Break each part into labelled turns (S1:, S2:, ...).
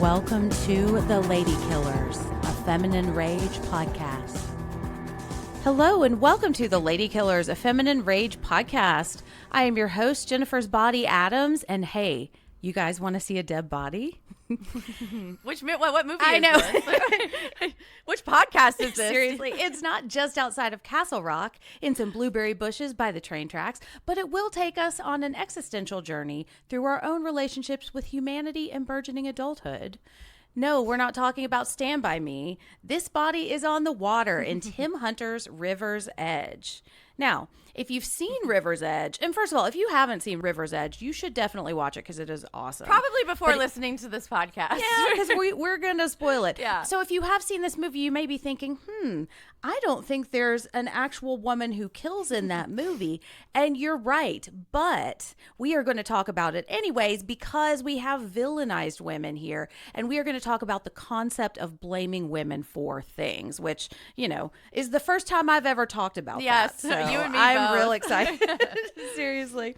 S1: Welcome to The Lady Killers, a Feminine Rage podcast. Hello and welcome to The Lady Killers, a Feminine Rage podcast. I am your host, Jennifer's Body Adams, and hey, you guys want to see a dead body?
S2: What movie
S1: I
S2: is
S1: know.
S2: this? Which podcast is this?
S1: Seriously, it's not just outside of Castle Rock in some blueberry bushes by the train tracks, but it will take us on an existential journey through our own relationships with humanity and burgeoning adulthood. No, we're not talking about Stand By Me. This body is on the water in Tim Hunter's River's Edge. Now, if you've seen River's Edge, and first of all, if you haven't seen River's Edge, you should definitely watch it because it is awesome.
S2: Probably before listening to this podcast.
S1: Yeah, because we're going to spoil it.
S2: Yeah.
S1: So if you have seen this movie, you may be thinking, I don't think there's an actual woman who kills in that movie. And you're right. But we are going to talk about it anyways because we have villainized women here. And we are going to talk about the concept of blaming women for things, which, you know, is the first time I've ever talked about
S2: Yes,
S1: that. So
S2: you and me
S1: I'm
S2: both.
S1: real excited. Seriously.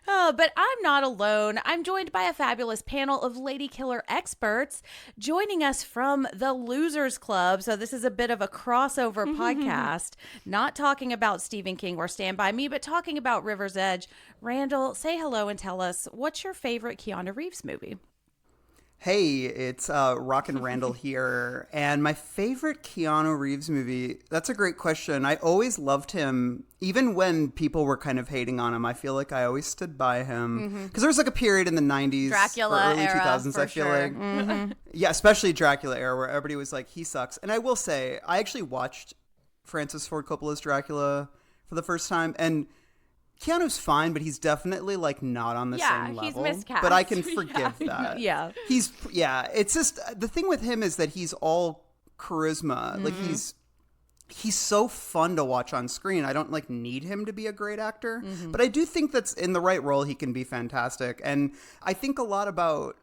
S1: But I'm not alone. I'm joined by a fabulous panel of lady killer experts joining us from the Losers Club. So this is a bit of a crossover podcast, not talking about Stephen King or Stand By Me, but talking about River's Edge. Randall, say hello and tell us, what's your favorite Keanu Reeves movie?
S3: Hey, it's Rockin' Randall here, and my favorite Keanu Reeves movie, that's a great question. I always loved him, even when people were kind of hating on him. I feel like I always stood by him, because there was like a period in the 90s
S2: Dracula
S3: or early
S2: era,
S3: 2000s,
S2: for
S3: I feel
S2: sure.
S3: like. Yeah, especially Dracula era, where everybody was like, he sucks. And I will say, I actually watched Francis Ford Coppola's Dracula for the first time, and Keanu's fine, but he's definitely like not on the same level.
S2: he's miscast.
S3: But I can forgive that.
S1: Yeah.
S3: It's just the thing with him is that he's all charisma. Like he's so fun to watch on screen. I don't like need him to be a great actor, but I do think that's in the right role he can be fantastic. And I think a lot about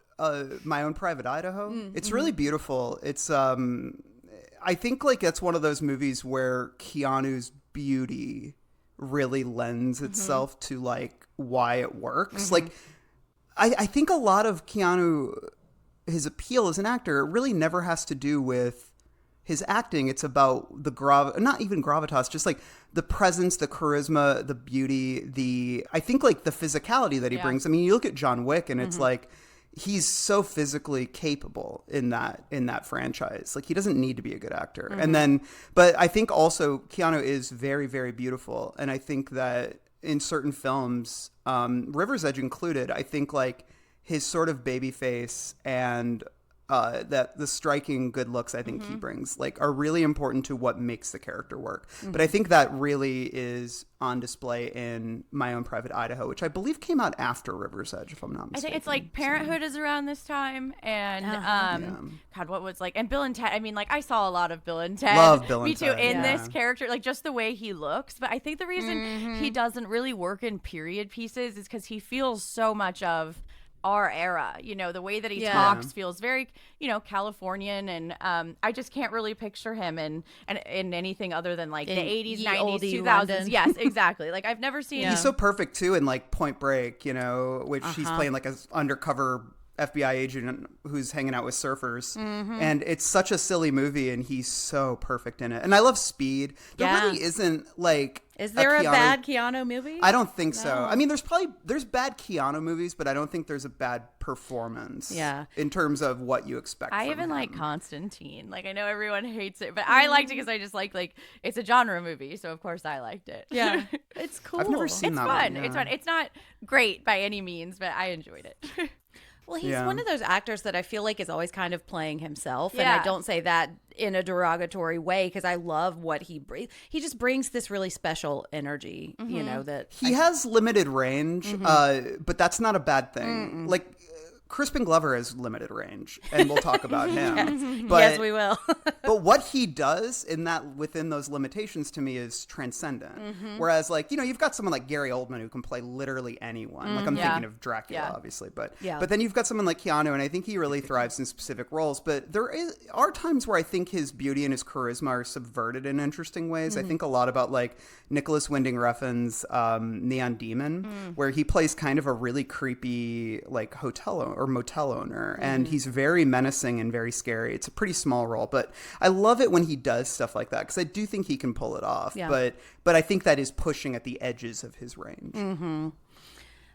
S3: My Own Private Idaho. It's really beautiful. It's I think like that's one of those movies where Keanu's beauty really lends itself to like why it works. Like I think a lot of Keanu, his appeal as an actor really never has to do with his acting. It's about the not even gravitas, just like the presence, the charisma, the beauty, I think like the physicality that he brings. I mean, you look at John Wick and it's like he's so physically capable in that franchise. Like he doesn't need to be a good actor. And then, but I think also Keanu is very, very beautiful. And I think that in certain films, River's Edge included, I think like his sort of baby face and that the striking good looks I think he brings like are really important to what makes the character work. But I think that really is on display in My Own Private Idaho, which I believe came out after River's Edge, if I'm not mistaken.
S2: I think it's like Parenthood is around this time, and God, what was like, and Bill and Ted. I mean, like I saw a lot of Bill and Ted.
S3: Love Bill and
S2: Me too.
S3: Ted,
S2: In
S3: yeah.
S2: this character, like just the way he looks. But I think the reason he doesn't really work in period pieces is because he feels so much of our era. You know, the way that he talks feels very, you know, Californian, and I just can't really picture him in anything other than like the 80s, 90s, 2000s.
S1: London.
S2: Yes, exactly. Like I've never seen
S3: He's so perfect too in like Point Break, you know, which he's playing like an undercover FBI agent who's hanging out with surfers. And it's such a silly movie and he's so perfect in it. And I love Speed. There really isn't like
S1: Is there a bad Keanu movie?
S3: I don't think so. I mean, there's bad Keanu movies, but I don't think there's a bad performance.
S1: Yeah.
S3: In terms of what you expect.
S2: I
S3: from
S2: even
S3: him.
S2: like Constantine. Like I know everyone hates it, but I liked it because I just like it's a genre movie, so of course I liked it.
S1: Yeah. It's cool.
S3: I've never seen
S2: It's
S3: that
S2: fun.
S3: one, yeah.
S2: It's fun. It's not great by any means, but I enjoyed it.
S1: Well, he's one of those actors that I feel like is always kind of playing himself. And
S2: Yeah.
S1: I don't say that in a derogatory way because I love what he brings. He just brings this really special energy, you know, that
S3: He has limited range, but that's not a bad thing. Like Crispin Glover has limited range, and we'll talk about him. But,
S1: yes, we will.
S3: but what he does in that within those limitations to me is transcendent. Whereas, like, you know, you've got someone like Gary Oldman who can play literally anyone. Like I'm thinking of Dracula, obviously, but then you've got someone like Keanu, and I think he really thrives in specific roles. But are times where I think his beauty and his charisma are subverted in interesting ways. I think a lot about like Nicholas Winding Refn's Neon Demon, where he plays kind of a really creepy like hotel or motel owner, and he's very menacing and very scary. It's a pretty small role, but I love it when he does stuff like that because I do think he can pull it off.
S1: Yeah.
S3: But I think that is pushing at the edges of his range.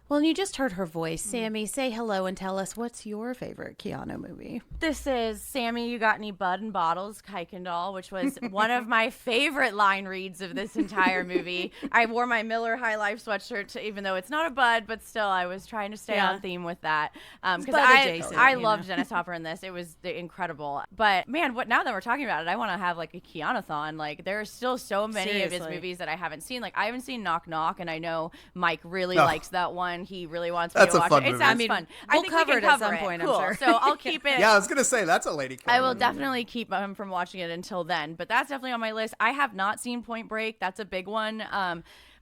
S1: Well, and you just heard her voice. Sammy, say hello and tell us what's your favorite Keanu movie.
S2: This is Sammy, You Got Any Bud and Bottles, Kuykendall, which was one of my favorite line reads of this entire movie. I wore my Miller High Life sweatshirt, even though it's not a Bud, but still I was trying to stay on theme with that. Because I loved Dennis Hopper in this. It was incredible. But man, now that we're talking about it, I want to have like a Keanu-thon. Like there are still so many of his movies that I haven't seen. Like I haven't seen Knock Knock, and I know Mike really likes that one. He really wants me to watch it. It sounds fun.
S1: We'll cover it at some point,
S2: cool.
S1: I'm sure.
S2: So I'll keep it.
S3: Yeah, I was going to say, that's a lady killer.
S2: I will definitely keep him from watching it until then. But that's definitely on my list. I have not seen Point Break. That's a big one.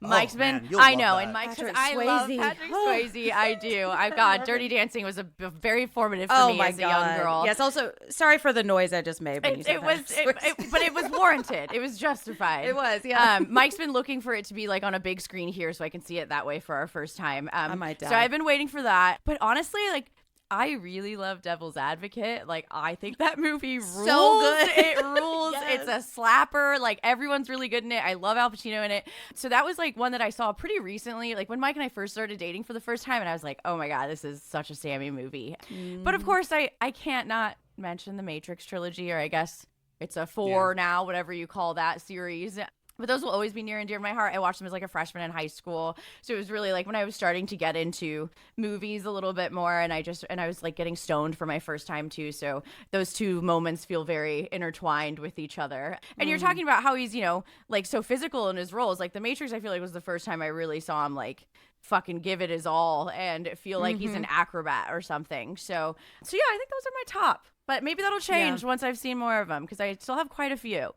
S2: Mike's been, I know, and Mike's, I love Patrick Swayze. I do. Dirty Dancing was a very formative for me as a young girl.
S1: Yes. Also, sorry for the noise I just made. When you said
S2: but it was warranted. It was justified.
S1: It was. Yeah.
S2: Mike's been looking for it to be like on a big screen here, so I can see it that way for our first time.
S1: I might die.
S2: So I've been waiting for that. But honestly, like, I really love Devil's Advocate. Like, I think that movie rules.
S1: So good.
S2: It rules.
S1: Yes.
S2: It's a slapper. Like, everyone's really good in it. I love Al Pacino in it. So that was, like, one that I saw pretty recently. Like, when Mike and I first started dating for the first time, and I was like, oh, my God, this is such a Sammy movie. But, of course, I can't not mention the Matrix trilogy, or I guess it's a 4 now, whatever you call that series. But those will always be near and dear to my heart. I watched them as like a freshman in high school. So it was really like when I was starting to get into movies a little bit more, and I was like getting stoned for my first time too. So those two moments feel very intertwined with each other. And you're talking about how he's, you know, like so physical in his roles. Like The Matrix, I feel like was the first time I really saw him like fucking give it his all and feel like he's an acrobat or something. So yeah, I think those are my top. But maybe that'll change once I've seen more of them, because I still have quite a few.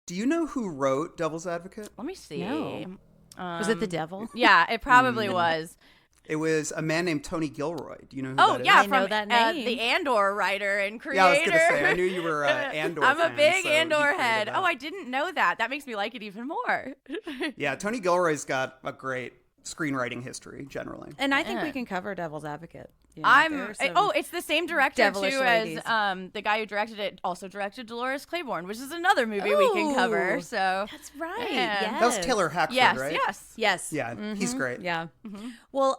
S3: Do you know who wrote Devil's Advocate?
S2: Let me see.
S1: No. Was it the devil?
S2: Yeah, it probably was.
S3: It was a man named Tony Gilroy. Do you know who that is?
S2: Yeah,
S1: I know that name.
S2: The Andor writer and creator.
S3: Yeah, I was going to say, I knew you were Andor
S2: I'm
S3: fan,
S2: a big
S3: so
S2: Andor head.
S3: that.
S2: Oh, I didn't know that. That makes me like it even more.
S3: Yeah, Tony Gilroy's got a great screenwriting history, generally.
S1: And I think we can cover Devil's Advocate. You know,
S2: it's the same director
S1: devilish
S2: too
S1: ladies.
S2: as the guy who directed it also directed Dolores Claiborne, which is another movie we can cover. So
S1: that's right.
S2: Yeah.
S1: Yes.
S3: That was Taylor Hackford, right?
S1: Yes.
S3: Yeah, he's great.
S1: Yeah. Well,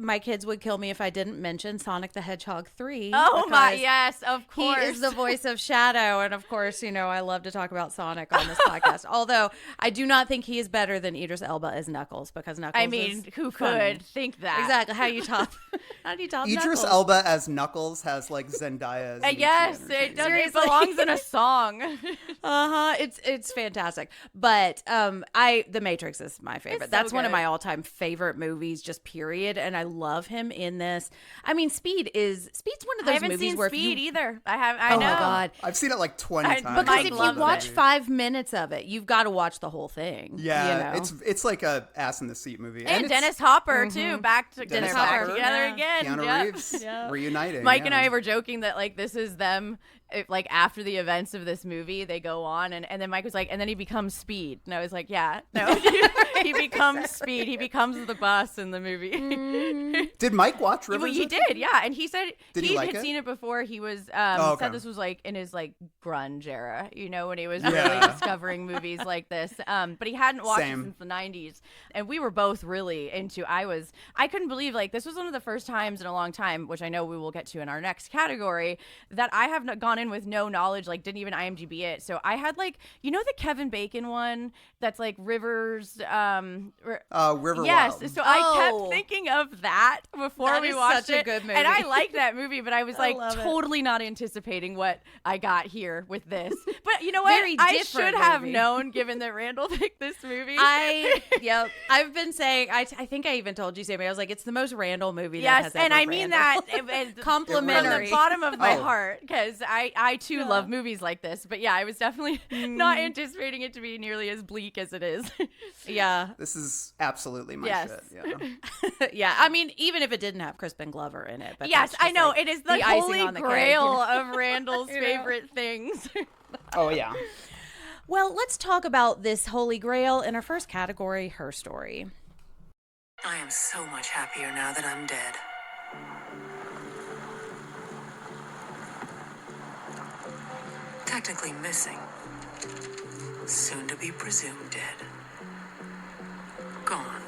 S1: my kids would kill me if I didn't mention Sonic the Hedgehog 3.
S2: Oh my, yes, of course.
S1: He is the voice of Shadow, and of course, you know, I love to talk about Sonic on this podcast. Although I do not think he is better than Idris Elba as Knuckles, because Knuckles
S2: who
S1: funny.
S2: could think that?
S1: Exactly. How do you top
S3: Idris
S1: Knuckles?
S3: Elba as Knuckles has like Zendaya as
S2: yes, it does. It belongs in a song.
S1: It's fantastic. But The Matrix is my favorite.
S2: It's so
S1: That's one of
S2: good.
S1: my all-time favorite movies, just period. And I love him in this. I mean, Speed's one of those
S2: I haven't
S1: movies
S2: seen
S1: where
S2: Speed
S1: if you,
S2: either. I know.
S1: my God.
S3: I've seen it like 20 times.
S1: Because
S2: Mike
S1: if you
S2: loves
S1: watch
S2: it.
S1: 5 minutes of it, you've got to watch the whole thing.
S3: Yeah,
S1: you know?
S3: it's like a ass in the seat movie.
S2: And
S3: it's
S2: Dennis Hopper too, back together
S3: Hopper,
S2: again.
S3: Keanu
S2: Yep.
S3: Reeves reuniting.
S2: Mike and I were joking that like this is them. Like after the events of this movie, they go on, and then Mike was like, and then he becomes Speed, and I was like, yeah, no, he becomes Speed. He becomes the boss in the movie.
S3: Did Mike watch Rivers?
S2: Well, he did, yeah, and he said
S3: he like
S2: had
S3: it?
S2: seen it before. He was
S3: okay.
S2: said this was like in his like grunge era, you know, when he was really discovering movies like this. But he hadn't watched it since the '90s, and we were both really into. I couldn't believe like this was one of the first times in a long time, which I know we will get to in our next category, that I have not gone in with no knowledge, like didn't even IMDb it. So I had like, you know, the Kevin Bacon one that's like Rivers
S3: River
S2: yes
S3: Wild.
S2: so I kept thinking of that before
S1: That
S2: we
S1: is
S2: watched
S1: such a
S2: it,
S1: good movie.
S2: and I like that movie, but I was like
S1: love it.
S2: totally not anticipating what I got here with this. But you know what,
S1: Very
S2: I
S1: different
S2: should have
S1: movie.
S2: known, given that Randall picked this movie.
S1: I've been saying, I think I even told you, Sammy, I was like, it's the most Randall movie that has
S2: yes, and
S1: ever
S2: I mean
S1: Randall.
S2: that
S1: Complimentary.
S2: from the bottom of my
S3: Oh.
S2: heart, because I too love movies like this. But yeah, I was definitely not anticipating it to be nearly as bleak as it is.
S1: Yeah.
S3: This is absolutely my
S2: Yes.
S3: shit. Yeah.
S1: Yeah. I mean, even if it didn't have Crispin Glover in it. But
S2: Yes,
S1: that's
S2: I
S1: just,
S2: know.
S1: like,
S2: It is the
S1: icing
S2: holy
S1: on the cake,
S2: grail
S1: you know?
S2: of Randall's
S1: You know?
S2: favorite things.
S3: Oh yeah.
S1: Well, let's talk about this holy grail in our first category, her story.
S4: I am so much happier now that I'm dead. Technically missing. Soon to be presumed dead. Gone.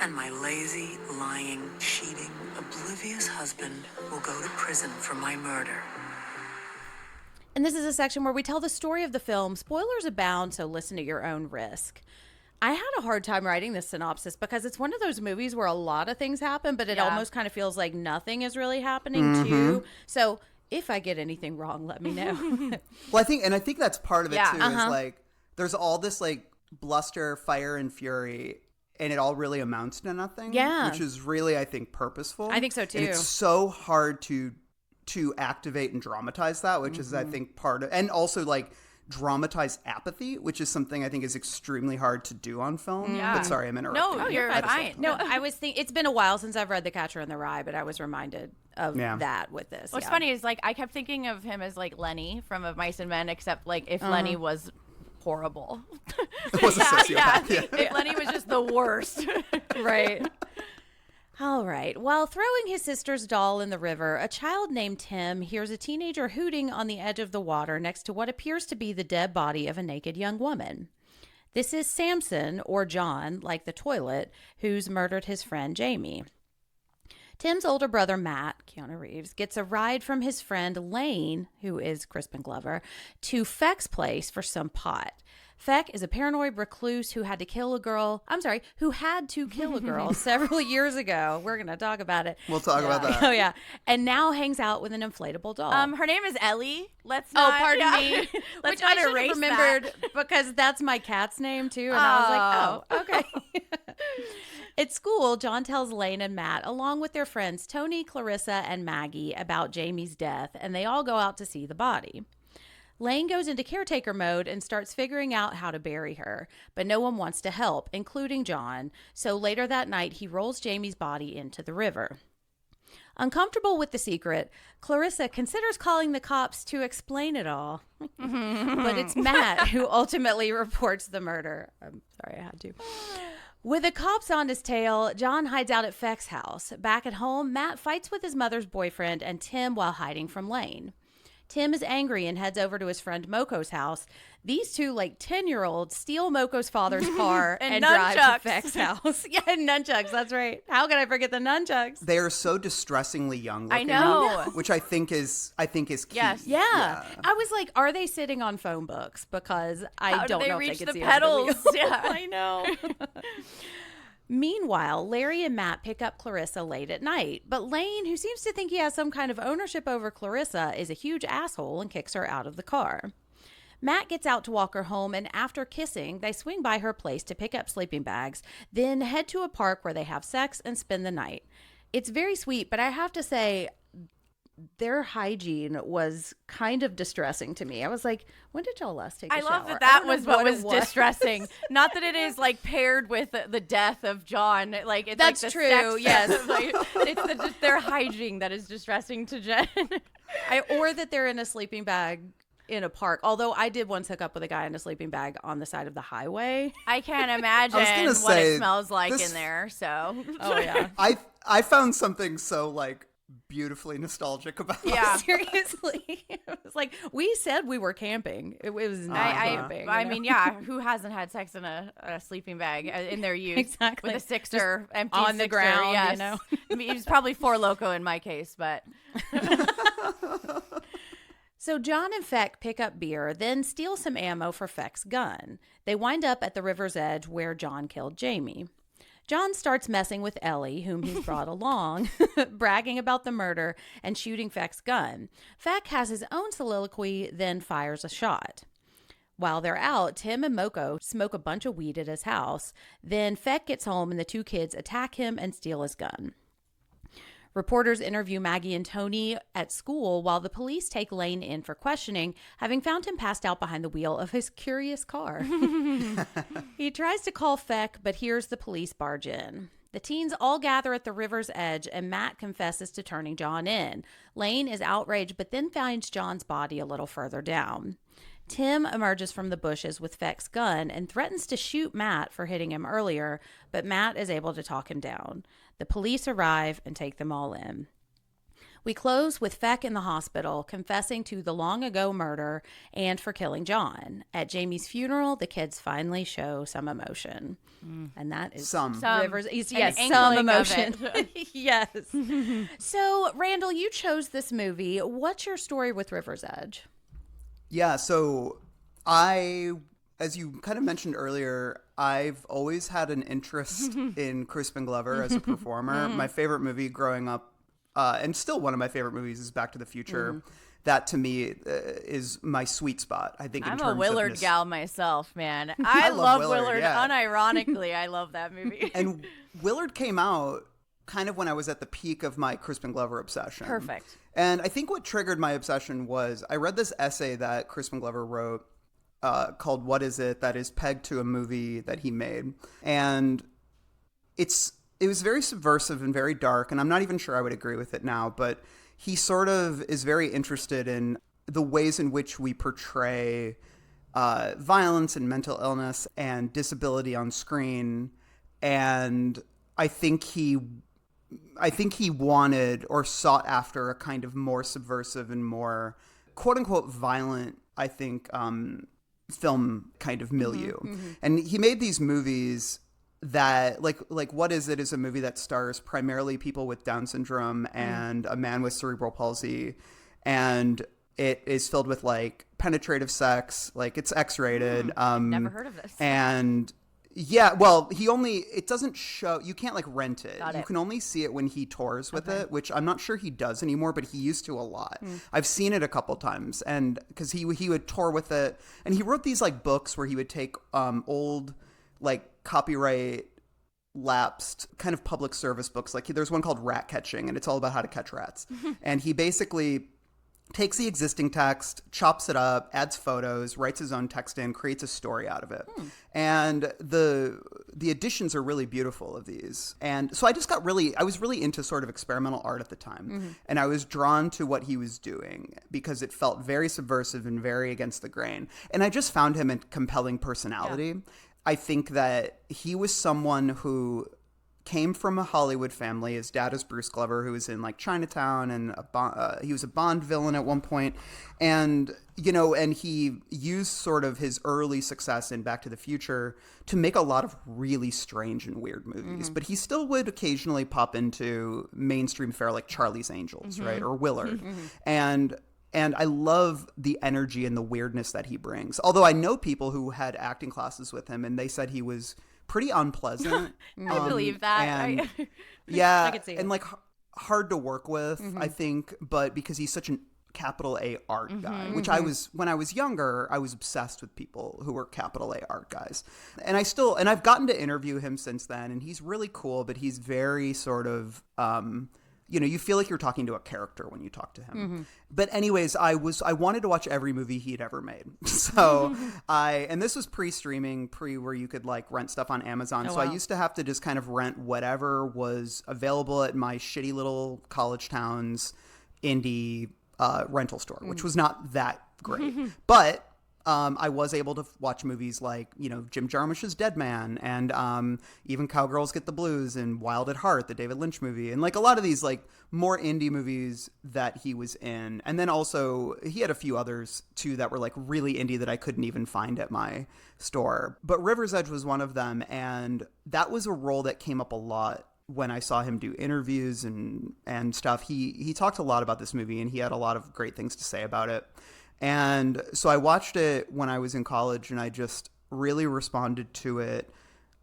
S4: And my lazy, lying, cheating, oblivious husband will go to prison for my murder.
S1: And this is a section where we tell the story of the film. Spoilers abound, so listen at your own risk. I had a hard time writing this synopsis because it's one of those movies where a lot of things happen, but it almost kind of feels like nothing is really happening too. So if I get anything wrong, let me know.
S3: Well, I think that's part of it too. Is like there's all this like bluster, fire, and fury, and it all really amounts to nothing.
S1: Yeah,
S3: which is really, I think, purposeful.
S1: I think so too.
S3: And it's so hard to activate and dramatize that, which is, I think, part of, and also like dramatize apathy, which is something I think is extremely hard to do on film.
S2: Yeah.
S3: But sorry, I'm interrupting.
S2: No, you're fine.
S1: No, I was thinking it's been a while since I've read The Catcher in the Rye, but I was reminded of that with this.
S2: What's funny is like I kept thinking of him as like Lenny from Of Mice and Men, except like if Lenny was horrible.
S3: It was a sociopath. Yeah.
S2: If Lenny was just the worst.
S1: Right. All right. While throwing his sister's doll in the river, a child named Tim hears a teenager hooting on the edge of the water next to what appears to be the dead body of a naked young woman. This is Samson, or John, like the toilet, who's murdered his friend Jamie. Tim's older brother, Matt, Keanu Reeves, gets a ride from his friend Lane, who is Crispin Glover, to Feck's place for some pot. Feck is a paranoid recluse who had to kill a girl several years ago. We're going to talk about it.
S3: We'll talk about that.
S1: Oh, yeah. And now hangs out with an inflatable doll.
S2: Her name is Ellie. Let's not.
S1: Oh, pardon me.
S2: Let's
S1: Which I
S2: not
S1: should have
S2: erase
S1: remembered because that's my cat's name, too. And I was like, oh, okay. At school, John tells Lane and Matt, along with their friends Tony, Clarissa, and Maggie, about Jamie's death, and they all go out to see the body. Lane goes into caretaker mode and starts figuring out how to bury her, but no one wants to help, including John, so later that night he rolls Jamie's body into the river. Uncomfortable with the secret, Clarissa considers calling the cops to explain it all. But it's Matt who ultimately reports the murder. I'm sorry, I had to. With the cops on his tail, John hides out at Feck's house. Back at home, Matt fights with his mother's boyfriend and Tim while hiding from Lane. Tim is angry and heads over to his friend Moko's house. These two, like 10-year-olds, steal Moko's father's car and drive to Feck's house. Yeah, and nunchucks, that's right. How could I forget the nunchucks?
S3: They are so distressingly young looking.
S2: I know.
S3: Which I think is key.
S2: Yes.
S1: Yeah. I was like, are they sitting on phone books? Because I don't know if they
S2: reach
S1: could
S2: the
S1: see
S2: pedals?
S1: over the wheel.
S2: Yeah.
S1: I know. Meanwhile, Larry and Matt pick up Clarissa late at night, but Lane, who seems to think he has some kind of ownership over Clarissa, is a huge asshole and kicks her out of the car. Matt gets out to walk her home, and after kissing, they swing by her place to pick up sleeping bags, then head to a park where they have sex and spend the night. It's very sweet, but I have to say, their hygiene was kind of distressing to me. I was like, when did y'all last take a shower?
S2: I love that
S1: don't know
S2: was what was
S1: it
S2: distressing. Not that it is like paired with the death of John. Like it's
S1: That's
S2: like the
S1: true,
S2: sex
S1: yes.
S2: like, it's their hygiene that is distressing to Jen.
S1: Or that they're in a sleeping bag in a park. Although I did once hook up with a guy in a sleeping bag on the side of the highway.
S2: I can't imagine what it smells like in there. So,
S1: oh yeah,
S3: I found something so like beautifully nostalgic about
S2: yeah.
S1: Seriously. It was like, we said we were camping. It was not camping.
S2: I mean, yeah, who hasn't had sex in a sleeping bag in their youth?
S1: Exactly.
S2: With a sixer, empty
S1: on the
S2: sixer,
S1: ground,
S2: yes.
S1: you know?
S2: I mean, it's probably Four Loko in my case, but...
S1: So John and Feck pick up beer, then steal some ammo for Feck's gun. They wind up at the river's edge where John killed Jamie. John starts messing with Ellie, whom he's brought along, bragging about the murder and shooting Feck's gun. Feck has his own soliloquy, then fires a shot. While they're out, Tim and Moko smoke a bunch of weed at his house. Then Feck gets home and the two kids attack him and steal his gun. Reporters interview Maggie and Tony at school while the police take Lane in for questioning, having found him passed out behind the wheel of his curious car. He tries to call Feck, but hears the police barge in. The teens all gather at the river's edge, and Matt confesses to turning John in. Lane is outraged, but then finds John's body a little further down. Tim emerges from the bushes with Feck's gun and threatens to shoot Matt for hitting him earlier, but Matt is able to talk him down. The police arrive and take them all in. We close with Feck in the hospital, confessing to the long-ago murder and for killing John. At Jamie's funeral, the kids finally show some emotion. And that is
S3: Some.
S1: Rivers. Yes,
S2: An
S1: some
S2: inkling of
S1: emotion. Yes. So, Randall, you chose this movie. What's your story with River's Edge?
S3: Yeah, so as you kind of mentioned earlier, I've always had an interest in Crispin Glover as a performer. My favorite movie growing up, and still one of my favorite movies, is Back to the Future. That to me is my sweet spot. I think
S2: I'm
S3: in terms
S2: a Willard
S3: of
S2: gal myself, man. I
S3: love
S2: love
S3: Willard,
S2: Willard.
S3: yeah.
S2: Unironically, I love that movie.
S3: And Willard came out kind of when I was at the peak of my Crispin Glover obsession.
S2: Perfect.
S3: And I think what triggered my obsession was I read this essay that Crispin Glover wrote called "What Is It?" that is pegged to a movie that he made, and it was very subversive and very dark. And I'm not even sure I would agree with it now, but he sort of is very interested in the ways in which we portray violence and mental illness and disability on screen. And I think he wanted or sought after a kind of more subversive and more quote unquote violent, I think, film kind of milieu. And he made these movies that like What Is It is a movie that stars primarily people with Down syndrome and a man with cerebral palsy, and it is filled with like penetrative sex, like it's X-rated.
S2: Never heard of this.
S3: And yeah, well, it doesn't show, you can't like rent it.
S2: Got
S3: You
S2: it.
S3: can only see it when he tours with it, which I'm not sure he does anymore, but he used to a lot. I've seen it a couple times, and because he would tour with it, and he wrote these like books where he would take old like copyright lapsed kind of public service books. Like there's one called Rat Catching, and it's all about how to catch rats. And he basically takes the existing text, chops it up, adds photos, writes his own text in, creates a story out of it. And the editions are really beautiful of these. And so I was really into sort of experimental art at the time. And I was drawn to what he was doing because it felt very subversive and very against the grain. And I just found him a compelling personality. Yeah. I think that he was someone who came from a Hollywood family. His dad is Bruce Glover, who was in like Chinatown, and he was a Bond villain at one point. And, and he used sort of his early success in Back to the Future to make a lot of really strange and weird movies. But he still would occasionally pop into mainstream fare like Charlie's Angels, right? Or Willard. And I love the energy and the weirdness that he brings. Although I know people who had acting classes with him, and they said he was pretty unpleasant.
S2: I believe that.
S3: And, yeah,
S1: I could see
S3: and
S1: it.
S3: like hard to work with, I think, but because he's such an capital A art guy, which when I was younger, I was obsessed with people who were capital A art guys. And I've gotten to interview him since then, and he's really cool, but he's very sort of, you feel like you're talking to a character when you talk to him. But anyways, I wanted to watch every movie he'd ever made. So and this was pre-streaming, where you could like rent stuff on Amazon. So I used to have to just kind of rent whatever was available at my shitty little college town's indie rental store, which was not that great. But I was able to watch movies like, Jim Jarmusch's Dead Man, and even Cowgirls Get the Blues, and Wild at Heart, the David Lynch movie, and like a lot of these like more indie movies that he was in. And then also he had a few others too that were like really indie that I couldn't even find at my store. But River's Edge was one of them, and that was a role that came up a lot when I saw him do interviews and stuff. He talked a lot about this movie, and he had a lot of great things to say about it. And so I watched it when I was in college, and I just really responded to it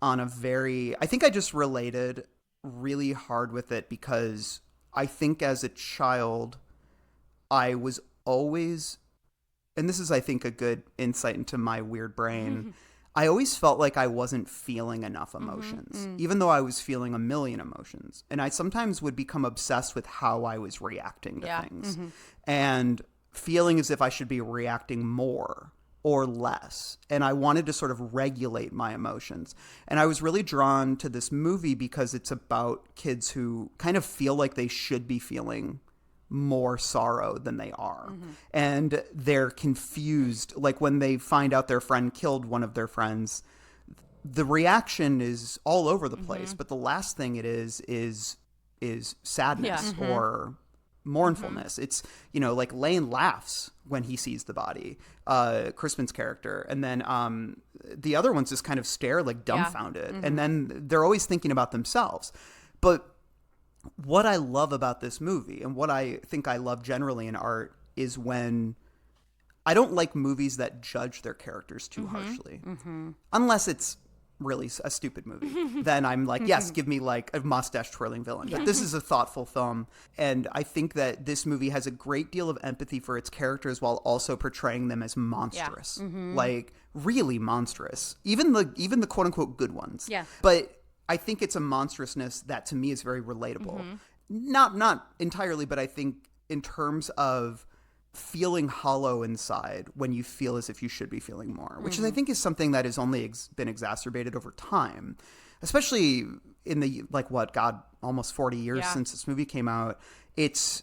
S3: I think I just related really hard with it, because I think as a child, I was always, and this is, I think, a good insight into my weird brain, I always felt like I wasn't feeling enough emotions, even though I was feeling a million emotions. And I sometimes would become obsessed with how I was reacting to things. And feeling as if I should be reacting more or less. And I wanted to sort of regulate my emotions. And I was really drawn to this movie because it's about kids who kind of feel like they should be feeling more sorrow than they are. And they're confused. Like when they find out their friend killed one of their friends, the reaction is all over the place. But the last thing it is sadness or mournfulness. It's, you know, like Lane laughs when he sees the body, Crispin's character. And then the other ones just kind of stare like dumbfounded. And then they're always thinking about themselves. But what I love about this movie, and what I think I love generally in art, is when I don't like movies that judge their characters too harshly. Unless it's really a stupid movie. Then I'm like, yes, give me like a mustache twirling villain. But this is a thoughtful film. And I think that this movie has a great deal of empathy for its characters while also portraying them as monstrous. Like really monstrous. Even the quote unquote good ones.
S1: Yeah.
S3: But I think it's a monstrousness that to me is very relatable. Not entirely, but I think in terms of feeling hollow inside when you feel as if you should be feeling more, which is, I think, is something that has only been exacerbated over time, especially in the almost 40 years since this movie came out. It's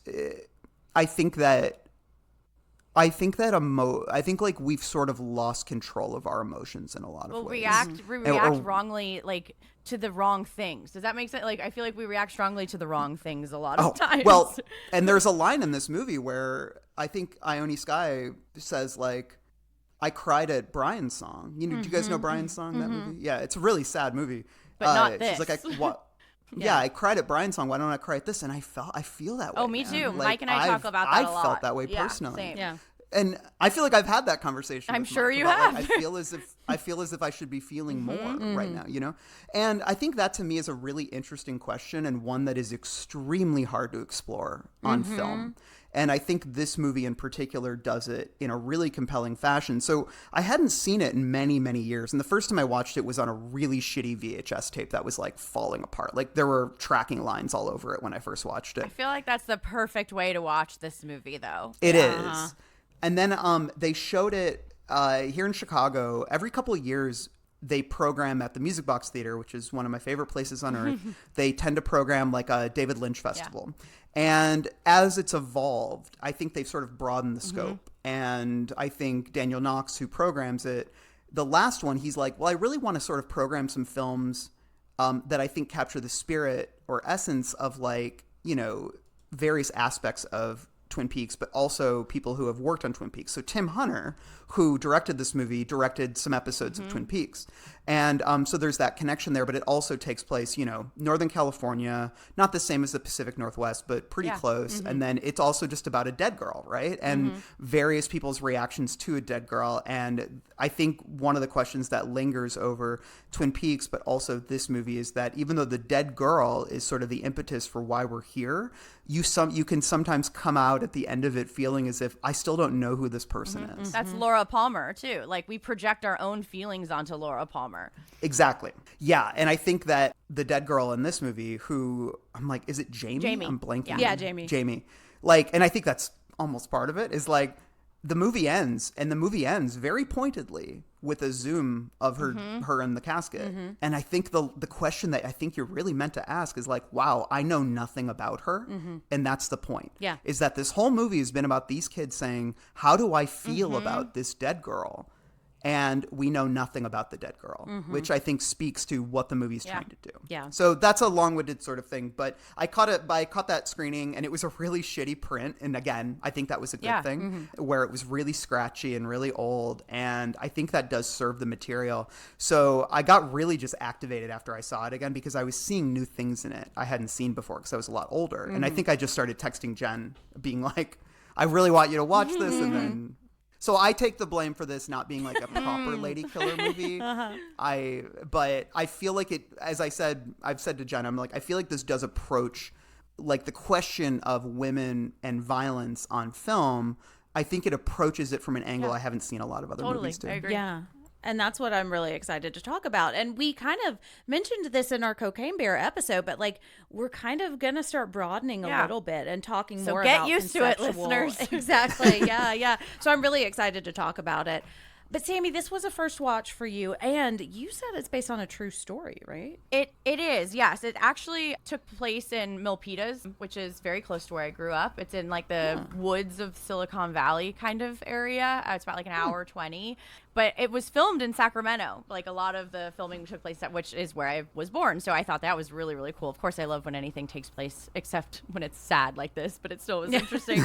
S3: I think like we've sort of lost control of our emotions in a lot of ways.
S2: We react wrongly, like to the wrong things. Does that make sense? Like I feel like we react strongly to the wrong things a lot of times.
S3: Well, and there's a line in this movie where I think Ione Skye says like, "I cried at Brian's song." You know, do you guys know Brian's song? That movie? Yeah, it's a really sad movie.
S2: But not this.
S3: She's like, "What?" Yeah, I cried at Brian's song. Why don't I cry at this? And I feel that way.
S2: Oh, me too.
S3: Like,
S2: Mike and I talk about that a lot.
S3: I felt that way personally.
S2: Same.
S1: Yeah.
S3: And I feel like I've had that conversation.
S2: I'm
S3: with
S2: sure
S3: Mike
S2: you
S3: about,
S2: have.
S3: Like, I feel as if I should be feeling more right now, you know? And I think that to me is a really interesting question, and one that is extremely hard to explore on film. And I think this movie in particular does it in a really compelling fashion. So I hadn't seen it in many, many years. And the first time I watched it was on a really shitty VHS tape that was like falling apart. Like there were tracking lines all over it when I first watched it.
S2: I feel like that's the perfect way to watch this movie, though.
S3: It is. And then they showed it here in Chicago. Every couple of years, they program at the Music Box Theater, which is one of my favorite places on earth. They tend to program like a David Lynch festival. And as it's evolved, I think they've sort of broadened the scope. And I think Daniel Knox, who programs it, the last one, he's like, well, I really want to sort of program some films that I think capture the spirit or essence of like, you know, various aspects of Twin Peaks, but also people who have worked on Twin Peaks. So Tim Hunter, who directed this movie, directed some episodes of Twin Peaks. And so there's that connection there, but it also takes place, you know, Northern California, not the same as the Pacific Northwest, but pretty close. And then it's also just about a dead girl, right? And various people's reactions to a dead girl. And I think one of the questions that lingers over Twin Peaks, but also this movie, is that even though the dead girl is sort of the impetus for why we're here, you can sometimes come out at the end of it feeling as if I still don't know who this person is.
S2: That's Laura Palmer, too. Like, we project our own feelings onto Laura Palmer.
S3: Exactly. Yeah. And I think that the dead girl in this movie, who I'm like, is it Jamie?
S2: Jamie.
S3: I'm blanking.
S1: Yeah, Jamie.
S3: Jamie. Like, and I think that's almost part of it, is like the movie ends, and the movie ends very pointedly with a zoom of her in the casket. And I think the question that I think you're really meant to ask is like, wow, I know nothing about her. And that's the point.
S1: Yeah.
S3: Is that this whole movie has been about these kids saying, how do I feel about this dead girl? And we know nothing about the dead girl, which I think speaks to what the movie's trying to do.
S1: Yeah.
S3: So that's a long-winded sort of thing, but I caught that screening, and it was a really shitty print. And again, I think that was a good thing, where it was really scratchy and really old. And I think that does serve the material. So I got really just activated after I saw it again, because I was seeing new things in it I hadn't seen before, because I was a lot older. And I think I just started texting Jen being like, I really want you to watch this. And then... So I take the blame for this not being like a proper lady killer movie. But I feel like it, as I've said to Jen, I'm like, I feel like this does approach like the question of women and violence on film. I think it approaches it from an angle I haven't seen a lot of other movies do.
S2: I agree.
S1: Yeah. And that's what I'm really excited to talk about. And we kind of mentioned this in our Cocaine Bear episode, but like we're kind of going to start broadening a little bit and talking more about
S2: get used to it,
S1: conceptual-
S2: listeners.
S1: Exactly. Yeah. So I'm really excited to talk about it. But Sammy, this was a first watch for you, and you said it's based on a true story, right?
S2: It is, yes. It actually took place in Milpitas, which is very close to where I grew up. It's in like the woods of Silicon Valley kind of area. It's about like an hour 20. But it was filmed in Sacramento. Like a lot of the filming took place at, which is where I was born. So I thought that was really, really cool. Of course, I love when anything takes place, except when it's sad like this, but it still was interesting.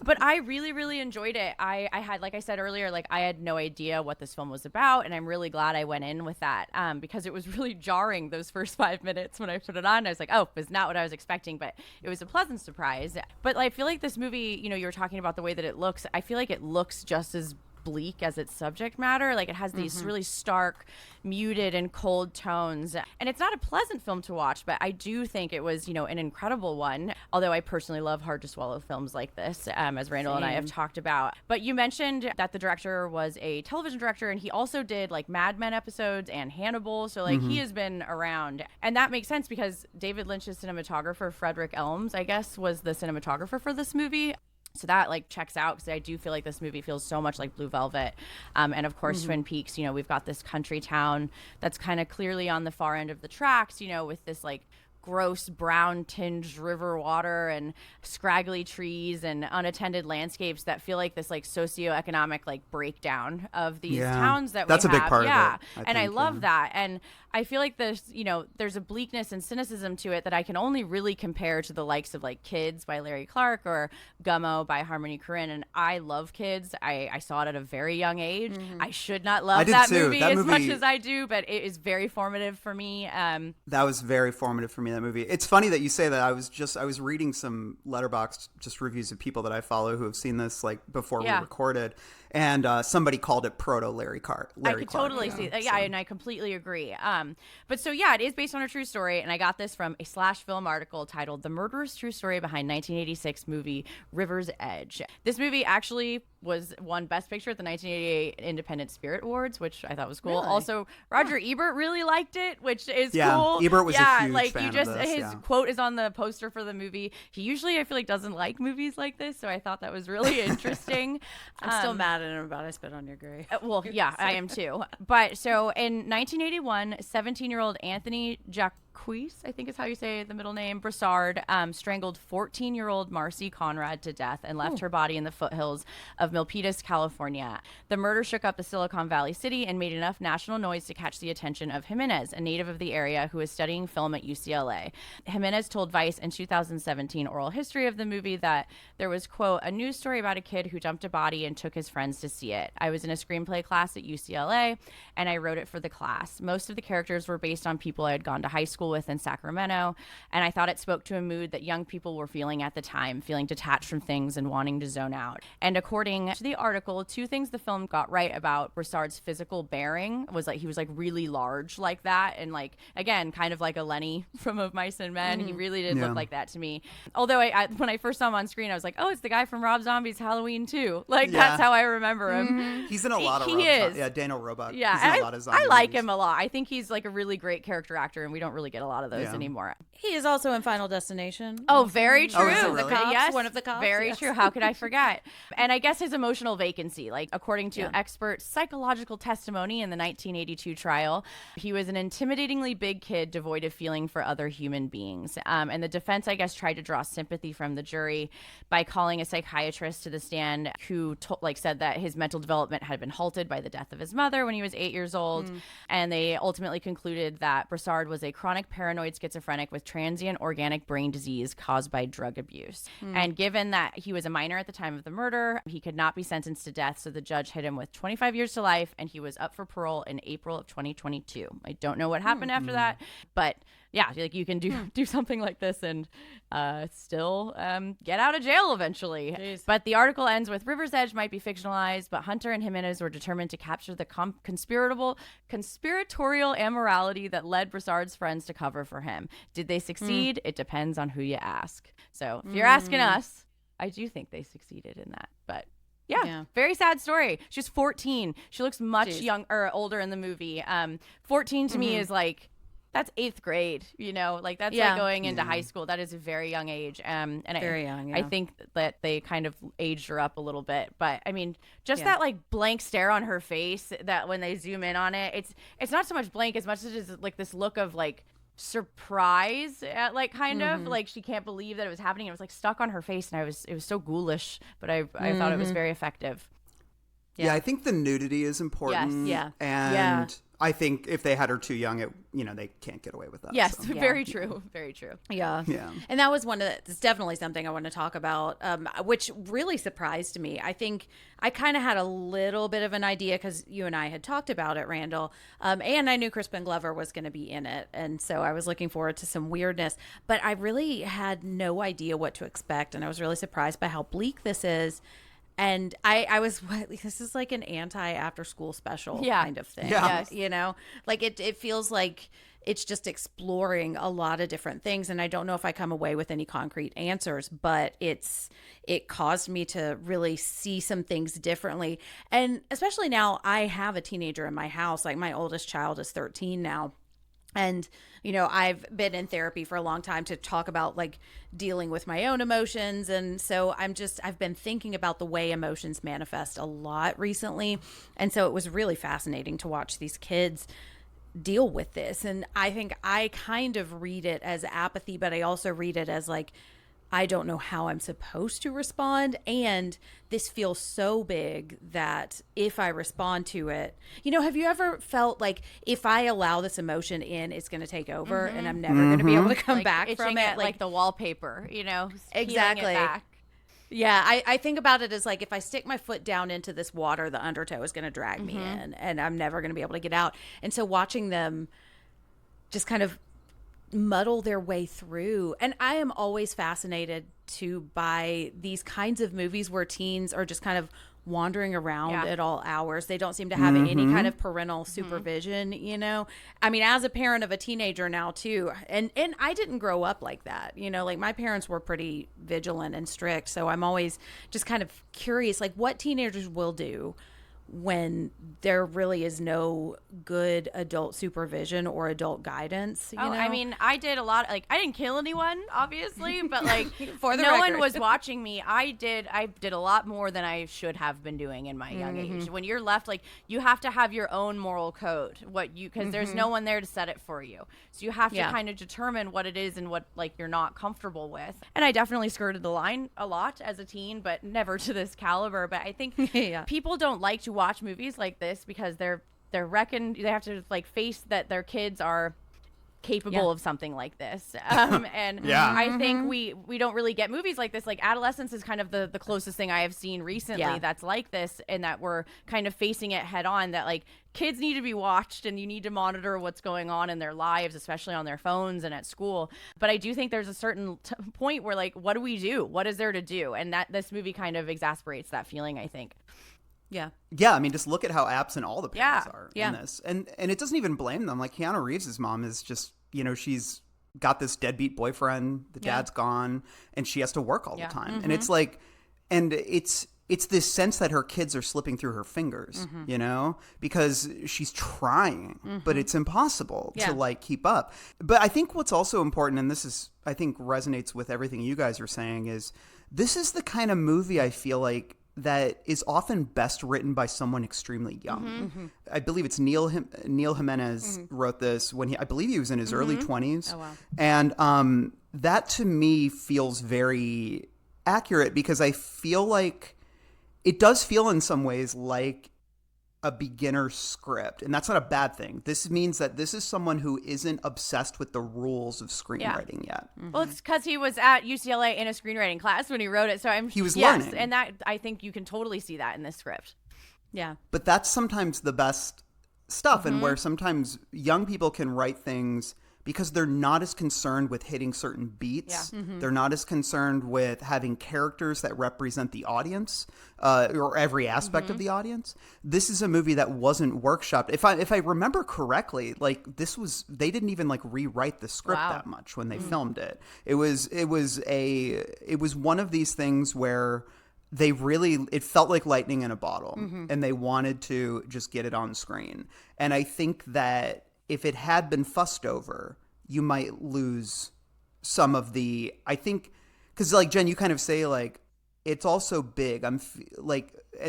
S2: But I really, really enjoyed it. I had, like I said earlier, like I had no idea what this film was about. And I'm really glad I went in with that because it was really jarring those first 5 minutes when I put it on. I was like, oh, it's not what I was expecting, but it was a pleasant surprise. But I feel like this movie, you know, you were talking about the way that it looks. I feel like it looks just as bleak as its subject matter. Like it has these really stark, muted and cold tones, and it's not a pleasant film to watch, but I do think it was, you know, an incredible one, although I personally love hard to swallow films like this, as Randall and I have talked about. But you mentioned that the director was a television director, and he also did like Mad Men episodes and Hannibal, so like he has been around, and that makes sense because David Lynch's cinematographer Frederick Elms, I guess, was the cinematographer for this movie. So that like checks out because I do feel like this movie feels so much like Blue Velvet. And of course, Twin Peaks, you know, we've got this country town that's kind of clearly on the far end of the tracks, you know, with this like gross brown tinged river water and scraggly trees and unattended landscapes that feel like this like socioeconomic like breakdown of these towns that
S3: that's
S2: we have.
S3: A big part of it.
S2: I love that. And I feel like there's, you know, there's a bleakness and cynicism to it that I can only really compare to the likes of like Kids by Larry Clark or Gummo by Harmony Korine. And I love Kids. I saw it at a very young age. I should not love that movie as much as I do, but it is very formative for me.
S3: That was very formative for me, that movie. It's funny that you say that. I was reading some Letterboxd just reviews of people that I follow who have seen this like before we recorded, and somebody called it proto Larry Clark.
S2: I could totally see that. Yeah, and I completely agree. But so yeah, it is based on a true story, and I got this from a Slash Film article titled "The Murderous True Story Behind 1986 Movie River's Edge." This movie actually won Best Picture at the 1988 Independent Spirit Awards, which I thought was cool.
S1: Really?
S2: Also, Roger Ebert really liked it, which is cool.
S3: Ebert was a huge
S2: like
S3: fan
S2: you just
S3: of this,
S2: his quote is on the poster for the movie. He usually, I feel like, doesn't like movies like this, so I thought that was really interesting.
S1: I'm still mad at him about I Spit on Your Grave.
S2: Well, yeah, I am too. But so in 1981, 17-year-old Anthony Jacques, I think is how you say the middle name, Broussard, strangled 14-year-old Marcy Conrad to death and left her body in the foothills of Milpitas, California. The murder shook up the Silicon Valley city and made enough national noise to catch the attention of Jimenez, a native of the area who was studying film at UCLA. Jimenez told Vice in 2017 oral history of the movie that there was, quote, a news story about a kid who dumped a body and took his friends to see it. I was in a screenplay class at UCLA, and I wrote it for the class. Most of the characters were based on people I had gone to high school with in Sacramento, and I thought it spoke to a mood that young people were feeling at the time, feeling detached from things and wanting to zone out. And according to the article, two things the film got right about Broussard's physical bearing was like he was like really large like that, and like again kind of like a Lenny from Of Mice and Men. He really did look like that to me. Although I when I first saw him on screen, I was like, oh, it's the guy from Rob Zombie's Halloween 2. Like that's how I remember him.
S3: He's in a lot of Daniel Roebuck.
S2: Yeah,
S3: he's in a lot of zombie
S2: I like
S3: movies.
S2: him a lot. I think he's like a really great character actor, and we don't really get a lot of those anymore.
S1: He is also in Final Destination.
S2: Oh, very true.
S3: Oh, is it really?
S1: The cops,
S2: Yes,
S1: one of the cops.
S2: Very
S1: yes.
S2: true. How could I forget? And I guess his emotional vacancy, like according to expert psychological testimony in the 1982 trial, he was an intimidatingly big kid devoid of feeling for other human beings. And the defense, I guess, tried to draw sympathy from the jury by calling a psychiatrist to the stand who said that his mental development had been halted by the death of his mother when he was 8 years old. And they ultimately concluded that Broussard was a chronic paranoid schizophrenic with transient organic brain disease caused by drug abuse. And given that he was a minor at the time of the murder, he could not be sentenced to death, so the judge hit him with 25 years to life, and he was up for parole in April of 2022. I don't know what happened after that, but yeah, like you can do something like this and still get out of jail eventually.
S1: Jeez.
S2: But the article ends with River's Edge might be fictionalized, but Hunter and Jimenez were determined to capture the conspiratorial immorality that led Broussard's friends to cover for him. Did they succeed? It depends on who you ask. So if you're asking us, I do think they succeeded in that. But yeah, very sad story. She's 14. She looks much older in the movie. 14 to me is like, that's 8th grade, like that's like going into high school. That is a very young age. And
S1: very young. Yeah.
S2: I think that they kind of aged her up a little bit. But I mean, just that like blank stare on her face, that when they zoom in on it, it's not so much blank as much as it is like this look of like surprise at like kind of like she can't believe that it was happening. It was like stuck on her face, and it was so ghoulish, but I thought it was very effective.
S3: Yeah, I think the nudity is important.
S2: Yes.
S3: And I think if they had her too young, they can't get away with that.
S2: Yes,
S3: so.
S2: very true. Very true.
S1: Yeah.
S3: Yeah.
S1: And that was it's definitely something I want to talk about, which really surprised me. I think I kind of had a little bit of an idea because you and I had talked about it, Randall. And I knew Crispin Glover was going to be in it. And so I was looking forward to some weirdness. But I really had no idea what to expect. And I was really surprised by how bleak this is. And I was, this is like an after school special kind of thing.
S3: Yeah.
S1: Yes. Like it feels like it's just exploring a lot of different things. And I don't know if I come away with any concrete answers, but it caused me to really see some things differently. And especially now I have a teenager in my house. Like my oldest child is 13 now. And, I've been in therapy for a long time to talk about like dealing with my own emotions. And so I've been thinking about the way emotions manifest a lot recently. And so it was really fascinating to watch these kids deal with this. And I think I kind of read it as apathy, but I also read it as like, I don't know how I'm supposed to respond. And this feels so big that if I respond to it, have you ever felt like if I allow this emotion in, it's going to take over and I'm never going to be able to come
S2: like
S1: back
S2: itching
S1: from it?
S2: at, like the wallpaper,
S1: Exactly.
S2: peeling it back.
S1: Yeah, I think about it as like if I stick my foot down into this water, the undertow is going to drag me in and I'm never going to be able to get out. And so watching them just kind of muddle their way through. And I am always fascinated by these kinds of movies where teens are just kind of wandering around at all hours. They don't seem to have any kind of parental supervision, I mean, as a parent of a teenager now too, and I didn't grow up like that, like my parents were pretty vigilant and strict. So I'm always just kind of curious, like what teenagers will do when there really is no good adult supervision or adult guidance.
S2: I mean, I did a lot. Like, I didn't kill anyone, obviously, but like,
S1: For the
S2: no
S1: record.
S2: one was watching me. I did a lot more than I should have been doing in my young age. When you're left, like, you have to have your own moral code. Because there's no one there to set it for you. So you have to kind of determine what it is and what like you're not comfortable with. And I definitely skirted the line a lot as a teen, but never to this caliber. But I think people don't like to watch movies like this because they have to like face that their kids are capable of something like this. And I think we don't really get movies like this. Like Adolescence is kind of the closest thing I have seen recently that's like this, and that we're kind of facing it head on, that like kids need to be watched and you need to monitor what's going on in their lives, especially on their phones and at school. But I do think there's a certain point where like, what do we do? What is there to do? And that this movie kind of exasperates that feeling, I think.
S1: Yeah.
S3: Yeah, I mean, just look at how absent all the parents are
S1: Yeah.
S3: in this. And it doesn't even blame them. Like, Keanu Reeves' mom is just, she's got this deadbeat boyfriend, the dad's gone, and she has to work all the time. And it's like, and it's this sense that her kids are slipping through her fingers, because she's trying, but it's impossible to like keep up. But I think what's also important, and this is, I think resonates with everything you guys are saying, is this is the kind of movie I feel like that is often best written by someone extremely young. I believe it's Neil Jimenez wrote this when I believe he was in his early 20s.
S1: Oh, wow.
S3: And that to me feels very accurate, because I feel like it does feel in some ways like a beginner script, and that's not a bad thing. This means that this is someone who isn't obsessed with the rules of screenwriting yet.
S2: Well, it's because he was at UCLA in a screenwriting class when he wrote it, so he was
S3: learning,
S2: and that I think you can totally see that in this script.
S1: Yeah,
S3: but that's sometimes the best stuff, and where sometimes young people can write things because they're not as concerned with hitting certain beats. They're not as concerned with having characters that represent the audience, or every aspect of the audience. This is a movie that wasn't workshopped. If I remember correctly, like they didn't even like rewrite the script that much when they filmed it. It was one of these things where it felt like lightning in a bottle, and they wanted to just get it on screen. And I think that if it had been fussed over, you might lose some of the, I think, because like Jen, you kind of say like, it's also big. And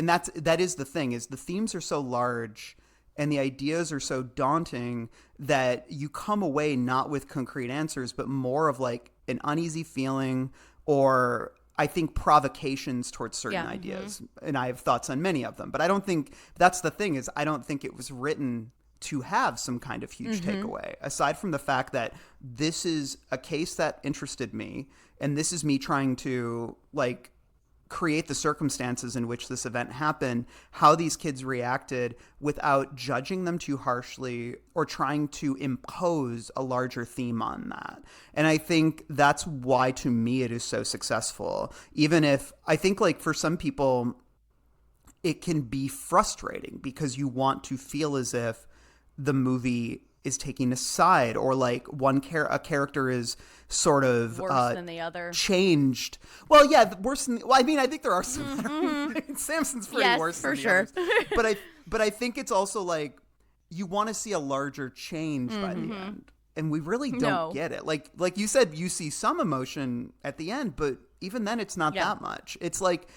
S3: that is the thing, is the themes are so large and the ideas are so daunting that you come away not with concrete answers, but more of like an uneasy feeling, or I think provocations towards certain ideas. And I have thoughts on many of them, but I don't think that's the thing, is I don't think it was written to have some kind of huge takeaway, aside from the fact that this is a case that interested me, and this is me trying to like create the circumstances in which this event happened, how these kids reacted without judging them too harshly or trying to impose a larger theme on that. And I think that's why, to me, it is so successful. Even if I think like for some people, it can be frustrating because you want to feel as if the movie is taking a side, or like a character is sort of
S2: worse than the other,
S3: changed. Well, yeah, worse than. Well, I mean, I think there are some. Samson's pretty worse
S2: for
S3: than
S2: sure.
S3: The others. But I think it's also like you want to see a larger change by the end, and we really don't get it. Like you said, you see some emotion at the end, but even then, it's not that much. It's like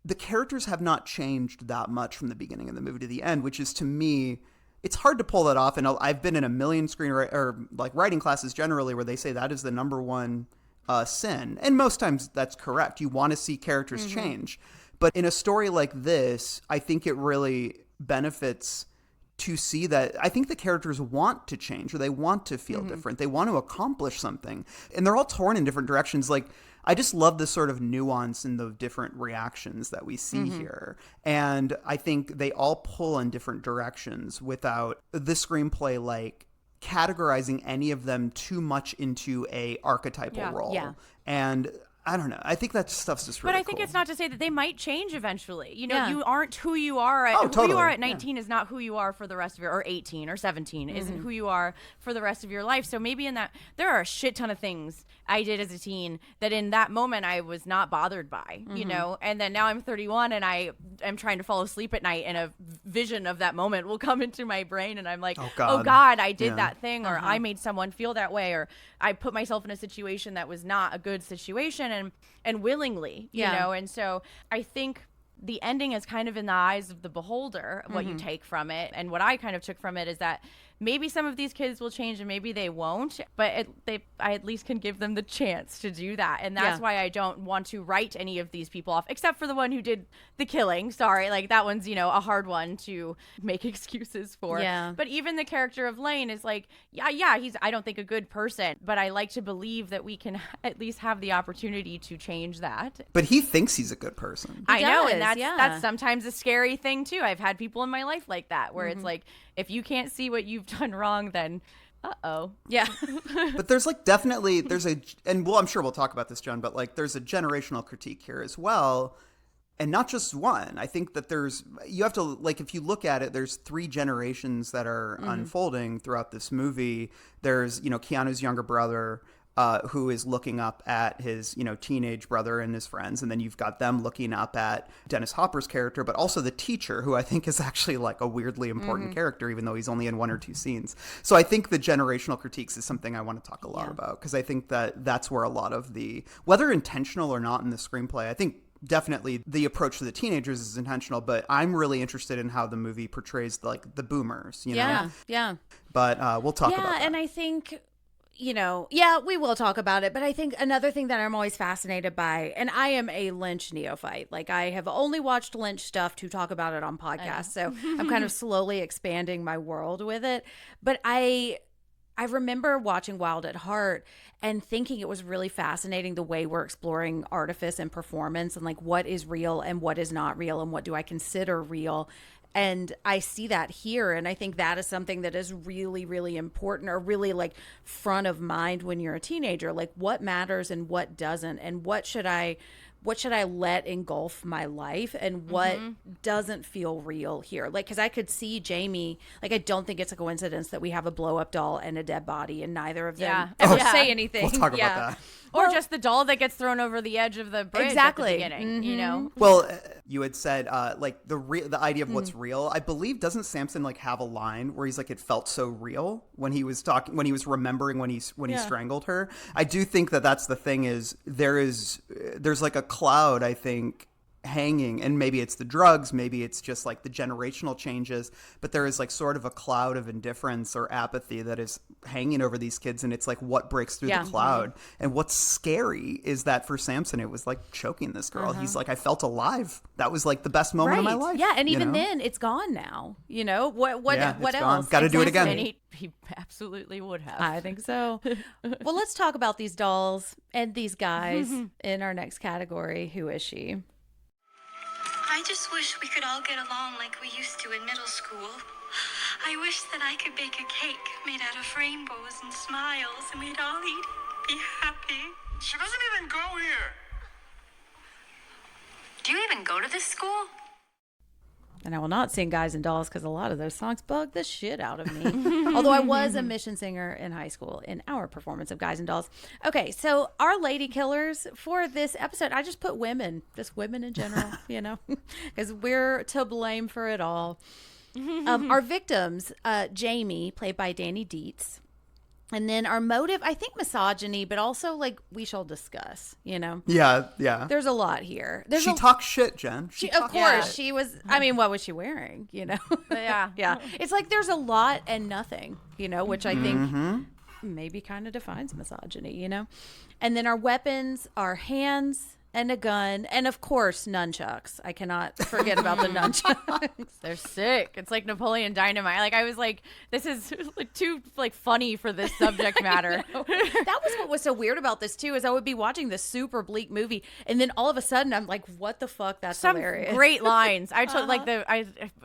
S3: the characters have not changed that much from the beginning of the movie to the end, which is, to me, it's hard to pull that off. And I've been in a million writing classes generally where they say that is the number one sin. And most times that's correct. You want to see characters change. But in a story like this, I think it really benefits to see that I think the characters want to change, or they want to feel different. They want to accomplish something. And they're all torn in different directions. Like, I just love the sort of nuance in the different reactions that we see here. And I think they all pull in different directions without the screenplay like categorizing any of them too much into a archetypal role. Yeah. And I don't know. I think that stuff's just really
S2: But I think
S3: cool.
S2: it's not to say that they might change eventually. You know, you aren't who you are.
S3: Totally.
S2: Who you are at 19 is not who you are for the rest of your, or 18 or 17 isn't who you are for the rest of your life. So maybe in that, there are a shit ton of things I did as a teen that in that moment I was not bothered by, you know, and then now I'm 31 and I am trying to fall asleep at night and a vision of that moment will come into my brain and I'm like, oh God, I did that thing, or I made someone feel that way, or I put myself in a situation that was not a good situation and willingly, you know. And so I think the ending is kind of in the eyes of the beholder, what you take from it. And what I kind of took from it is that maybe some of these kids will change and maybe they won't, but I at least can give them the chance to do that. And that's why I don't want to write any of these people off, except for the one who did the killing. Sorry, like that one's, you know, a hard one to make excuses for. Yeah. But even the character of Lane is like, he's, I don't think, a good person, but I like to believe that we can at least have the opportunity to change that.
S3: But he thinks he's a good person.
S2: I know, and that's sometimes a scary thing too. I've had people in my life like that, where it's like, if you can't see what you've done wrong, then yeah.
S3: But there's like definitely and I'm sure we'll talk about this, John, but like there's a generational critique here as well, and not just one. I think that you have to, like, if you look at it, there's 3 generations that are unfolding throughout this movie. There's, you know, Keanu's younger brother, who is looking up at his, you know, teenage brother and his friends. And then you've got them looking up at Dennis Hopper's character, but also the teacher, who I think is actually like a weirdly important character, even though he's only in 1 or 2 scenes. So I think the generational critiques is something I want to talk a lot about, because I think that that's where a lot of the, whether intentional or not in the screenplay, I think definitely the approach to the teenagers is intentional, but I'm really interested in how the movie portrays like the boomers, you know?
S1: Yeah.
S3: But we'll talk about that.
S1: Yeah, and I think, you know, we will talk about it. But I think another thing that I'm always fascinated by, and I am a Lynch neophyte. Like, I have only watched Lynch stuff to talk about it on podcasts. So I'm kind of slowly expanding my world with it. But I remember watching Wild at Heart and thinking it was really fascinating the way we're exploring artifice and performance, and like what is real and what is not real and what do I consider real. And I see that here, and I think that is something that is really, really important, or really like front of mind when you're a teenager. Like, what matters and what doesn't, and what should I let engulf my life, and what doesn't feel real here? Like, because I could see Jamie, like, I don't think it's a coincidence that we have a blow up doll and a dead body, and neither of them ever say anything.
S3: We'll talk about that.
S2: Or just the doll that gets thrown over the edge of the bridge at the beginning, you know?
S3: Well, you had said like the idea of what's real. I believe, doesn't Samson like have a line where he's like, it felt so real when he was remembering when he strangled her. I do think that's the thing, is there's like a cloud, I think, hanging, and maybe it's the drugs, maybe it's just like the generational changes, but there is like sort of a cloud of indifference or apathy that is hanging over these kids, and it's like what breaks through the cloud. And what's scary is that for Samson, it was like choking this girl. He's like, I felt alive. That was like the best moment of my life.
S1: Yeah, and even then, it's gone now. You know, what else?
S3: Got to do it again.
S2: And he absolutely would have.
S1: I think so. Well, let's talk about these dolls and these guys in our next category. Who is she?
S5: I just wish we could all get along like we used to in middle school. I wish that I could bake a cake made out of rainbows and smiles, and we'd all eat it, be happy.
S6: She doesn't even go here.
S5: Do you even go to this school?
S1: And I will not sing Guys and Dolls because a lot of those songs bug the shit out of me. Although I was a mission singer in high school in our performance of Guys and Dolls. Okay, so our lady killers for this episode, I just put women, just women in general, you know, because we're to blame for it all. Our victims, Jamie, played by Danny Dietz. And then our motive, I think misogyny, but also like we shall discuss, you know?
S3: Yeah.
S1: There's a lot here.
S3: She talks shit, Jen.
S1: Of course, she was, I mean, what was she wearing, you know?
S2: Yeah.
S1: It's like there's a lot and nothing, you know, which I think maybe kind of defines misogyny, you know? And then our weapons are hands and a gun, and of course nunchucks. I cannot forget about the nunchucks.
S2: They're sick. It's like Napoleon Dynamite. Like, I was like, this is like too like funny for this subject matter.
S1: That was what was so weird about this too, is I would be watching this super bleak movie, and then all of a sudden I'm like, what the fuck? That's
S2: some
S1: hilarious.
S2: great lines. I took like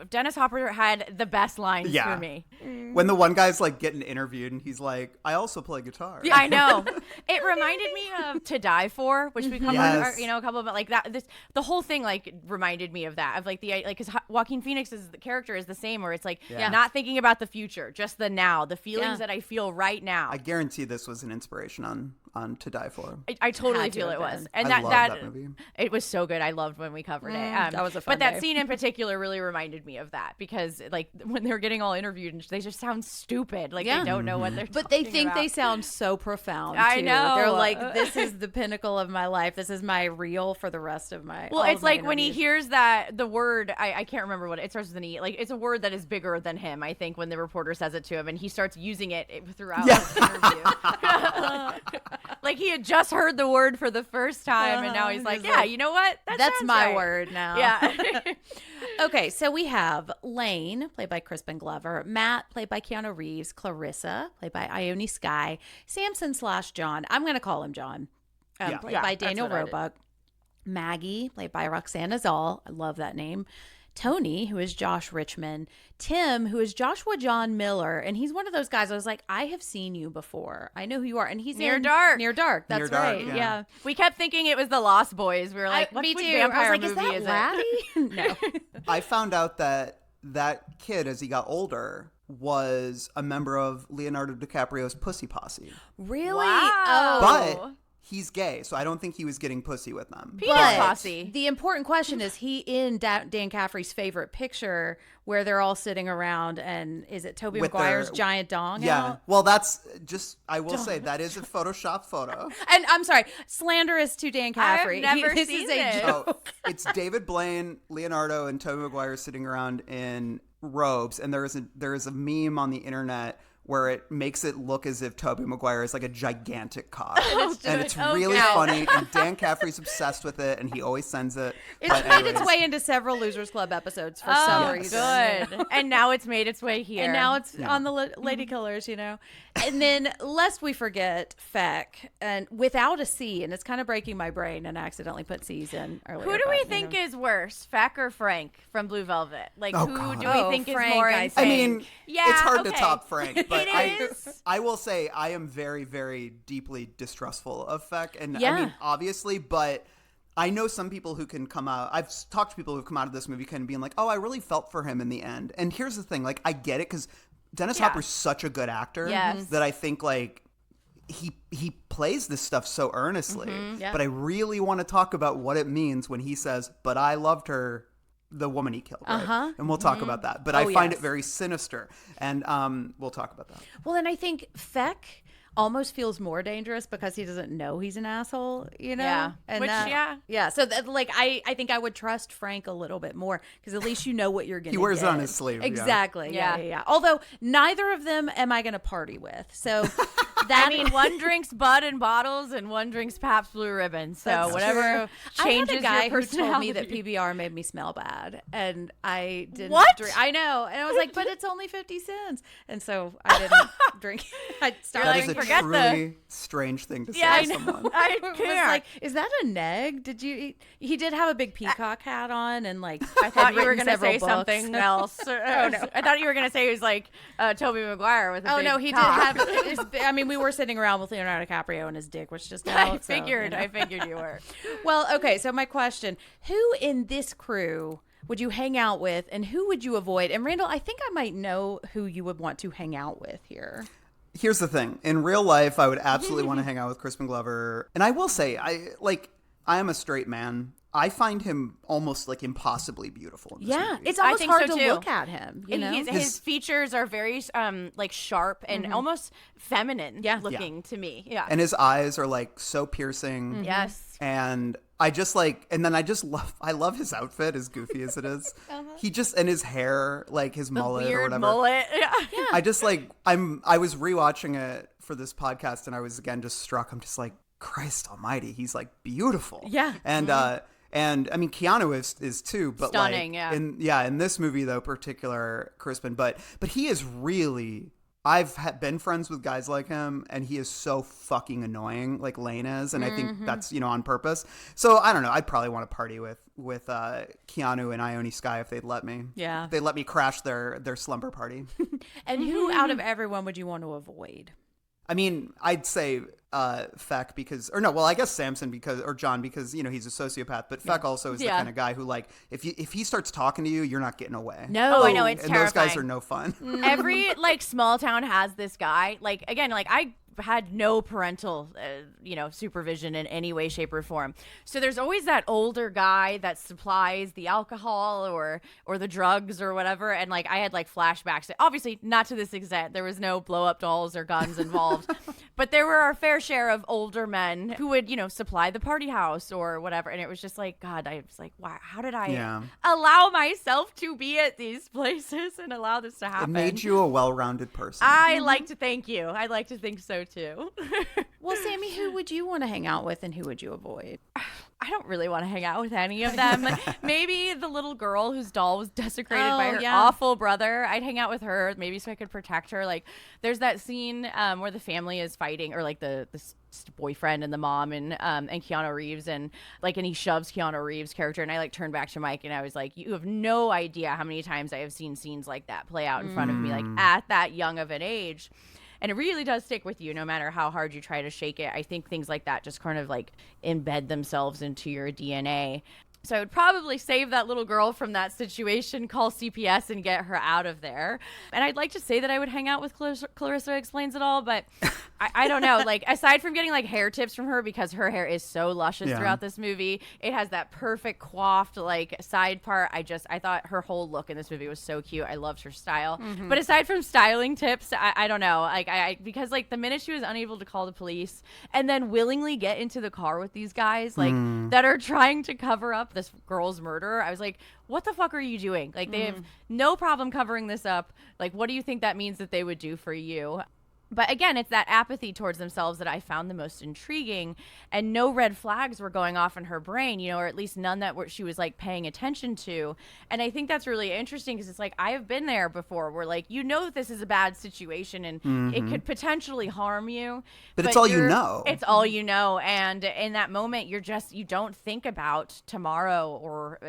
S2: Dennis Hopper had the best lines for me.
S3: When the one guy's like getting interviewed and he's like, I also play guitar.
S2: Yeah, I know. It reminded me of To Die For, which we covered, you know, a couple of, like that. The whole thing like reminded me of that, of like the like, because Joaquin Phoenix's character is the same, where it's like not thinking about the future, just the now, the feelings that I feel right now.
S3: I guarantee this was an inspiration on To Die For.
S2: I totally feel it was, and
S3: I love that movie.
S2: It was so good. I loved when we covered it.
S1: That was a fun
S2: But that
S1: day.
S2: scene in particular really reminded me of that, because like when they're getting all interviewed, and they just sound stupid, like they don't know what they're.
S1: But they
S2: talking
S1: think
S2: about.
S1: they sound so profound.
S2: I
S1: too.
S2: know.
S1: They're like, this is the pinnacle of my life. This is my reel for the rest of my.
S2: Well,
S1: all
S2: it's
S1: of my
S2: like when he
S1: interviews.
S2: hears that the word, I can't remember what it starts with an E. Like, it's a word that is bigger than him, I think, when the reporter says it to him, and he starts using it throughout the interview. Like, he had just heard the word for the first time, and now he's like, yeah, you know what? That
S1: That's
S2: sounds
S1: my
S2: right.
S1: word now.
S2: Yeah.
S1: Okay, so we have Lane, played by Crispin Glover, Matt, played by Keanu Reeves, Clarissa, played by Ione Skye, Samson/John. I'm going to call him John, played by Daniel Roebuck, Maggie, played by Roxana Zoll. I love that name. Tony, who is Josh Richmond, Tim, who is Joshua John Miller, and he's one of those guys I was like, I have seen you before. I know who you are, and he's
S2: Near
S1: in
S2: Dark.
S1: Near Dark. That's
S3: Near Dark,
S1: right.
S3: yeah.
S1: Yeah.
S2: We kept thinking it was the Lost Boys. We were like, what
S1: Me too.
S2: vampire
S1: I was like,
S2: movie
S1: is that Laddie? No.
S3: I found out that kid, as he got older, was a member of Leonardo DiCaprio's Pussy Posse.
S1: Really?
S2: Wow.
S3: But he's gay, so I don't think he was getting pussy with them.
S2: Penis
S1: But
S2: Posse.
S1: the important question is, he in Dan Caffrey's favorite picture where they're all sitting around, and is it Tobey
S3: With
S1: Maguire's
S3: their-
S1: giant dong
S3: Yeah.
S1: out?
S3: Well, that's just, I will say, that is a Photoshop photo.
S1: And I'm sorry, slanderous to Dan Caffrey.
S2: never
S1: This
S2: seen
S1: is a
S2: this.
S1: joke.
S3: So it's David Blaine, Leonardo, and Tobey Maguire sitting around in robes, and there is a meme on the internet where it makes it look as if Tobey Maguire is like a gigantic cock. And it's really funny, and Dan Caffrey's obsessed with it, and he always sends it.
S1: It's
S3: But
S1: made its
S3: anyways,
S1: way into several Losers Club episodes for some reason.
S2: Good. And now it's made its way here.
S1: And now it's on the Lady Killers, you know. And then, lest we forget, Feck, and without a C, and it's kind of breaking my brain, and I accidentally put C's in earlier.
S2: Who do
S1: but,
S2: we
S1: you
S2: think
S1: know.
S2: is worse, Feck or Frank from Blue Velvet? Like,
S3: Oh,
S2: who
S3: God.
S2: do we
S1: Oh,
S2: think
S1: Frank,
S2: is more
S1: I
S2: insane?
S3: I mean,
S2: yeah,
S3: it's hard to
S2: okay.
S3: top Frank, but
S2: It is.
S3: I will say I am very, very deeply distrustful of Feck, and
S1: Yeah.
S3: I mean, obviously, but I know some people who can come out. I've talked to people who've come out of this movie kind of being like, "Oh, I really felt for him in the end." And here's the thing: like, I get it because Dennis Hopper's such a good actor
S2: Yes.
S3: that I think like he plays this stuff so earnestly.
S1: Yeah.
S3: But I really want to talk about what it means when he says, "But I loved her." The woman he killed, right? And we'll talk about that. But I find it very sinister, and we'll talk about that.
S1: Well, and I think Feck almost feels more dangerous because he doesn't know he's an asshole, you know?
S2: Yeah.
S1: And
S2: Which,
S1: yeah. So that, like, I think I would trust Frank a little bit more because at least you know what you're going to
S3: He wears
S1: get.
S3: it on his sleeve.
S1: Exactly.
S2: Yeah.
S1: Yeah. Although neither of them am I going to party with. So that
S2: I mean, one drinks Bud in bottles and one drinks Pabst Blue Ribbon. So
S1: That's
S2: whatever
S1: true.
S2: changes
S1: I had a guy
S2: your
S1: who told me that
S2: personality.
S1: PBR made me smell bad, and I didn't.
S2: What?
S1: Drink. I know, and I was like, but it's only 50 cents, and so I didn't drink. I stopped.
S3: That
S2: like,
S3: is a
S2: forget the-
S3: truly strange thing to say
S2: Yeah, I
S3: to
S2: know.
S3: someone.
S2: I
S1: was
S2: can't.
S1: like, is that a neg? Did you? He did have a big peacock hat on, and like
S2: I thought you were
S1: going
S2: gonna
S1: to
S2: say something else.
S1: Oh, no.
S2: I thought you were gonna say it was like Tobey Maguire with a
S1: Oh
S2: big
S1: no, he
S2: cock.
S1: did have. I mean, we were sitting around with Leonardo DiCaprio, and his dick was just out.
S2: I figured.
S1: So, you know.
S2: I figured you were.
S1: Well, okay. So my question: who in this crew would you hang out with, and who would you avoid? And Randall, I think I might know who you would want to hang out with here.
S3: Here's the thing. In real life, I would absolutely want to hang out with Crispin Glover. And I will say, I am a straight man. I find him almost like impossibly beautiful in this movie.
S1: It's
S2: I
S1: almost
S2: think
S1: hard
S2: so,
S1: to
S2: too.
S1: look at him. You know,
S2: His features are very like sharp and almost feminine looking to me. Yeah.
S3: And his eyes are like so piercing.
S1: Mm-hmm.
S2: Yes.
S3: And I love his outfit, as goofy as it is. He just, and his hair, like his mullet or
S2: Weird
S3: whatever.
S2: mullet. Yeah.
S3: I just like, I was rewatching it for this podcast and I was again just struck. I'm just like, Christ almighty, he's like beautiful.
S1: Yeah.
S3: And, and I mean, Keanu is too, but
S2: Stunning,
S3: like, in this movie though, particular Crispin, but he is really, I've been friends with guys like him, and he is so fucking annoying, like Lane is, and I think that's, you know, on purpose. So I don't know. I'd probably want to party with Keanu and Ione Skye if they'd let me.
S1: Yeah.
S3: If they'd let me crash their slumber party.
S1: and who out of everyone would you want to avoid?
S3: I mean, I'd say Feck because, or no, well, I guess Samson or John because, you know, he's a sociopath, but Feck also is the kind of guy who, like, if he starts talking to you, you're not getting away.
S1: No.
S2: Oh, I know, it's
S3: and
S2: terrifying.
S3: those guys are no fun.
S2: Every like small town has this guy. Like again, like I had no parental, supervision in any way, shape, or form. So there's always that older guy that supplies the alcohol or the drugs or whatever. And like I had like flashbacks. Obviously, not to this extent. There was no blow up dolls or guns involved, but there were our fair share of older men who would, supply the party house or whatever. And it was just like, God, I was like, wow, how did I allow myself to be at these places and allow this to happen?
S3: It made you a well-rounded person.
S2: I like to thank you. I like to think so too.
S1: Well, Sammy, who would you want to hang out with, and who would you avoid?
S2: I don't really want to hang out with any of them. Maybe the little girl whose doll was desecrated by her awful brother. I'd hang out with her, maybe so I could protect her. Like, there's that scene where the family is fighting, or like the boyfriend and the mom and Keanu Reeves, and he shoves Keanu Reeves' character, and I like turned back to Mike and I was like, you have no idea how many times I have seen scenes like that play out in front of me, like at that young of an age. And it really does stick with you no matter how hard you try to shake it. I think things like that just kind of like embed themselves into your DNA. So I would probably save that little girl from that situation, call CPS, and get her out of there. And I'd like to say that I would hang out with Clarissa Explains It All, but I don't know. Like, aside from getting like hair tips from her, because her hair is so luscious throughout this movie, it has that perfect coiffed like side part. I thought her whole look in this movie was so cute. I loved her style. But aside from styling tips, I don't know. Like because like the minute she was unable to call the police and then willingly get into the car with these guys like that are trying to cover up this girl's murder, I was like, what the fuck are you doing? Like, they have no problem covering this up. Like, what do you think that means that they would do for you? But again, it's that apathy towards themselves that I found the most intriguing, and no red flags were going off in her brain, or at least none that she was like paying attention to. And I think that's really interesting because it's like, I have been there before where like, this is a bad situation and it could potentially harm you.
S3: But it's all you know.
S2: It's all you know. And in that moment, you don't think about tomorrow or,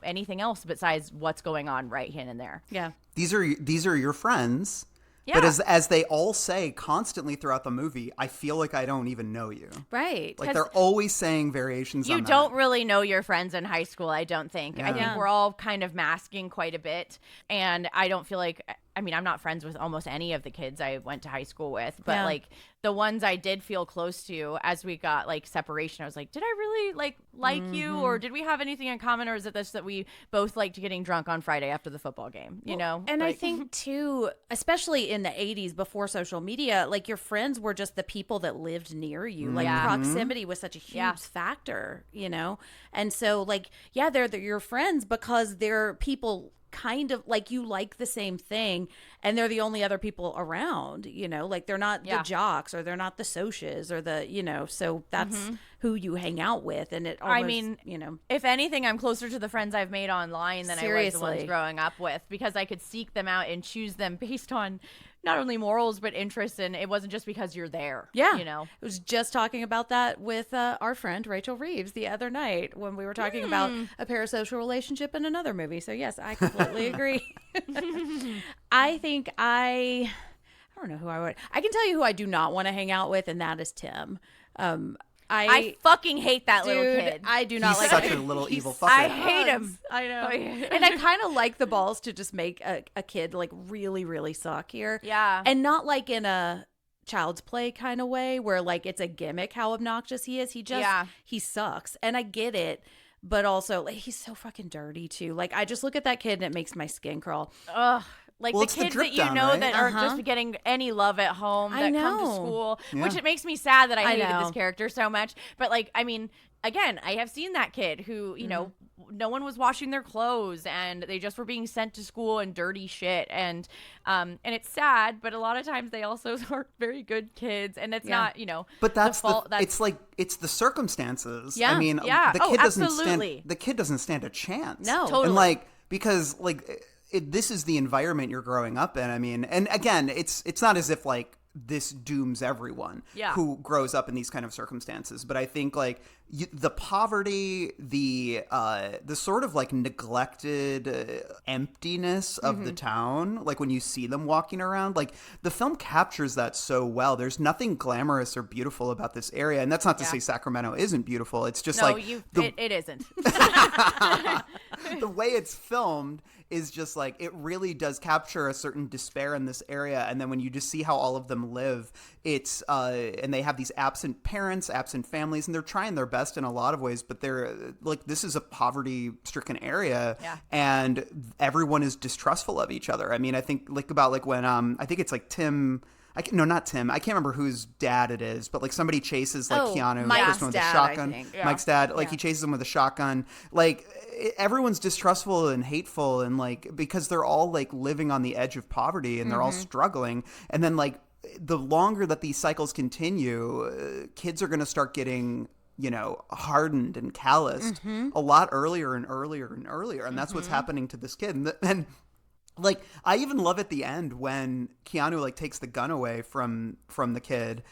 S2: anything else besides what's going on right here and there.
S1: Yeah.
S3: These are your friends.
S2: Yeah.
S3: But as they all say constantly throughout the movie, I feel like I don't even know you.
S1: Right.
S3: Like they're always saying variations on that.
S2: You don't really know your friends in high school, I don't think.
S3: Yeah.
S2: I think we're all kind of masking quite a bit. And I don't feel like I mean, I'm not friends with almost any of the kids I went to high school with, but
S1: Yeah.
S2: like the ones I did feel close to as we got like separation, I was like, did I really like you, or did we have anything in common, or is it this that we both liked getting drunk on Friday after the football game, you know?
S1: And I
S2: Like-
S1: think too, especially in the 80s before social media, like your friends were just the people that lived near you. Like
S2: Yeah.
S1: proximity was such a huge factor, you know? And so like, yeah, they're your friends because they're people kind of like you like the same thing, and they're the only other people around, you know, like they're not the jocks or they're not the socias or the, you know, so that's who you hang out with. And it almost,
S2: I mean,
S1: you know,
S2: if anything, I'm closer to the friends I've made online than I was the ones
S1: Seriously.
S2: growing up with, because I could seek them out and choose them based on not only morals but interests, and it wasn't just because you're there.
S1: yeah,
S2: you know.
S1: I was just talking about that with our friend Rachel Reeves the other night when we were talking about a parasocial relationship in another movie. So yes, I completely agree. I think I don't know who I would. I can tell you who I do not want to hang out with, and that is Tim.
S2: I fucking hate that little
S1: Dude,
S2: kid.
S1: I do not
S3: He's
S1: like
S3: such a little evil fucker.
S2: I hate him.
S1: I know.
S2: Oh, yeah.
S1: And I kind of like the balls to just make a kid like really, really suck here.
S2: Yeah.
S1: And not like in a child's play kind of way where like it's a gimmick how obnoxious he is. He just, he sucks. And I get it. But also, like, he's so fucking dirty too. Like, I just look at that kid and it makes my skin crawl.
S2: Ugh. Like
S3: Well,
S2: the
S3: it's the
S2: kids
S3: drip
S2: that you
S3: down,
S2: know
S3: right?
S2: that aren't just getting any love at home
S1: I
S2: that come to
S1: know.
S2: school,
S3: Yeah.
S2: which it makes me sad that I hated
S1: know.
S2: this character so much. But like, I mean, again, I have seen that kid who, you know, no one was washing their clothes and they just were being sent to school in dirty shit. And it's sad, but a lot of times they also aren't very good kids, and it's not, you know,
S3: But that's
S2: the fault.
S3: it's like it's the circumstances.
S1: Yeah.
S3: I mean,
S2: Yeah.
S3: the
S2: Oh,
S3: kid doesn't
S2: absolutely.
S3: stand. The kid doesn't stand a chance.
S1: No.
S2: Totally.
S3: And like because like this is the environment you're growing up in. I mean, and again, it's not as if like this dooms everyone who grows up in these kind of circumstances. But I think like the poverty, the sort of like neglected emptiness of the town, like when you see them walking around, like the film captures that so well. There's nothing glamorous or beautiful about this area. And that's not to say Sacramento isn't beautiful. It's just like
S2: it isn't.
S3: the way it's filmed is just like it really does capture a certain despair in this area. And then when you just see how all of them live, it's and they have these absent parents, absent families, and they're trying their best in a lot of ways, but they're like, this is a poverty stricken area and everyone is distrustful of each other. I mean, I think like about like when I think it's like Tim, not Tim. I can't remember whose dad it is, but like somebody chases like Keanu,
S1: Mike's
S3: this one with a
S1: dad,
S3: shotgun.
S1: I think.
S3: Mike's dad, like he chases him with a shotgun. Like everyone's distrustful and hateful, and like because they're all like living on the edge of poverty and they're all struggling. And then like the longer that these cycles continue, kids are going to start getting, you know, hardened and calloused a lot earlier and earlier and earlier, and that's what's happening to this kid. And like, I even love at the end when Keanu like takes the gun away from the kid.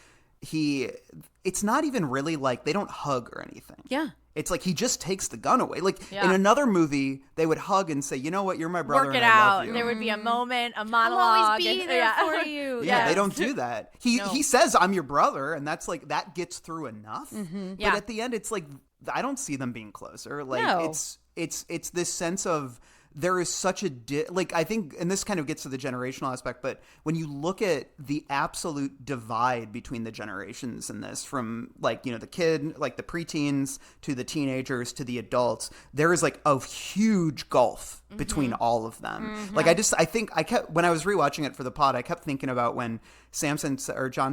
S3: It's not even really like they don't hug or anything.
S1: Yeah.
S3: It's like he just takes the gun away. Like in another movie, they would hug and say, "You know what? You're my brother,
S2: Work it
S3: and I love
S2: out.
S3: you."
S2: There would be a moment, a
S1: I'll
S2: monologue.
S1: always be
S2: and-
S1: there for you.
S3: Yeah, they don't do that. He says, "I'm your brother," and that's like that gets through enough. But
S2: Yeah.
S3: at the end, it's like I don't see them being closer. Like
S1: No.
S3: it's this sense of there is such a like I think, and this kind of gets to the generational aspect, but when you look at the absolute divide between the generations in this, from like, you know, the kid, like the preteens to the teenagers to the adults, there is like a huge gulf between all of them. Like I think I kept, when I was rewatching it for the pod, I kept thinking about when John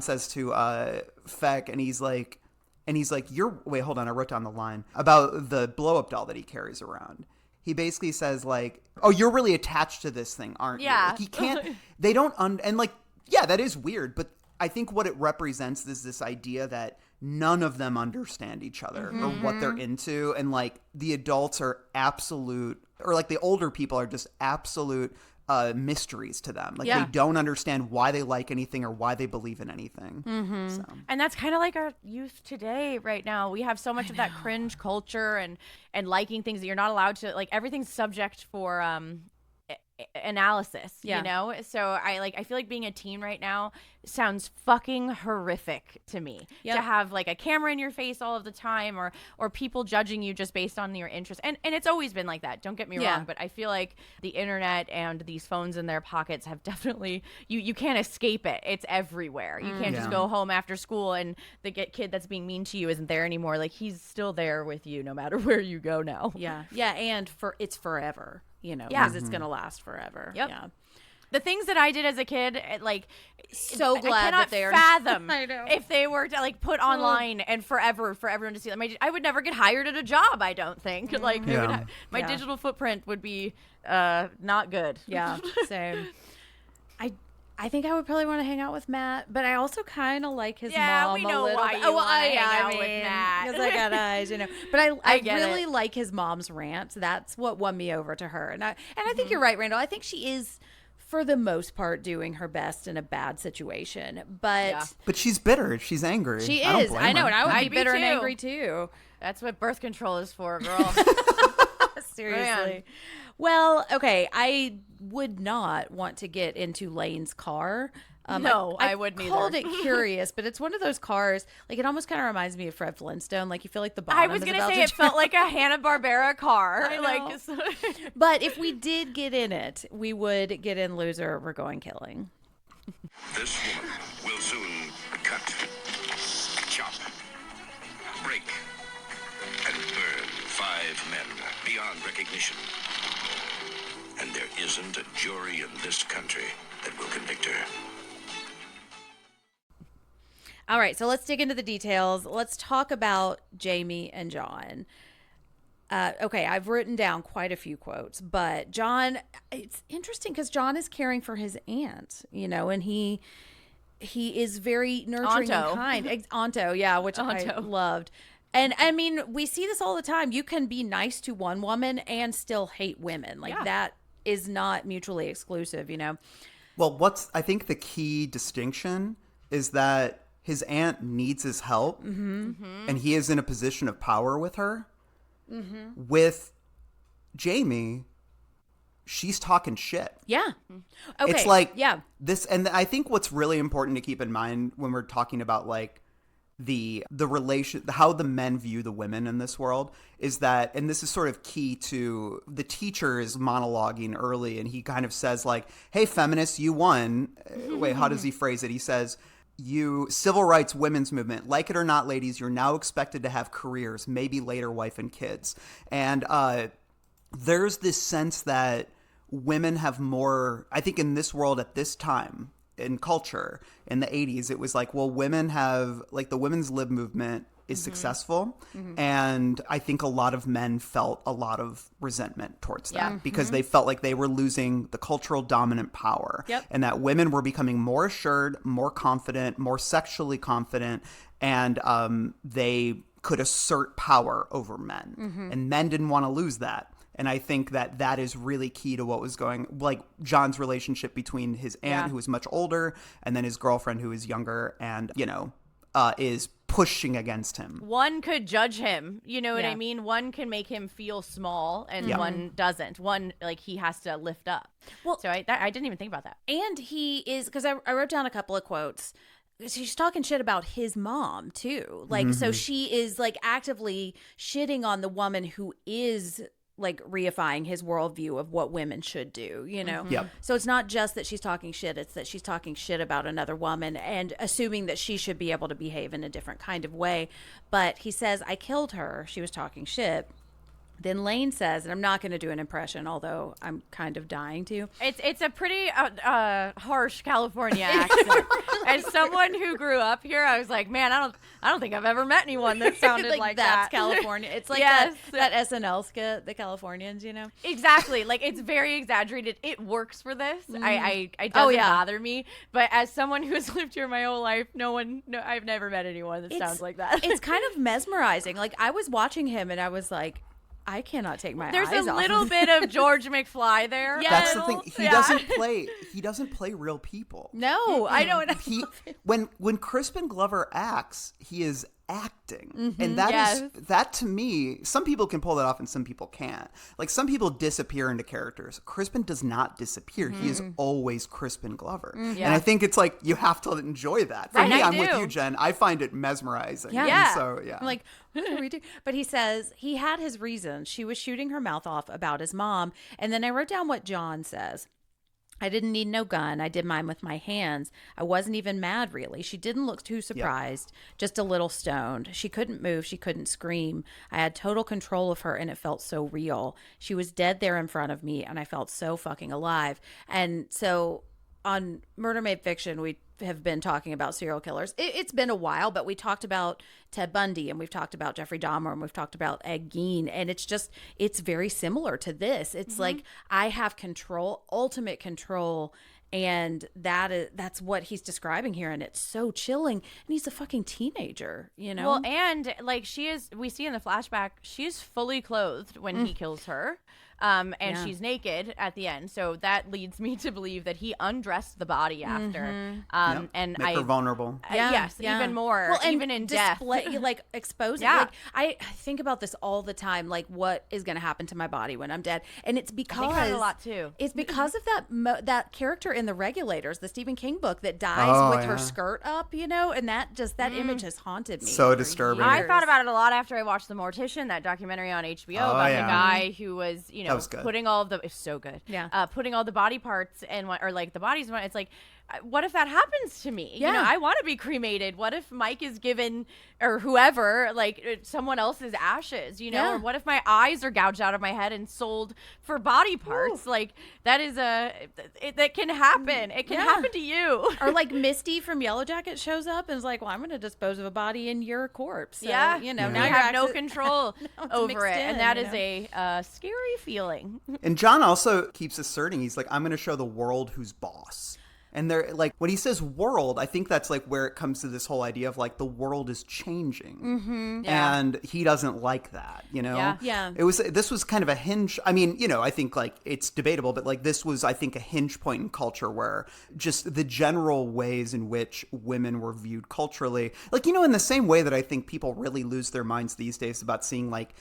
S3: says to Feck, and he's like, wait, hold on, I wrote down the line about the blow up doll that he carries around. He basically says like, "Oh, you're really attached to this thing, aren't you?"
S2: Yeah.
S3: Like, he can't. They don't. And like, yeah, that is weird. But I think what it represents is this idea that none of them understand each other or what they're into, and like the adults are absolute, or like the older people are just absolute mysteries to them. Like they don't understand why they like anything or why they believe in anything. So.
S2: And that's kind of like our youth today right now. We have so much of that cringe culture and liking things that you're not allowed to, like everything's subject for analysis,
S1: Yeah.
S2: you know? So I feel like being a teen right now sounds fucking horrific to me.
S1: Yep.
S2: To have like a camera in your face all of the time, or people judging you just based on your interests. And it's always been like that. Don't get me wrong, but I feel like the internet and these phones in their pockets have definitely you can't escape it. It's everywhere. You can't just go home after school and the kid that's being mean to you isn't there anymore. Like he's still there with you no matter where you go now.
S1: Yeah. Yeah. And it's forever, you know,
S2: Yeah.
S1: because it's going to last forever.
S2: Yep.
S1: Yeah.
S2: The things that I did as a kid, like,
S1: So
S2: I
S1: glad
S2: cannot
S1: that they're
S2: fathom
S1: I know.
S2: if they were to like put online and forever for everyone to see them. I would never get hired at a job. I don't think like it would my digital footprint would be not good.
S1: Yeah. Same. I think I would probably want to hang out with Matt, but I also kind of like his mom
S2: we know
S1: a little
S2: why
S1: bit.
S2: you wanna hang out with Matt.
S1: Because I got eyes, you know. But I
S2: get
S1: really
S2: it.
S1: like his mom's rant. That's what won me over to her. And I think you're right, Randall. I think she is, for the most part, doing her best in a bad situation. But
S3: But she's bitter. She's angry.
S1: she
S3: I don't
S1: is.
S3: blame
S1: I know,
S3: her.
S1: and I would
S2: I'd
S1: be
S2: be
S1: bitter and
S2: too.
S1: angry too.
S2: That's what birth control is for, girl.
S1: Seriously.
S2: Man.
S1: Well, okay. I would not want to get into Lane's car.
S2: No, I wouldn't either.
S1: called it Curious, but it's one of those cars. Like it almost kind of reminds me of Fred Flintstone. Like you feel like the bottom.
S2: I was
S1: is
S2: gonna
S1: about
S2: say
S1: to
S2: it felt like a Hanna-Barbera car.
S1: I know.
S2: Like,
S1: But if we did get in it, we would get in Loser. We're going killing.
S6: This woman will soon cut, chop, break, and burn 5 men beyond recognition. And there isn't a jury in this country that will convict her.
S1: All right, so let's dig into the details. Let's talk about Jamie and John. Okay, I've written down quite a few quotes, but John, it's interesting because John is caring for his aunt, you know, and he is very nurturing
S2: Aunto.
S1: and kind. Aunto, yeah, which I
S2: Aunto.
S1: loved. And I mean, we see this all the time. You can be nice to one woman and still hate women. Like that is not mutually exclusive, you know.
S3: Well, I think the key distinction is that his aunt needs his help, and he is in a position of power with her. With Jamie, she's talking shit.
S1: Yeah. Okay.
S3: It's like
S1: this,
S3: and I think what's really important to keep in mind when we're talking about like the relation, how the men view the women in this world is that, and this is sort of key to the teacher is monologuing early, and he kind of says like, "Hey, feminists, you won." Wait, how does he phrase it? He says, "You civil rights women's movement, like it or not, ladies, you're now expected to have careers, maybe later wife and kids." And there's this sense that women have more, I think in this world at this time in culture in the 80s, it was like, well, women have, like the women's lib movement is successful. And I think a lot of men felt a lot of resentment towards that because they felt like they were losing the cultural dominant power and that women were becoming more assured, more confident, more sexually confident, and they could assert power over men. And men didn't want to lose that. And I think that is really key to what was going, like John's relationship between his aunt, who is much older, and then his girlfriend, who is younger and, you know, is pushing against him.
S2: One could judge him, you know what I mean? One can make him feel small, and one doesn't. One, like, he has to lift up. Well, so I didn't even think about that.
S1: and he is, because I wrote down a couple of quotes. She's talking shit about his mom too. Like, so she is like actively shitting on the woman who is like reifying his worldview of what women should do, you know? So it's not just that she's talking shit, it's that she's talking shit about another woman and assuming that she should be able to behave in a different kind of way. But he says, "I killed her. She was talking shit." Then Lane says, and I'm not going to do an impression, although I'm kind of dying to.
S2: It's a pretty harsh California accent. As someone who grew up here, I was like, man, I don't think I've ever met anyone that sounded like
S1: that's
S2: that.
S1: California. It's like
S2: Yes.
S1: that SNL skit, the Californians, you know?
S2: Exactly. Like, it's very exaggerated. It works for this. It doesn't bother me. But as someone who's lived here my whole life, I've never met anyone that sounds like that.
S1: It's kind of mesmerizing. Like, I was watching him and I was like, I cannot take my
S2: There's
S1: eyes
S2: a
S1: off
S2: little
S1: of
S2: bit of George McFly there.
S1: Yeah.
S3: That's the thing. He doesn't play real people.
S1: No, I don't.
S3: When Crispin Glover acts, he is acting. And that is that to me, some people can pull that off and some people can't. Like some people disappear into characters. Crispin does not disappear. He is always Crispin Glover. And I think it's like you have to enjoy that. For me, I'm with you, Jen. I find it mesmerizing. And so I'm
S1: like, what do we do? But he says he had his reasons. She was shooting her mouth off about his mom. And then I wrote down what John says. I didn't need no gun. I did mine with my hands. I wasn't even mad, really. She didn't look too surprised, just a little stoned. She couldn't move. She couldn't scream. I had total control of her, and it felt so real. She was dead there in front of me, and I felt so fucking alive. And so on Murder Made Fiction, we have been talking about serial killers. It's been a while, but we talked about Ted Bundy and we've talked about Jeffrey Dahmer and we've talked about Ed Gein, and it's very similar to this. It's like I have control, ultimate control, and that's what he's describing here, and it's so chilling. And he's a fucking teenager, you know.
S2: Well, and like we see in the flashback, she's fully clothed when he kills her. And she's naked at the end, so that leads me to believe that he undressed the body after, and
S3: make her vulnerable.
S2: Even more, well, even in death,
S1: like expose it. Like I think about this all the time, like what is going to happen to my body when I'm dead, and it's because
S2: I think about it a lot too.
S1: It's because of that character in The Regulators, the Stephen King book, that dies with her skirt up, you know, and that image has haunted me.
S3: So disturbing.
S2: I thought about it a lot after I watched The Mortician, that documentary on HBO about the guy who was, you know, putting all of it's so good. Putting all the body parts or like the bodies. It's like, what if that happens to me? You know, I want to be cremated. What if Mike is given, or whoever, like someone else's ashes, you know, or what if my eyes are gouged out of my head and sold for body parts? Ooh. Like that can happen. It can happen to you.
S1: Or like Misty from Yellow Jacket shows up and is like, well, I'm going to dispose of a body in your corpse. So, you know, now
S2: you have no control over it. And that is a scary feeling.
S3: And John also keeps asserting, he's like, I'm going to show the world who's boss. And they're like, when he says world, I think that's like where it comes to this whole idea of like the world is changing. And he doesn't like that, you know? This was kind of a hinge. I mean, you know, I think like it's debatable, but like this was, I think, a hinge point in culture where just the general ways in which women were viewed culturally, like, you know, in the same way that I think people really lose their minds these days about seeing like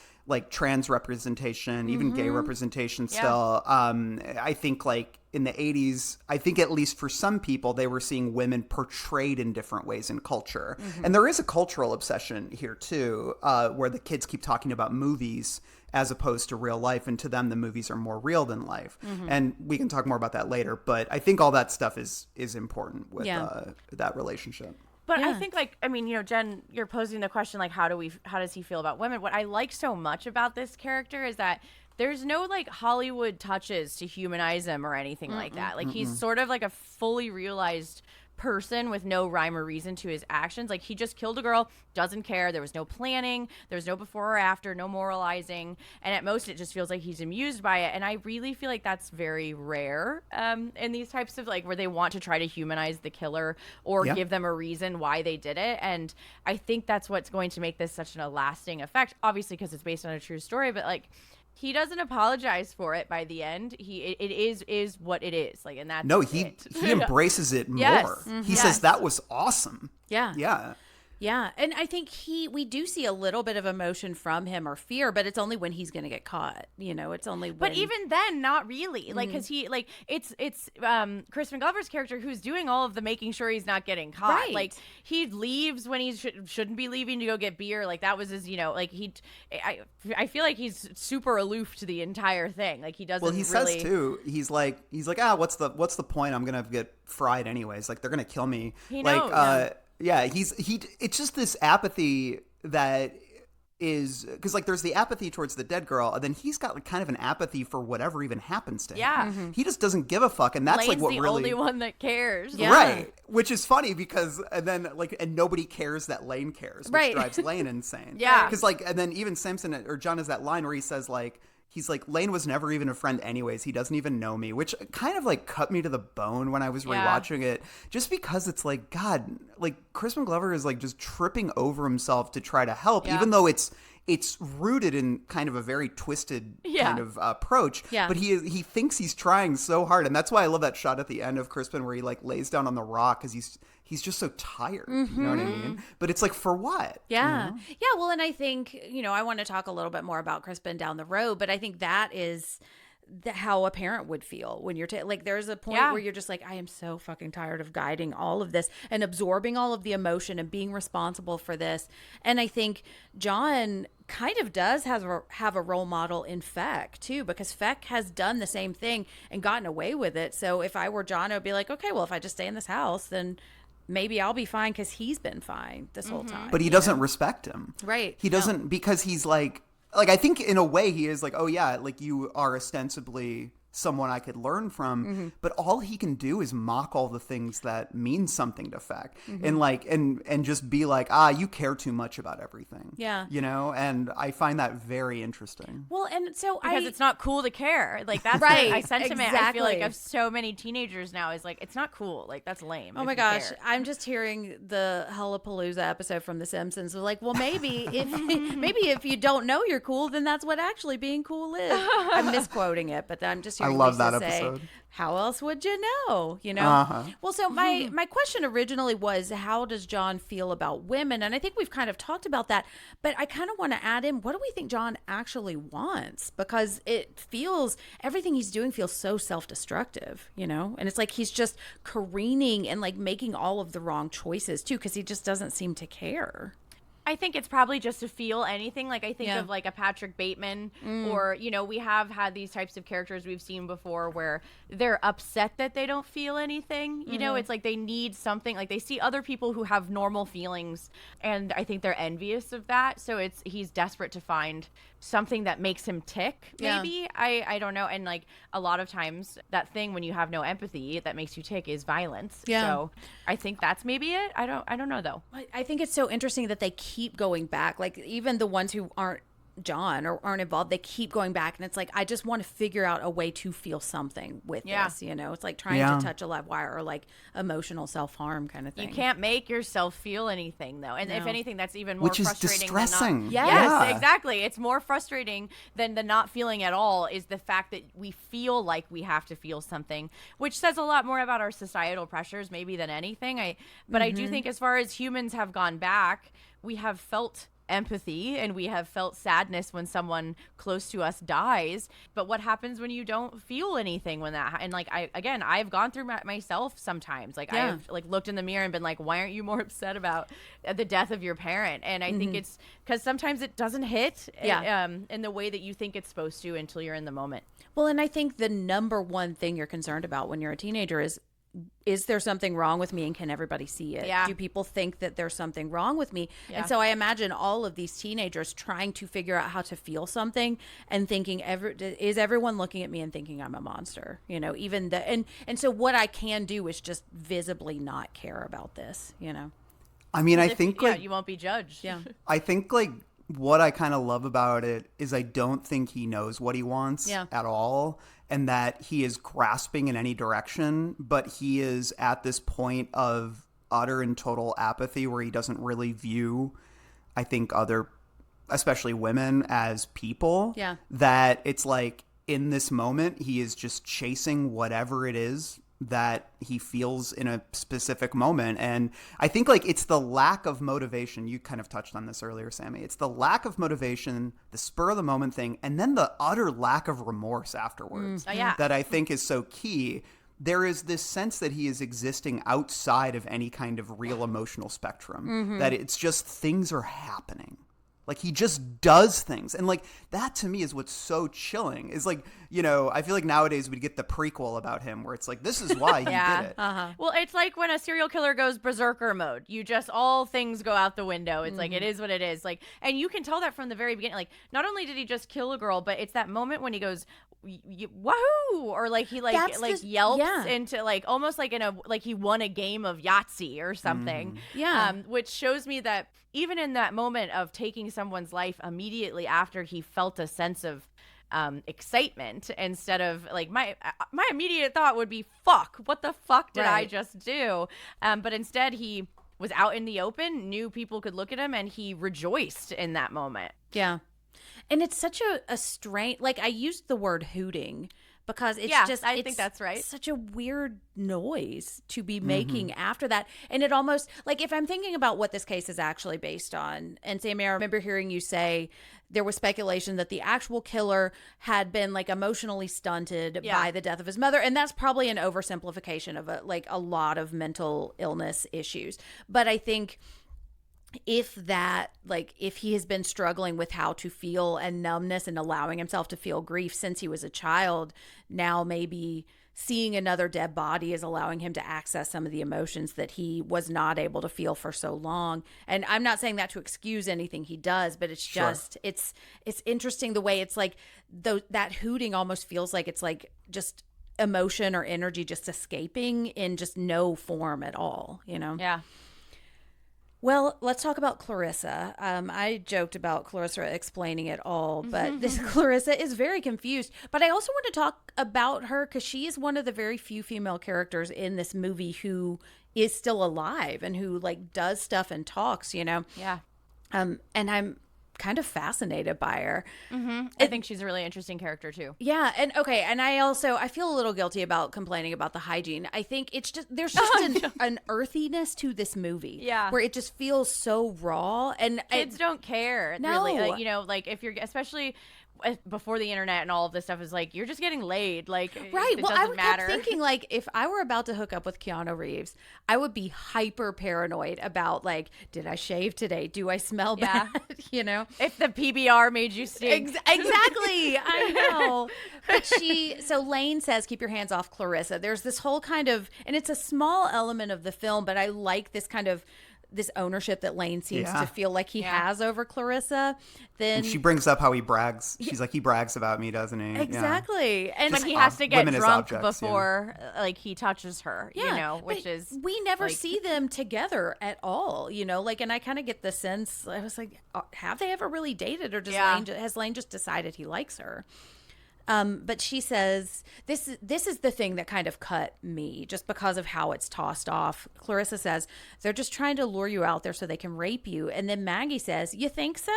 S3: trans representation, even gay representation still. I think like in the 80s, I think at least for some people, they were seeing women portrayed in different ways in culture. And there is a cultural obsession here too, where the kids keep talking about movies as opposed to real life. And to them, the movies are more real than life. And we can talk more about that later. But I think all that stuff is important with that relationship.
S2: But I think, like, I mean, you know, Jen, you're posing the question, like, how does he feel about women? What I like so much about this character is that there's no, like, Hollywood touches to humanize him or anything like that. Like, he's sort of like a fully realized person with no rhyme or reason to his actions. Like, he just killed a girl, doesn't care. There was no planning. There was no before or after, no moralizing. And at most, it just feels like he's amused by it. And I really feel like that's very rare in these types of, like, where they want to try to humanize the killer or give them a reason why they did it. And I think that's what's going to make this such a lasting effect, obviously, because it's based on a true story. But, like, he doesn't apologize for it by the end. It is what it is. Like, and that's
S3: he embraces it more. He says that was awesome.
S1: Yeah, and I think we do see a little bit of emotion from him or fear, but it's only when he's going to get caught. You know, it's only when...
S2: But even then, not really. Like, because it's Crispin Glover's character who's doing all of the making sure he's not getting caught.
S1: Right.
S2: Like, he leaves when he shouldn't be leaving to go get beer. Like, that was his, you know, like, I feel like he's super aloof to the entire thing. Like, he doesn't
S3: Well, he says, too, he's like, what's the point? I'm going to get fried anyways. Like, they're going to kill me.
S2: He
S3: knows.
S2: Knows.
S3: Yeah, it's just this apathy that is, because like there's the apathy towards the dead girl, and then he's got like kind of an apathy for whatever even happens to him.
S2: Yeah.
S3: He just doesn't give a fuck, and that's
S2: Lane's
S3: like what
S2: the
S3: really
S2: only one that cares.
S1: Yeah.
S3: Right. Which is funny because and nobody cares that Lane cares, which drives Lane insane.
S2: Yeah.
S3: Because like, and then even Simpson or John has that line where he says like, he's like, Lane was never even a friend anyways. He doesn't even know me, which kind of like cut me to the bone when I was rewatching it. Just because it's like, God, like Crispin Glover is like just tripping over himself to try to help, even though it's it's rooted in kind of a very twisted
S2: Yeah.
S3: kind of approach.
S1: Yeah.
S3: But he thinks he's trying so hard, and that's why I love that shot at the end of Crispin where he like lays down on the rock because he's just so tired. You know what I mean? But it's like, for what?
S1: Yeah. Yeah. Well, and I think, I want to talk a little bit more about Crispin down the road, but I think that is how a parent would feel when you're like, there's a point where you're just like, I am so fucking tired of guiding all of this and absorbing all of the emotion and being responsible for this. And I think John kind of does have a role model in Feck too, because Feck has done the same thing and gotten away with it. So if I were John, I would be like, okay, well, if I just stay in this house, then maybe I'll be fine because he's been fine this whole time.
S3: But he doesn't respect him.
S1: Right.
S3: He doesn't, because he's like I think in a way he is like, oh yeah, like you are ostensibly someone I could learn from, but all he can do is mock all the things that mean something to Feck, and like and just be like, you care too much about everything.
S1: Yeah.
S3: And I find that very interesting.
S1: Well, and so
S2: because it's not cool to care. Like that's
S1: Right,
S2: my sentiment. I feel like
S1: exactly.
S2: of so many teenagers now is like, it's not cool. Like that's lame.
S1: Oh
S2: if
S1: my
S2: you
S1: gosh,
S2: care.
S1: I'm just hearing the Hullapalooza episode from The Simpsons. They're like, well, maybe if you don't know you're cool, then that's what actually being cool is. I'm misquoting it, but I'm just hearing
S3: I love
S1: Lisa
S3: that
S1: say,
S3: episode.
S1: how else would you know? Well, so my question originally was, how does John feel about women? And I think we've kind of talked about that, but I kind of want to add in, what do we think John actually wants? Because everything he's doing feels so self-destructive, and it's like he's just careening and like making all of the wrong choices too, because he just doesn't seem to care.
S2: I think it's probably just to feel anything. Like I think
S1: Yeah.
S2: of like a Patrick Bateman, or we have had these types of characters we've seen before where they're upset that they don't feel anything. It's like they need something. Like they see other people who have normal feelings, and I think they're envious of that. So he's desperate to find something that makes him tick.
S1: Yeah.
S2: Maybe I don't know. And like a lot of times that thing when you have no empathy that makes you tick is violence.
S1: Yeah.
S2: So I think that's maybe it. I don't know though.
S1: I think it's so interesting that they keep going back. Like even the ones who aren't John or aren't involved, they keep going back, and it's like, I just want to figure out a way to feel something with this. It's like trying to touch a live wire, or like emotional self-harm kind of thing.
S2: You can't make yourself feel anything though, and if anything, that's even more
S3: Which is
S2: frustrating
S3: distressing.
S2: than not.
S1: Yes.
S2: Yes, exactly. It's more frustrating than the not feeling at all is the fact that we feel like we have to feel something, which says a lot more about our societal pressures maybe than anything. I do think as far as humans have gone back, we have felt empathy and we have felt sadness when someone close to us dies, but what happens when you don't feel anything when that and like I've gone through myself sometimes, like I've like looked in the mirror and been like, why aren't you more upset about the death of your parent? And I think it's because sometimes it doesn't hit in the way that you think it's supposed to until you're in the moment.
S1: Well, and I think the number one thing you're concerned about when you're a teenager is there something wrong with me, and can everybody see it?
S2: Yeah.
S1: Do people think that there's something wrong with me?
S2: Yeah.
S1: And so I imagine all of these teenagers trying to figure out how to feel something and thinking, is everyone looking at me and thinking I'm a monster? Even and so what I can do is just visibly not care about this,
S3: I mean, I think like
S2: you won't be judged.
S1: Yeah.
S3: I think like what I kind of love about it is I don't think he knows what he wants at all, and that he is grasping in any direction, but he is at this point of utter and total apathy where he doesn't really view, I think, other, especially women, as people.
S1: Yeah.
S3: That it's like in this moment, he is just chasing whatever it is that he feels in a specific moment. And I think like it's the lack of motivation. You kind of touched on this earlier, Sammy. It's the lack of motivation, the spur of the moment thing, and then the utter lack of remorse afterwards that I think is so key. There is this sense that he is existing outside of any kind of real emotional spectrum, that it's just things are happening. Like he just does things. And like that to me is what's so chilling. Is like, I feel like nowadays we'd get the prequel about him where it's like, this is why he did it.
S2: Well, it's like when a serial killer goes berserker mode. You just, all things go out the window. It's like, it is what it is. Like, and you can tell that from the very beginning. Like, not only did he just kill a girl, but it's that moment when he goes, wahoo, or like he yelps into like almost like like he won a game of Yahtzee or something. Which shows me that even in that moment of taking someone's life, immediately after he felt a sense of excitement, instead of like my immediate thought would be, fuck, what the fuck did I just do? But instead he was out in the open, knew people could look at him, and he rejoiced in that moment.
S1: Yeah. And it's such a strange, like, I used the word hooting because it's
S2: I think that's right.
S1: Such a weird noise to be making after that. And it almost, like, if I'm thinking about what this case is actually based on, and Sammy, I remember hearing you say there was speculation that the actual killer had been, like, emotionally stunted by the death of his mother. And that's probably an oversimplification of a lot of mental illness issues. But I think if he has been struggling with how to feel and numbness and allowing himself to feel grief since he was a child, now maybe seeing another dead body is allowing him to access some of the emotions that he was not able to feel for so long. And I'm not saying that to excuse anything he does, but it's just, it's interesting the way it's like that hooting almost feels like it's like just emotion or energy just escaping in just no form at all, you know?
S2: Yeah.
S1: Well, let's talk about Clarissa. I joked about Clarissa explaining it all, but this Clarissa is very confused. But I also want to talk about her because she is one of the very few female characters in this movie who is still alive and who, like, does stuff and talks, you know?
S2: Yeah.
S1: And I'm kind of fascinated by her.
S2: I think she's a really interesting character too.
S1: Yeah, and okay, and I feel a little guilty about complaining about the hygiene. I think it's just there's just an earthiness to this movie, where it just feels so raw, and
S2: kids don't care.
S1: No.
S2: Really, like, you know, like if you're especially before the internet and all of this stuff is like you're just getting laid, like
S1: right.
S2: It
S1: Well,
S2: doesn't
S1: I
S2: matter.
S1: kept thinking, like, if I were about to hook up with Keanu Reeves, I would be hyper paranoid about, like, did I shave today? Do I smell bad? You know,
S2: if the PBR made you stink.
S1: Exactly. I know. But so Lane says, keep your hands off Clarissa. There's this whole kind of, and it's a small element of the film, but I like this kind of this ownership that Lane seems to feel like he has over Clarissa. Then
S3: and she brings up how he brags. She's like, he brags about me, doesn't he?
S1: Exactly.
S3: Yeah.
S1: And
S2: But he has to get
S3: women as
S2: drunk
S3: objects,
S2: before like he touches her, you know, which
S1: but
S2: is
S1: we never
S2: like,
S1: see them together at all, you know, like, and I kind of get the sense, I was like, have they ever really dated, or has Lane just decided he likes her? But she says, this is the thing that kind of cut me just because of how it's tossed off. Clarissa says, they're just trying to lure you out there so they can rape you. And then Maggie says, you think so?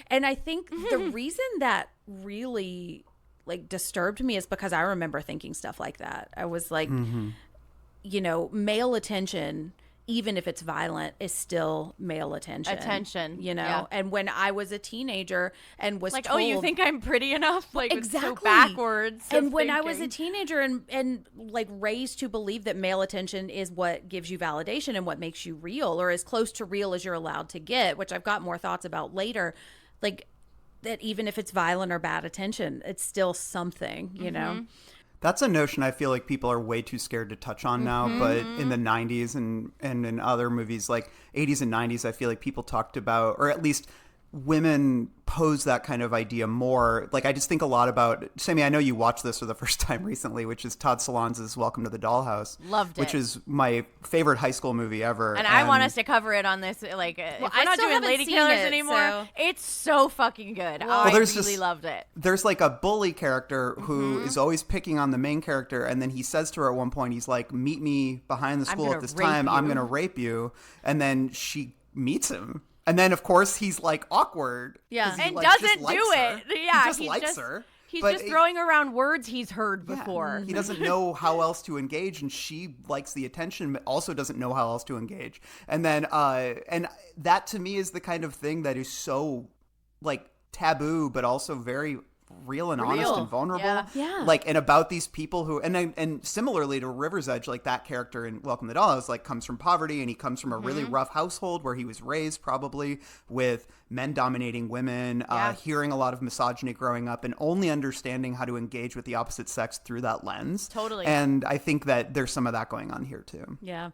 S1: And I think the reason that really, like, disturbed me is because I remember thinking stuff like that. I was like, you know, male attention, even if it's violent, is still male attention. You know?
S2: Yeah.
S1: And when I was a teenager and was
S2: like,
S1: told,
S2: oh, you think I'm pretty enough? Like,
S1: exactly.
S2: it's so backwards.
S1: And when I was a teenager and like raised to believe that male attention is what gives you validation and what makes you real, or as close to real as you're allowed to get, which I've got more thoughts about later, like that even if it's violent or bad attention, it's still something, you know?
S3: That's a notion I feel like people are way too scared to touch on now, but in the 90s and in other movies like 80s and 90s, I feel like people talked about, or at least women pose that kind of idea more. Like, I just think a lot about, Sammy, I know you watched this for the first time recently, which is Todd Solondz's Welcome to the Dollhouse.
S2: Loved it.
S3: Which is my favorite high school movie ever.
S2: And I want us to cover it on this, like, if we're not doing Lady Killers anymore, it's so fucking good. I really loved it.
S3: There's like a bully character who is always picking on the main character, and then he says to her at one point, he's like, meet me behind the school at this time, I'm going to rape you. And then she meets him. And then, of course, he's, like, awkward.
S1: Yeah.
S2: And
S3: like,
S2: doesn't do it. Yeah.
S3: He just likes her.
S2: He's just throwing around words he's heard before.
S3: He doesn't know how else to engage, and she likes the attention, but also doesn't know how else to engage. And then, and that to me is the kind of thing that is so, like, taboo, but also very real and honest and vulnerable.
S1: Yeah.
S3: Like, and about these people who, and similarly to River's Edge, like that character in Welcome to the Dollhouse, like, comes from poverty, and he comes from a really rough household where he was raised probably with men dominating women, hearing a lot of misogyny growing up, and only understanding how to engage with the opposite sex through that lens.
S2: Totally.
S3: And I think that there's some of that going on here too.
S1: Yeah.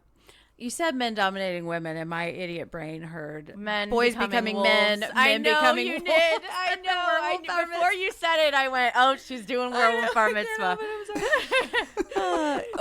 S1: You said men dominating women, and my idiot brain heard
S2: men
S1: boys becoming men, men
S2: I know
S1: becoming
S2: you did. I know. Before you said it, I went, "Oh, she's doing werewolf bar mitzvah."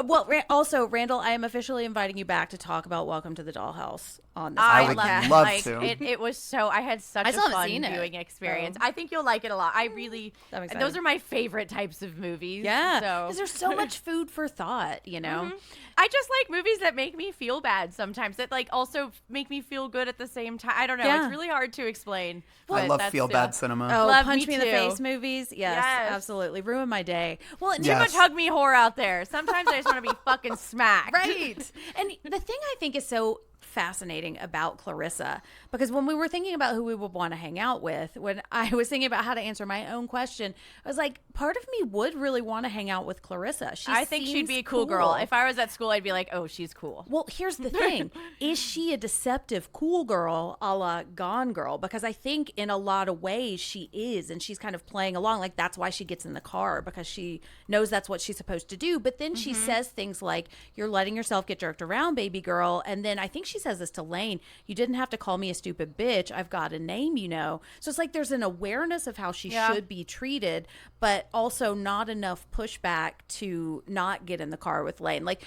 S1: Well, also, Randall, I am officially inviting you back to talk about Welcome to the Dollhouse on this.
S3: I would
S1: podcast.
S3: love
S2: like,
S3: to.
S2: It was so, I had such
S1: I
S2: a
S1: still haven't
S2: fun
S1: seen it,
S2: viewing experience.
S1: so.
S2: I think you'll like it a lot. I really,
S1: I'm excited.
S2: those are my favorite types of movies.
S1: Yeah,
S2: So.
S1: because there's so much food for thought, you know?
S2: I just like movies that make me feel bad sometimes, that like also make me feel good at the same time. I don't know.
S1: Yeah.
S2: It's really hard to explain.
S3: I
S2: but
S3: love
S2: that's,
S3: feel bad cinema.
S1: Oh,
S2: Love
S1: Punch
S2: me
S1: Me in the
S2: too.
S1: Face movies? Yes,
S2: Yes.
S1: absolutely. Ruin my day. Well, and
S2: Too
S3: Yes.
S2: much hug me whore out there. Sometimes I just want to be fucking smacked.
S1: Right. And the thing I think is so fascinating about Clarissa, because when we were thinking about who we would want to hang out with, when I was thinking about how to answer my own question, I was like, part of me would really want to hang out with Clarissa.
S2: I think she'd be a cool girl. If I was at school, I'd be like, oh, she's cool.
S1: Well, here's the thing. Is she a deceptive cool girl a la Gone Girl? Because I think in a lot of ways she is, and she's kind of playing along. Like, that's why she gets in the car, because she knows that's what she's supposed to do. But then she says things like, you're letting yourself get jerked around, baby girl. And then I think she says this to Lane, you didn't have to call me a stupid bitch. I've got a name, you know. So it's like there's an awareness of how she should be treated, but also not enough pushback to not get in the car with Lane. Like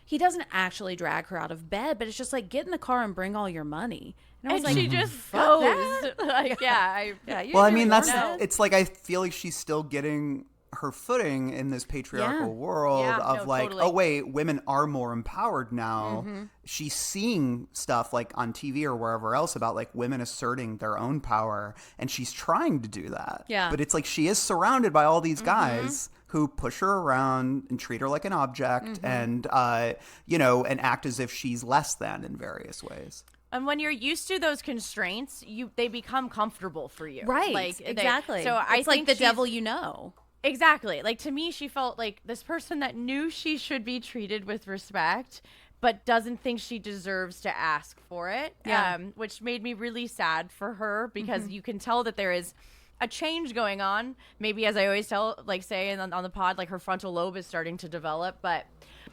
S1: he doesn't actually drag her out of bed, but it's just like, get in the car and bring all your money. And I was
S2: And
S1: like,
S2: she just
S1: fuck
S2: goes.
S1: that.
S2: Like, yeah.
S1: You
S3: Well, I
S1: didn't
S3: mean,
S1: want
S3: that's
S1: that.
S3: it's like I feel like she's still getting her footing in this patriarchal
S1: Yeah.
S3: world
S2: Yeah,
S3: of
S2: no,
S3: like,
S2: totally.
S3: oh wait, women are more empowered now. She's seeing stuff like on TV or wherever else about like women asserting their own power, and she's trying to do that.
S1: Yeah.
S3: But it's like she is surrounded by all these guys who push her around and treat her like an object, and and act as if she's less than in various ways.
S2: And when you're used to those constraints, they become comfortable for you.
S1: Right,
S2: Like,
S1: exactly.
S2: So I
S1: it's like
S2: think
S1: the
S2: she's-
S1: devil you know.
S2: Exactly. Like, to me, she felt like this person that knew she should be treated with respect, but doesn't think she deserves to ask for it.
S1: Yeah.
S2: Which made me really sad for her, because you can tell that there is a change going on. Maybe, as I always say on the pod, like her frontal lobe is starting to develop, but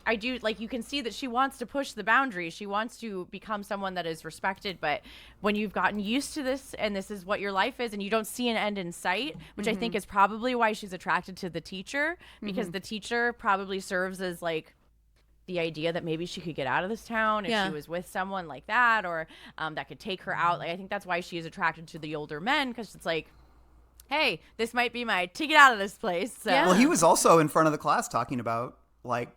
S2: I do, like, you can see that she wants to push the boundaries. She wants to become someone that is respected. But when you've gotten used to this, and this is what your life is, and you don't see an end in sight, which I think is probably why she's attracted to the teacher, because the teacher probably serves as like the idea that maybe she could get out of this town if
S1: Yeah.
S2: she was with someone like that, or that could take her out. Like, I think that's why she is attracted to the older men, because it's like, hey, this might be my ticket out of this place. So.
S1: Yeah.
S3: Well, he was also in front of the class talking about like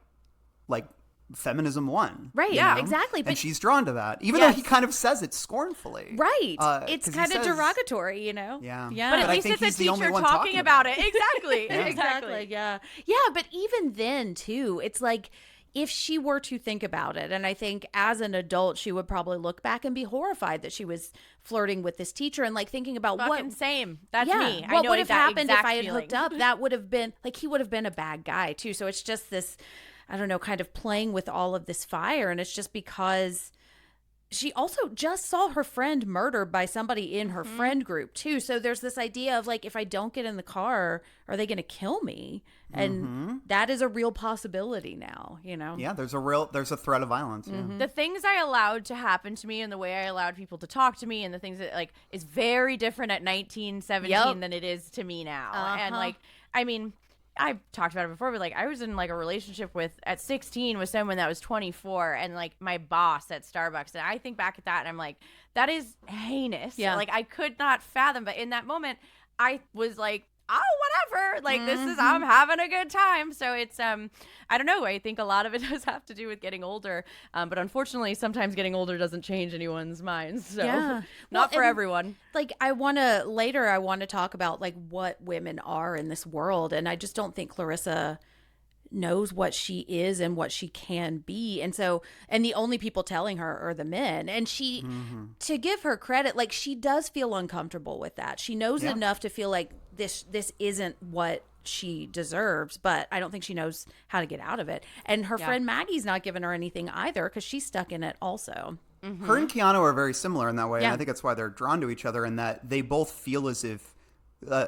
S3: feminism won.
S1: Right,
S3: you
S1: yeah,
S3: know?
S1: exactly,
S3: And
S1: but-
S3: she's drawn to that, even though he kind of says it scornfully.
S1: Right.
S3: 'Cause
S1: It's
S3: he
S1: kind of
S3: says-
S1: derogatory, you know?
S3: Yeah.
S1: Yeah.
S2: But at
S3: I
S2: least
S3: think
S2: it's a
S3: he's the only
S2: teacher
S3: one
S2: talking about it. Exactly.
S1: Exactly. Yeah. Yeah. But even then, too, it's like, if she were to think about it, and I think as an adult, she would probably look back and be horrified that she was flirting with this teacher, and like thinking about
S2: Fucking
S1: what.
S2: same. That's
S1: Yeah,
S2: me. I
S1: what
S2: know
S1: would have
S2: that
S1: happened if
S2: exact
S1: I had
S2: feeling.
S1: hooked up? That would have been like, he would have been a bad guy too. So it's just this, I don't know, kind of playing with all of this fire, and it's just because she also just saw her friend murdered by somebody in her friend group too. So there's this idea of like, if I don't get in the car, are they going to kill me? And that is a real possibility now, you know?
S3: Yeah, there's a threat of violence. Yeah.
S2: The things I allowed to happen to me, and the way I allowed people to talk to me, and the things that, like, is very different at 19, 17
S1: Yep.
S2: than it is to me now.
S1: Uh-huh.
S2: And like, I mean, I've talked about it before, but like, I was in like a relationship at 16 with someone that was 24, and like my boss at Starbucks. And I think back at that and I'm like, that is heinous.
S1: Yeah.
S2: Like, I could not fathom, but in that moment I was like, oh, whatever. Like, this is, I'm having a good time. So it's, I don't know. I think a lot of it does have to do with getting older. But unfortunately, sometimes getting older doesn't change anyone's minds. So
S1: Yeah.
S2: not
S1: Well,
S2: for
S1: and,
S2: everyone.
S1: Like, I want to talk about like what women are in this world. And I just don't think Clarissa knows what she is and what she can be. And so, and the only people telling her are the men. And she, to give her credit, like, she does feel uncomfortable with that. She knows enough to feel like this isn't what she deserves, but I don't think she knows how to get out of it. And her friend Maggie's not giving her anything either, because she's stuck in it also.
S3: Her and Keanu are very similar in that way.
S1: Yeah.
S3: And I think that's why they're drawn to each other, in that they both feel as if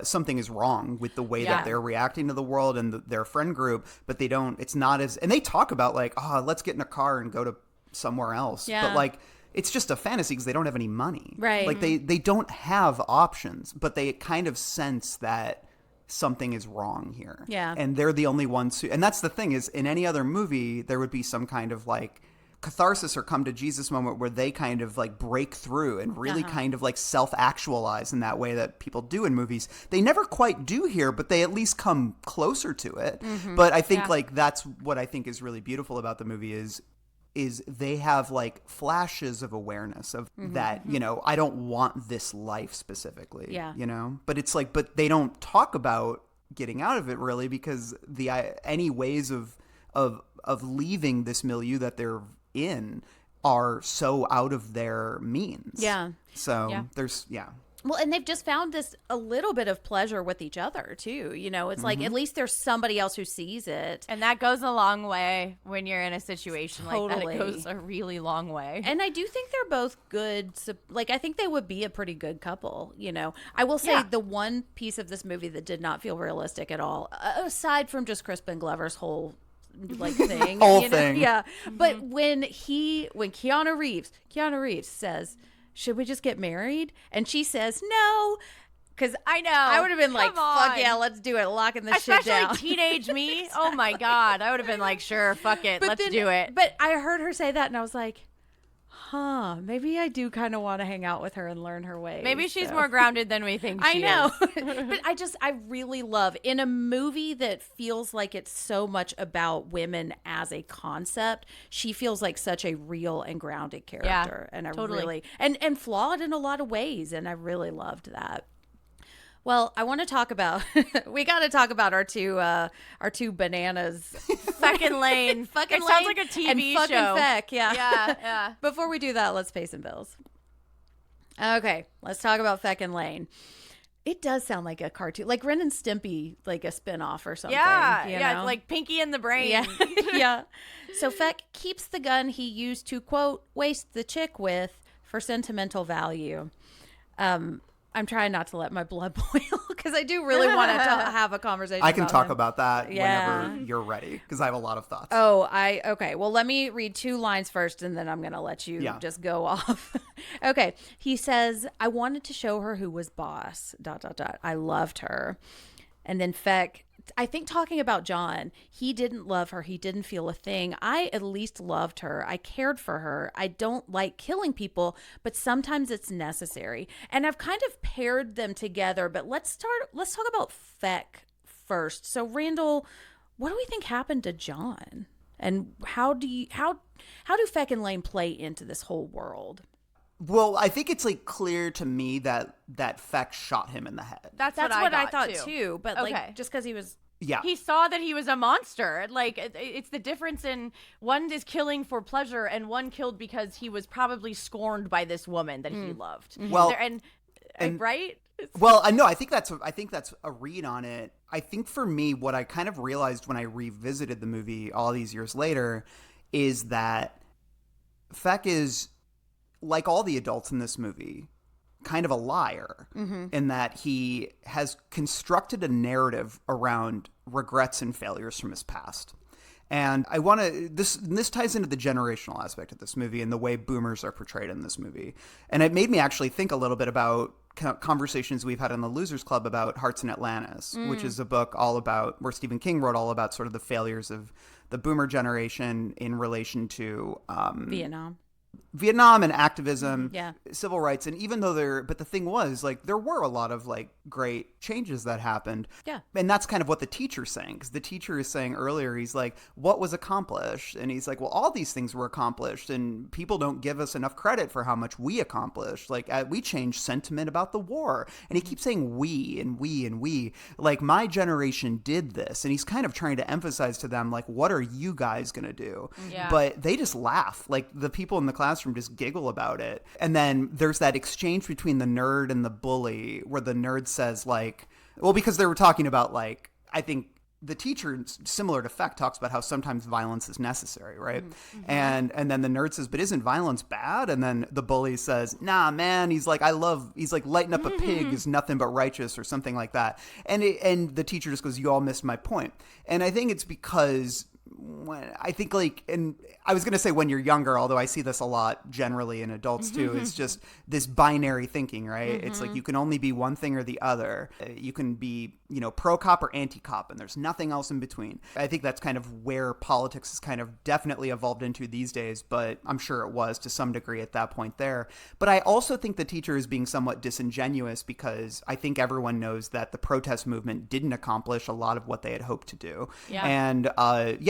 S3: something is wrong with the way that they're reacting to the world and their friend group, but they don't, it's not as, and they talk about like, oh, let's get in a car and go to somewhere else.
S1: Yeah.
S3: But like, it's just a fantasy because they don't have any money.
S1: Right.
S3: Like they don't have options, but they kind of sense that something is wrong here.
S1: Yeah.
S3: And they're the only ones who, and that's the thing is, in any other movie, there would be some kind of like catharsis or come to Jesus moment where they kind of like break through and really kind of like self-actualize in that way that people do in movies. They never quite do here, but they at least come closer to it. But I think like that's what I think is really beautiful about the movie is they have like flashes of awareness of that, you know, I don't want this life specifically, you know, but it's like, but they don't talk about getting out of it really because any ways of leaving this milieu that they're in are so out of their means.
S1: Yeah.
S3: So there's,
S1: Well, and they've just found this a little bit of pleasure with each other too. You know, it's like at least there's somebody else who sees it.
S2: And that goes a long way when you're in a situation like that.
S1: Totally.
S2: It goes a really long way.
S1: And I do think they're both good. Like, I think they would be a pretty good couple, you know. I will say the one piece of this movie that did not feel realistic at all, aside from just Crispin Glover's whole like thing.
S3: Whole
S1: you know?
S3: thing.
S1: Yeah. But when Keanu Reeves says, should we just get married? And she says, no. Because
S2: I know.
S1: I would have been like,
S2: Come on.
S1: fuck yeah, let's do it. Locking this shit
S2: Especially
S1: down.
S2: teenage me. Oh my God. I would have been like, sure, fuck it. Let's do it.
S1: But I heard her say that and I was like, maybe I do kind of want to hang out with her and learn her ways.
S2: Maybe she's
S1: so.
S2: more grounded than we think
S1: I
S2: she
S1: know.
S2: is.
S1: But I really love in a movie that feels like it's so much about women as a concept. She feels like such a real and grounded character. And I
S2: totally.
S1: really, and flawed in a lot of ways. And I really loved that. Well, I want to talk about, we got to talk about our two bananas.
S2: Fucking Lane.
S1: Fucking
S2: It sounds
S1: Lane
S2: like a TV
S1: and fucking
S2: show.
S1: Feck, yeah.
S2: Yeah.
S1: Before we do that, let's pay some bills. Okay, let's talk about Feck and Lane. It does sound like a cartoon, like Ren and Stimpy, like a spinoff or something.
S2: Yeah.
S1: you
S2: Yeah.
S1: know?
S2: It's like Pinky in the Brain.
S1: Yeah. Yeah. So Feck keeps the gun he used to, quote, waste the chick with for sentimental value. I'm trying not to let my blood boil because I do really want to have a conversation.
S3: I can
S1: about
S3: talk
S1: him.
S3: about that
S1: Yeah.
S3: whenever you're ready because I have a lot of thoughts.
S1: Okay. Well, let me read 2 lines first and then I'm going to let you just go off. Okay. He says, I wanted to show her who was boss, ... I loved her. And then Feck, I think talking about John, he didn't love her. He didn't feel a thing. I at least loved her. I cared for her. I don't like killing people, but sometimes it's necessary. And I've kind of paired them together, but let's talk about Feck first. So Randall, what do we think happened to John? And how do Feck and Lane play into this whole world?
S3: Well, I think it's like clear to me that Feck shot him in the head.
S2: That's
S1: what I thought
S2: too.
S1: too. But
S2: Okay.
S1: like just because he was.
S3: Yeah.
S2: He saw that he was a monster. Like, it's the difference in one is killing for pleasure and one killed because he was probably scorned by this woman that he loved.
S3: Well,
S2: and right?
S3: Well, I know. I think that's a read on it. I think for me, what I kind of realized when I revisited the movie all these years later is that Feck is, like all the adults in this movie, kind of a liar in that he has constructed a narrative around regrets and failures from his past. And I want to, this ties into the generational aspect of this movie and the way boomers are portrayed in this movie. And it made me actually think a little bit about conversations we've had in the Losers Club about Hearts in Atlantis, which is a book all about, where Stephen King wrote all about sort of the failures of the boomer generation in relation to Vietnam and activism, civil rights. And even though but the thing was, like, there were a lot of like great changes that happened. Yeah. And that's kind of what the teacher's saying, because the teacher is saying earlier, he's like, what was accomplished? And he's like, well, all these things were accomplished and people don't give us enough credit for how much we accomplished. Like, we changed sentiment about the war. And he keeps saying we and we and we, like, my generation did this. And he's kind of trying to emphasize to them, like, what are you guys going to do?
S2: Yeah.
S3: But they just laugh. Like, the people in the classroom just giggle about it. And then there's that exchange between the nerd and the bully where the nerd says, like, well, because they were talking about, like, I think the teacher, similar to Feck, talks about how sometimes violence is necessary, right? And then the nerd says, but isn't violence bad? And then the bully says, nah, man, he's like, lighting up a pig is nothing but righteous, or something like that. And the teacher just goes, you all missed my point. And I think it's because I think like, and I was going to say when you're younger, although I see this a lot generally in adults too, it's just this binary thinking, right? It's like you can only be one thing or the other. You can be, pro-cop or anti-cop, and there's nothing else in between. I think that's kind of where politics has kind of definitely evolved into these days, but I'm sure it was to some degree at that point there. But I also think the teacher is being somewhat disingenuous because I think everyone knows that the protest movement didn't accomplish a lot of what they had hoped to do.
S2: Yeah.
S3: And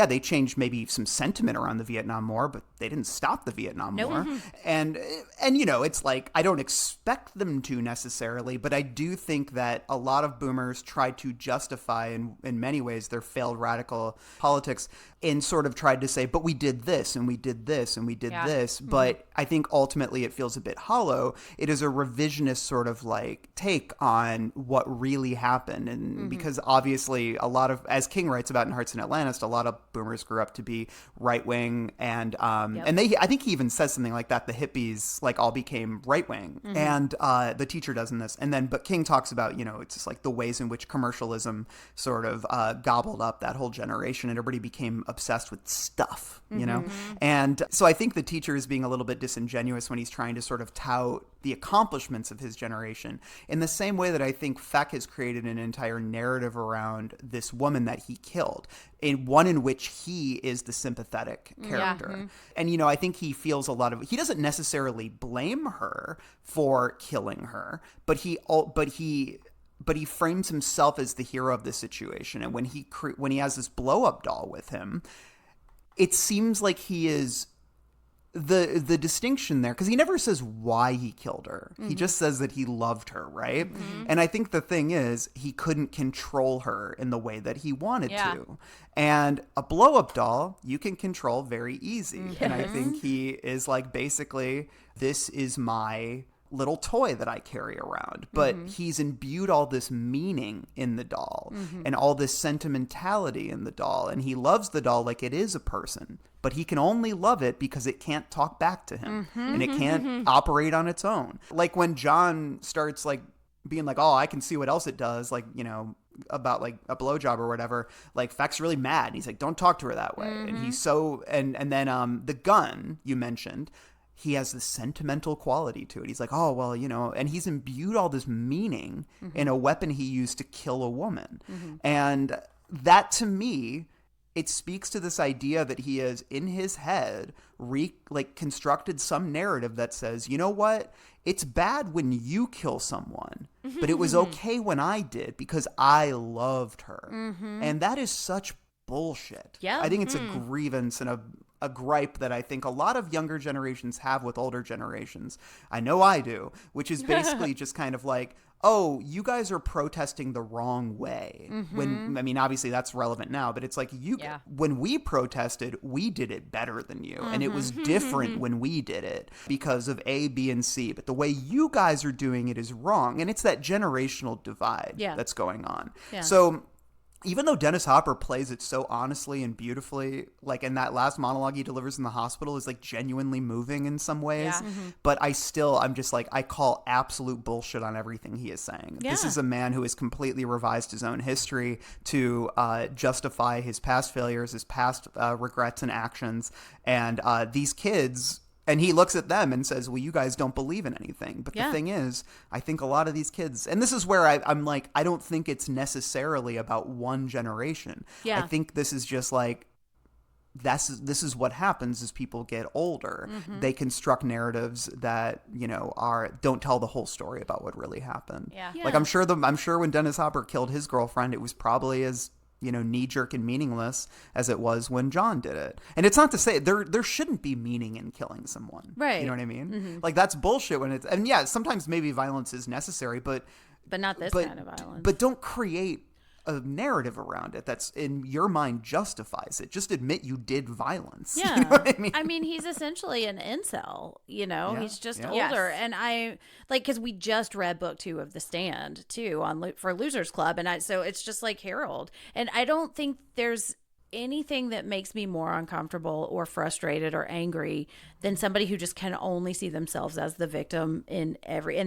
S3: they changed maybe some sentiment around the Vietnam War, but they didn't stop the Vietnam War. And it's like, I don't expect them to necessarily, but I do think that a lot of boomers tried to justify in many ways their failed radical politics and sort of tried to say, but we did this and we did this and we did this. But I think ultimately it feels a bit hollow. It is a revisionist sort of like take on what really happened. And because obviously a lot of, as King writes about in Hearts and Atlantis, a lot of boomers grew up to be right wing. And I think he even says something like that. The hippies like all became right wing. And the teacher does in this. And then, but King talks about, it's just like the ways in which commercialism sort of gobbled up that whole generation and everybody became obsessed with stuff, And so I think the teacher is being a little bit disingenuous when he's trying to sort of tout the accomplishments of his generation in the same way that I think Feck has created an entire narrative around this woman that he killed, in one in which he is the sympathetic character. And, I think he feels he doesn't necessarily blame her for killing her, but he frames himself as the hero of the situation. And when he has this blow-up doll with him, it seems like he is the distinction there, because he never says why he killed her. He just says that he loved her, right? And I think the thing is, he couldn't control her in the way that he wanted to. And a blow-up doll, you can control very easy. And I think he is like, basically, this is my little toy that I carry around. But he's imbued all this meaning in the doll and all this sentimentality in the doll. And he loves the doll like it is a person. But he can only love it because it can't talk back to him. And it can't operate on its own. Like when John starts like being like, oh, I can see what else it does. Like, about like a blowjob or whatever, like Feck's really mad. And he's like, don't talk to her that way. And he's so, and then the gun you mentioned, he has this sentimental quality to it. He's like, oh, well, and he's imbued all this meaning in a weapon he used to kill a woman. And that, to me, it speaks to this idea that he has, in his head, constructed some narrative that says, you know what? It's bad when you kill someone, but it was okay when I did because I loved her. And that is such bullshit.
S1: Yeah.
S3: I think it's a grievance and a gripe that I think a lot of younger generations have with older generations. I know I do, which is basically just kind of like, oh, you guys are protesting the wrong way. When, I mean, obviously that's relevant now, but it's like when we protested, we did it better than you. And it was different when we did it because of A, B, and C. But the way you guys are doing it is wrong. And it's that generational divide that's going on. Yeah. So even though Dennis Hopper plays it so honestly and beautifully, like in that last monologue he delivers in the hospital is like genuinely moving in some ways. But I'm just like, I call absolute bullshit on everything he is saying. This is a man who has completely revised his own history to justify his past failures, his past regrets and actions. And these kids... And he looks at them and says, well, you guys don't believe in anything. But the thing is, I think a lot of these kids, and this is where I'm like, I don't think it's necessarily about one generation. I think this is just like, this is what happens as people get older. They construct narratives that, don't tell the whole story about what really happened. Like I'm sure when Dennis Hopper killed his girlfriend, it was probably as knee-jerk and meaningless as it was when John did it. And it's not to say there shouldn't be meaning in killing someone. Right. You know what I mean? Like that's bullshit when it's, and sometimes maybe violence is necessary, but
S1: not this kind of violence.
S3: But don't create a narrative around it that's in your mind justifies it. Just admit you did violence.
S1: Yeah.
S3: You know what I mean?
S1: I mean, he's essentially an incel, he's just older. And I because we just read book 2 of The Stand too for Losers Club. And so it's just like Harold. And I don't think there's anything that makes me more uncomfortable or frustrated or angry than somebody who just can only see themselves as the victim and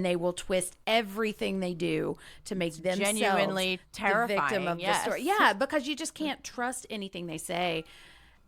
S1: they will twist everything they do to make themselves
S2: genuinely terrifying.
S1: The victim of the story. Yeah, because you just can't trust anything they say.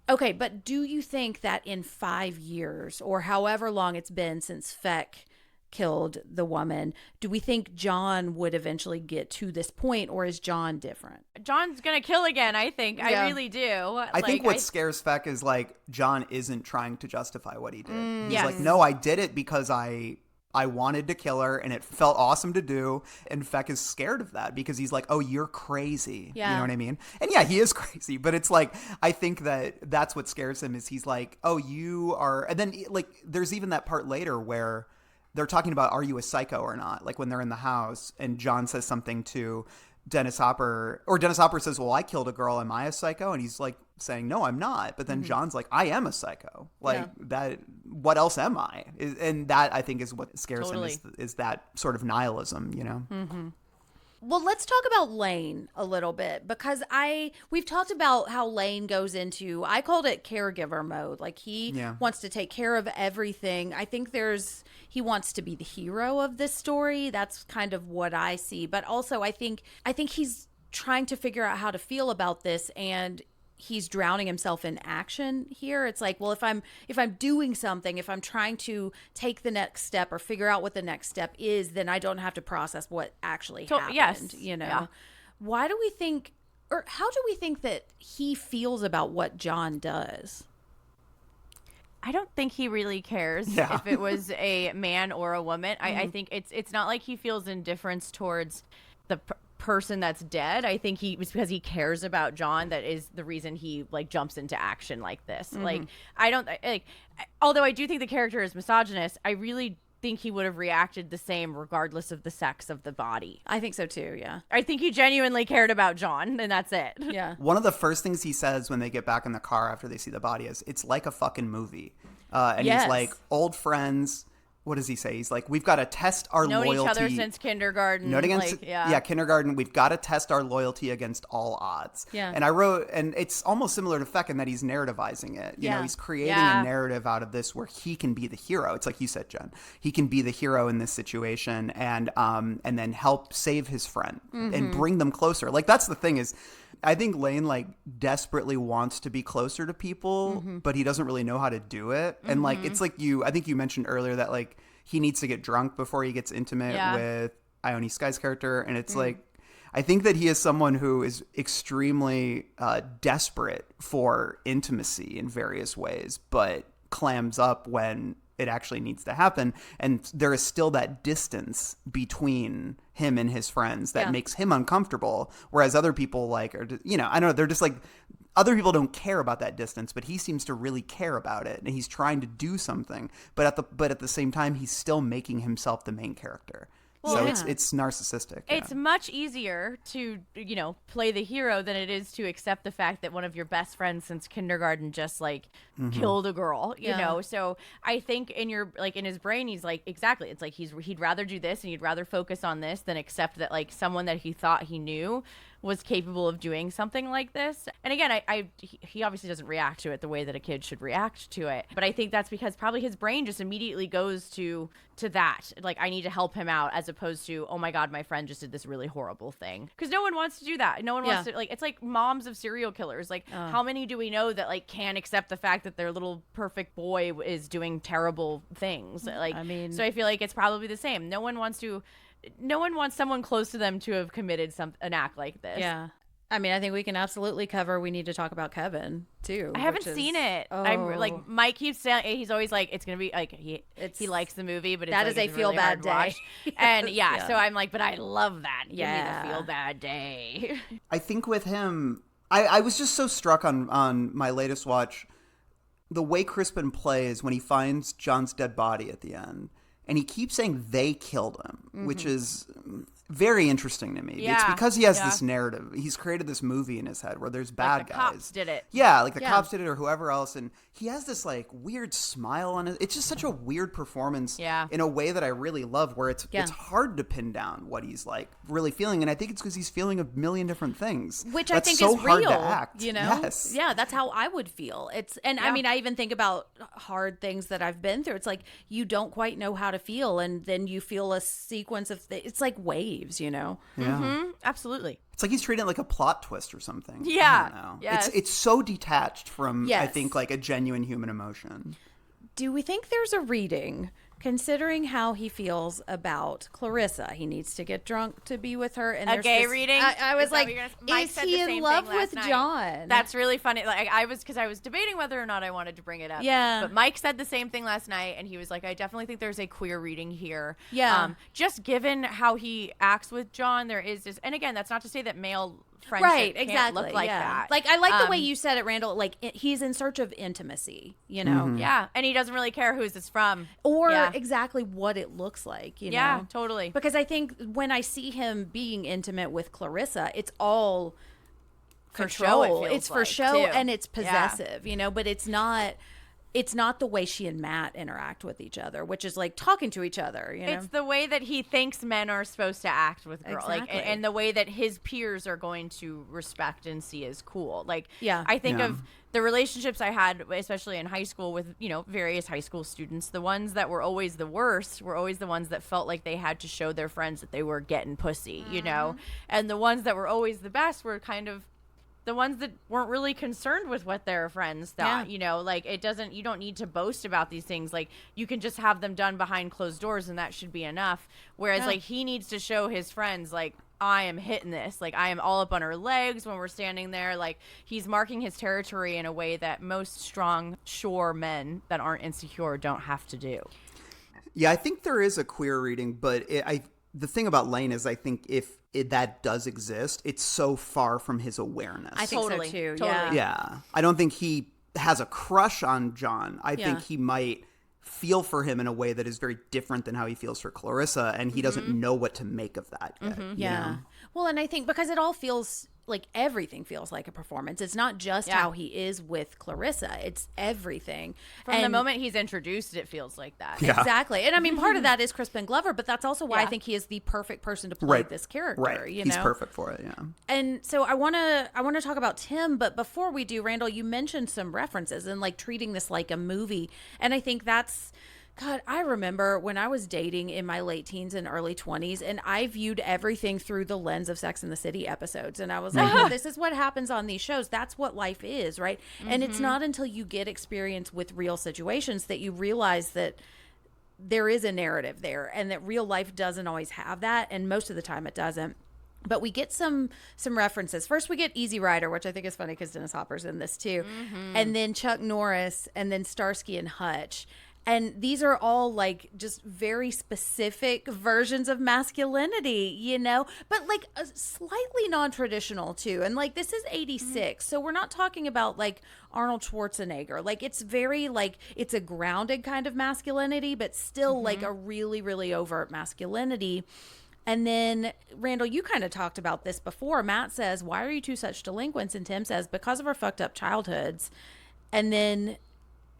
S1: Okay, but do you think that in 5 years or however long it's been since Feck killed the woman, do we think John would eventually get to this point, or is John different?
S2: John's gonna kill again, I think.
S1: Yeah.
S2: I really do.
S3: I think what scares Feck is like John isn't trying to justify what he did. He's
S2: Yes.
S3: like, no, I did it because I wanted to kill her and it felt awesome to do. And Feck is scared of that because he's like, oh, you're crazy.
S1: Yeah.
S3: You know what I mean? And yeah, he is crazy. But it's like, I think that's what scares him is he's like, oh, you are. And then like, there's even that part later where they're talking about, are you a psycho or not? Like when they're in the house and John says something to Dennis Hopper, or Dennis Hopper says, well, I killed a girl. Am I a psycho? And he's like saying, no, I'm not. But then John's like, I am a psycho. Like that, what else am I? And that I think is what scares him is that sort of nihilism, you know?
S1: Mm-hmm. Well, let's talk about Lane a little bit because we've talked about how Lane goes into, I called it caregiver mode. Like he wants to take care of everything. I think he wants to be the hero of this story. That's kind of what I see. But also I think he's trying to figure out how to feel about this, and he's drowning himself in action here. It's like, well, if I'm doing something, if I'm trying to take the next step or figure out what the next step is, then I don't have to process what actually happened.
S2: Yes.
S1: You know,
S2: Yeah.
S1: Why do we think, or how do we think that he feels about what John does?
S2: I don't think he really cares if it was a man or a woman. I think it's not like he feels indifference towards the person that's dead. I think it's because he cares about John that is the reason he like jumps into action like this. Like I don't like, although I do think the character is misogynist, I really think he would have reacted the same regardless of the sex of the body.
S1: I think so too. Yeah.
S2: I think he genuinely cared about John, and that's it.
S1: Yeah.
S3: One of the first things he says when they get back in the car after they see the body is, it's like a fucking movie. And he's like, old friends. What does he say? He's like, we've got to test our
S2: Known
S3: loyalty.
S2: each other since kindergarten.
S3: Kindergarten. We've got to test our loyalty against all odds.
S1: Yeah.
S3: And I wrote, and it's almost similar to Feck in that he's narrativizing it. You know, he's creating a narrative out of this where he can be the hero. It's like you said, Jen. He can be the hero in this situation and then help save his friend and bring them closer. Like that's the thing is, I think Lane like desperately wants to be closer to people, but he doesn't really know how to do it. And like, it's like I think you mentioned earlier that like he needs to get drunk before he gets intimate with Ione Skye's character. And it's like, I think that he is someone who is extremely desperate for intimacy in various ways, but clams up when it actually needs to happen. And there is still that distance between him and his friends that makes him uncomfortable. Whereas other people like, are, you know, I don't know, they're just like, other people don't care about that distance, but he seems to really care about it. And he's trying to do something, but at the same time, he's still making himself the main character. Well, so it's narcissistic.
S2: It's much easier to, you know, play the hero than it is to accept the fact that one of your best friends since kindergarten just like killed a girl, you know? So I think in his brain, he's like, exactly. It's like he'd rather do this and he'd rather focus on this than accept that like someone that he thought he knew was capable of doing something like this. And again, he obviously doesn't react to it the way that a kid should react to it. But I think that's because probably his brain just immediately goes to that. Like, I need to help him out as opposed to, oh my God, my friend just did this really horrible thing. Because no one wants to do that. No one wants to, like, it's like moms of serial killers. Like, how many do we know that, like, can't accept the fact that their little perfect boy is doing terrible things? Like, I mean, so I feel like it's probably the same. No one wants someone close to them to have committed an act like this.
S1: Yeah. I mean, I think we can absolutely cover. We need to talk about Kevin too.
S2: I haven't seen it. I'm like, Mike keeps saying, he's always like, it's gonna be like he likes the movie, but
S1: that is a feel bad day.
S2: And so I'm like, but I love that. Give me the feel bad day.
S3: I think with him, I was just so struck on my latest watch, the way Crispin plays when he finds John's dead body at the end. And he keeps saying they killed him, which is very interesting to me.
S2: Yeah.
S3: It's because he has this narrative. He's created this movie in his head where there's bad
S2: like the
S3: guys.
S2: Cops did it.
S3: Yeah, like the cops did it or whoever else. And he has this like weird smile on it. It's just such a weird performance in a way that I really love where it's hard to pin down what he's like really feeling. And I think it's because he's feeling a million different things.
S1: Which
S3: that's
S1: I think
S3: so
S1: is real,
S3: hard to act.
S1: You know?
S3: Yes.
S1: Yeah, that's how I would feel. I mean, I even think about hard things that I've been through. It's like you don't quite know how to feel and then you feel a sequence of it's like waves. leaves, you know?
S3: Yeah.
S2: Absolutely.
S3: It's like he's treating it like a plot twist or something.
S2: Yeah.
S3: I don't know.
S2: Yes.
S3: It's so detached from, I
S1: Yes.
S3: think, like a genuine human emotion.
S1: Do we think there's a reading, considering how he feels about Clarissa? He needs to get drunk to be with her. And
S2: A
S1: there's
S2: gay
S1: this-
S2: reading?
S1: I was
S2: Is that
S1: like,
S2: what you're gonna- Mike
S1: is
S2: said
S1: he
S2: the
S1: in
S2: same
S1: love
S2: thing
S1: with
S2: last night.
S1: John?
S2: That's really funny. Like I was debating whether or not I wanted to bring it up.
S1: Yeah.
S2: But Mike said the same thing last night, and he was like, I definitely think there's a queer reading here.
S1: Yeah.
S2: Just given how he acts with John, there is this, and again, that's not to say that male friendship
S1: right,
S2: can't
S1: exactly.
S2: look like
S1: yeah.
S2: that.
S1: Like, I like the way you said it, Randall. Like, he's in search of intimacy, you know?
S2: Yeah, and he doesn't really care who's this from.
S1: Or
S2: Yeah.
S1: exactly what it looks like, you
S2: Yeah,
S1: know?
S2: totally.
S1: Because I think when I see him being intimate with Clarissa, it's all
S2: For show, it
S1: control.
S2: feels
S1: It's for
S2: like,
S1: show
S2: too.
S1: and it's
S2: Yeah.
S1: possessive, you know, but it's not the way she and Matt interact with each other, which is like talking to each other, you know?
S2: It's the way that he thinks men are supposed to act with girls, like,
S1: Exactly.
S2: and the way that his peers are going to respect and see as cool. Like,
S1: Yeah.
S2: I think
S3: Yeah.
S2: of the relationships I had, especially in high school with, various high school students. The ones that were always the worst were always the ones that felt like they had to show their friends that they were getting pussy, and the ones that were always the best were kind of the ones that weren't really concerned with what their friends thought, like you don't need to boast about these things. Like you can just have them done behind closed doors and that should be enough. Whereas like he needs to show his friends, like, I am hitting this. Like I am all up on her legs when we're standing there. Like he's marking his territory in a way that most strong, sure men that aren't insecure don't have to do.
S3: Yeah, I think there is a queer reading, but the thing about Lane is I think if that does exist, it's so far from his awareness.
S1: I think
S2: Totally,
S1: so too.
S2: totally.
S1: Yeah.
S3: Yeah. I don't think he has a crush on John. I think he might feel for him in a way that is very different than how he feels for Clarissa, and he doesn't know what to make of that yet. you
S1: Yeah.
S3: know?
S1: Well, and I think because it all feels like everything feels like a performance. It's not just how he is with Clarissa. It's everything.
S2: From the
S1: And-
S2: moment he's introduced, it feels like that.
S3: Yeah.
S1: Exactly. And I mean, part of that is Crispin Glover, but that's also why I
S2: Yeah.
S1: think he is the perfect person to play this character.
S3: Right.
S1: You
S3: He's
S1: know?
S3: perfect for it, yeah.
S1: And so I want to talk about Tim, but before we do, Randall, you mentioned some references and like treating this like a movie. And I think that's God, I remember when I was dating in my late teens and early 20s, and I viewed everything through the lens of Sex and the City episodes. And I was like, oh, this is what happens on these shows. That's what life is, right? And it's not until you get experience with real situations that you realize that there is a narrative there and that real life doesn't always have that. And most of the time it doesn't. But we get some references. First, we get Easy Rider, which I think is funny because Dennis Hopper's in this too. And then Chuck Norris, and then Starsky and Hutch. And these are all like just very specific versions of masculinity, you know, but like slightly non-traditional too. And like this is 86. So we're not talking about like Arnold Schwarzenegger. Like it's very like it's a grounded kind of masculinity, but still like a really, really overt masculinity. And then, Randall, you kind of talked about this before. Matt says, why are you two such delinquents? And Tim says, because of our fucked up childhoods. And then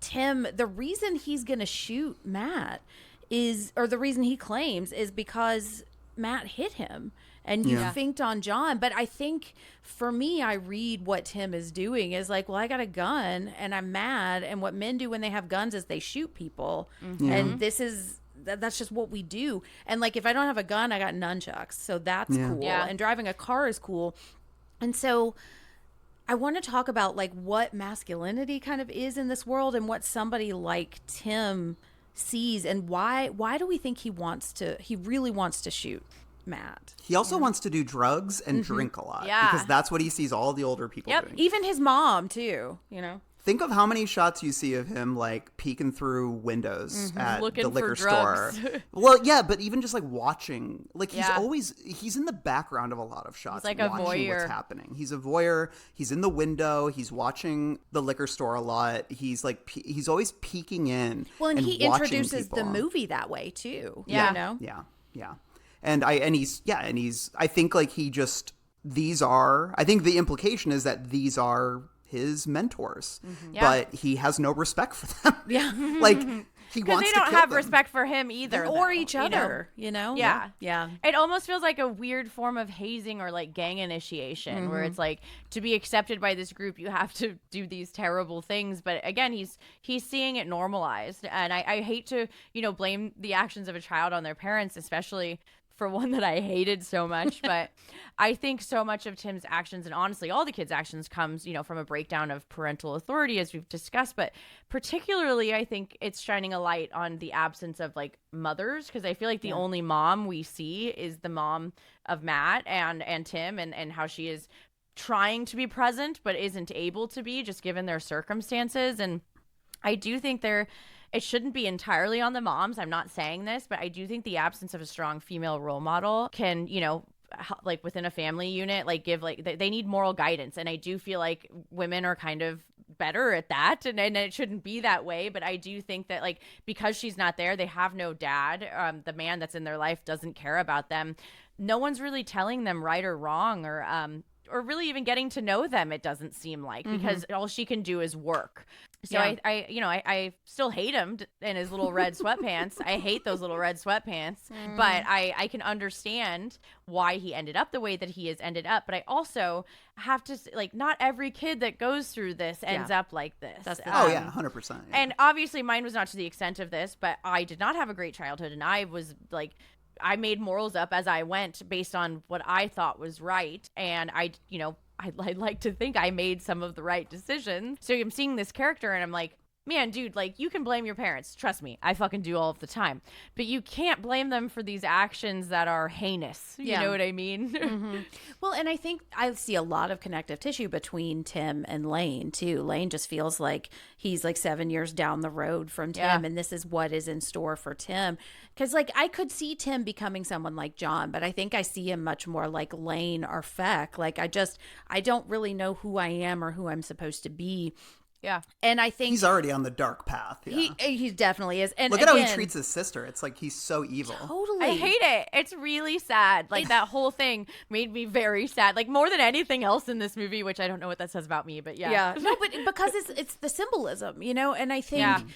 S1: Tim, the reason he's going to shoot Matt is, or the reason he claims is because Matt hit him and you finked on John. But I think for me, I read what Tim is doing is like, well, I got a gun and I'm mad. And what men do when they have guns is they shoot people. And this is, that's just what we do. And like, if I don't have a gun, I got nunchucks. So that's cool.
S2: Yeah.
S1: And driving a car is cool. And so I want to talk about like what masculinity kind of is in this world and what somebody like Tim sees and why do we think he really wants to shoot Matt?
S3: He also wants to do drugs and drink a lot.
S2: Yeah.
S3: Because that's what he sees all the older people doing.
S1: Even his mom too, you know?
S3: Think of how many shots you see of him like peeking through windows at
S2: Looking
S3: the
S2: for
S3: liquor store.
S2: drugs.
S3: Well, yeah, but even just like watching, like
S2: Yeah.
S3: he's in the background of a lot of shots.
S2: He's like a
S3: watching what's
S2: voyeur.
S3: happening. He's a voyeur. He's in the window. He's watching the liquor store a lot. He's like he's always peeking in.
S1: Well, and he
S3: watching
S1: introduces the
S3: people.
S1: movie that way too.
S2: Yeah.
S1: You know?
S3: Yeah. And he's I think like he just I think the implication is that these are his mentors, but he has no respect for them.
S1: Yeah.
S3: Like he
S2: Because
S3: wants
S2: they
S3: to
S2: don't
S3: kill
S2: have
S3: them.
S2: respect for him either.
S1: Or
S2: though,
S1: each
S2: you know?
S1: other, you know?
S2: Yeah.
S1: Yeah.
S2: It almost feels like a weird form of hazing or like gang initiation where it's like to be accepted by this group, you have to do these terrible things. But again, he's seeing it normalized. And I hate to, blame the actions of a child on their parents, especially for one that I hated so much, but I think so much of Tim's actions, and honestly all the kids' actions, comes, from a breakdown of parental authority, as we've discussed, but particularly I think it's shining a light on the absence of like mothers, because I feel like the only mom we see is the mom of Matt and Tim, and how she is trying to be present but isn't able to be, just given their circumstances. And I do think it shouldn't be entirely on the moms. I'm not saying this, but I do think the absence of a strong female role model can, like within a family unit, like give like they need moral guidance. And I do feel like women are kind of better at that, and it shouldn't be that way. But I do think that like because she's not there, they have no dad. The man that's in their life doesn't care about them. No one's really telling them right or wrong, or really even getting to know them, it doesn't seem like, because all she can do is work. So I still hate him in his little red sweatpants. I hate those little red sweatpants, but I can understand why he ended up the way that he has ended up. But I also have to like, not every kid that goes through this ends up like this.
S3: Oh yeah, 100%. Yeah.
S2: And obviously mine was not to the extent of this, but I did not have a great childhood, and I was like, I made morals up as I went based on what I thought was right. And I'd like to think I made some of the right decisions. So I'm seeing this character and I'm like, man, dude, like you can blame your parents. Trust me, I fucking do all of the time. But you can't blame them for these actions that are heinous. You know what I mean?
S1: Well, and I think I see a lot of connective tissue between Tim and Lane, too. Lane just feels like he's like 7 years down the road from Tim, and this is what is in store for Tim. Because, like, I could see Tim becoming someone like John, but I think I see him much more like Lane or Feck. Like, I don't really know who I am or who I'm supposed to be.
S2: Yeah.
S1: And I think
S3: he's already on the dark path. Yeah.
S1: He definitely is. And
S3: look at how he treats his sister. It's like he's so evil.
S1: Totally.
S2: I hate it. It's really sad. Like that whole thing made me very sad. Like more than anything else in this movie, which I don't know what that says about me, but yeah.
S1: Yeah. No, but because it's the symbolism, and I think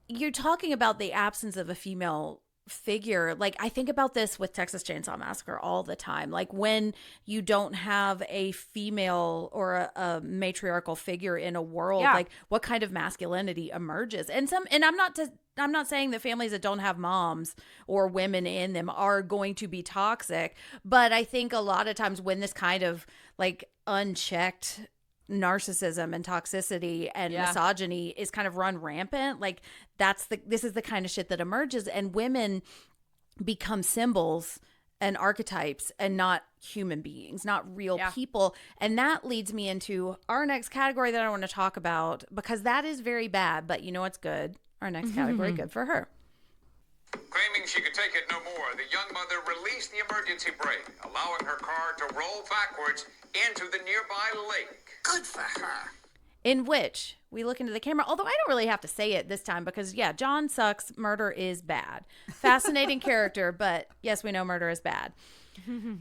S1: you're talking about the absence of a female figure. Like I think about this with Texas Chainsaw Massacre all the time. Like when you don't have a female or a matriarchal figure in a world, like what kind of masculinity emerges? And I'm not saying that families that don't have moms or women in them are going to be toxic, but I think a lot of times when this kind of like unchecked narcissism and toxicity and misogyny is kind of run rampant, like this is the kind of shit that emerges, and women become symbols and archetypes and not human beings, not real people. And that leads me into our next category that I want to talk about, because that is very bad, but you know what's good? Our next category, good for her.
S7: Claiming she could take it no more, the young mother released the emergency brake, allowing her car to roll backwards into the nearby lake.
S4: Good for her.
S1: In which we look into the camera, although I don't really have to say it this time because, John sucks. Murder is bad. Fascinating character, but yes, we know murder is bad.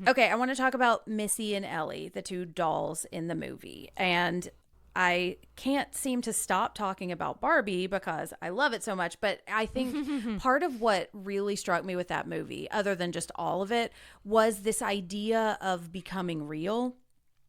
S1: Okay, I want to talk about Missy and Ellie, the two dolls in the movie. And I can't seem to stop talking about Barbie because I love it so much. But I think part of what really struck me with that movie, other than just all of it, was this idea of becoming real.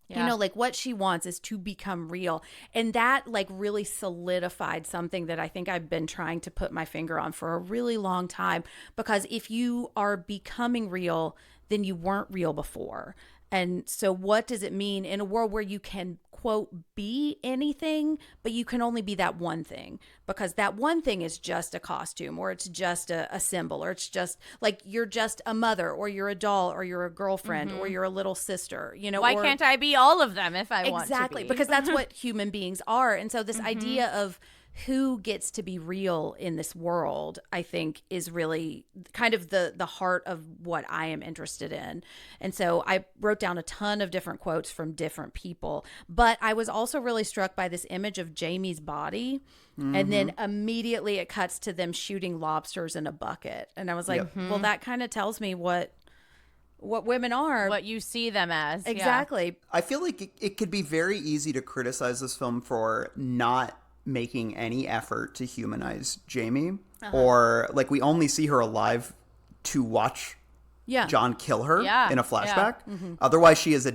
S2: Yeah.
S1: Like what she wants is to become real. And that like really solidified something that I think I've been trying to put my finger on for a really long time. Because if you are becoming real, then you weren't real before. And so what does it mean in a world where you can, quote, be anything, but you can only be that one thing? Because that one thing is just a costume, or it's just a symbol, or it's just like you're just a mother, or you're a doll, or you're a girlfriend, or you're a little sister.
S2: Why can't I be all of them if I want to be?
S1: Exactly, because that's what human beings are. And so this idea of who gets to be real in this world, I think, is really kind of the heart of what I am interested in. And so I wrote down a ton of different quotes from different people, but I was also really struck by this image of Jamie's body. And then immediately it cuts to them shooting lobsters in a bucket. And I was like, well, that kind of tells me what women are.
S2: What you see them as.
S1: Exactly.
S3: I feel like it could be very easy to criticize this film for not making any effort to humanize Jamie, or like we only see her alive to watch John kill her in a flashback. Otherwise she is a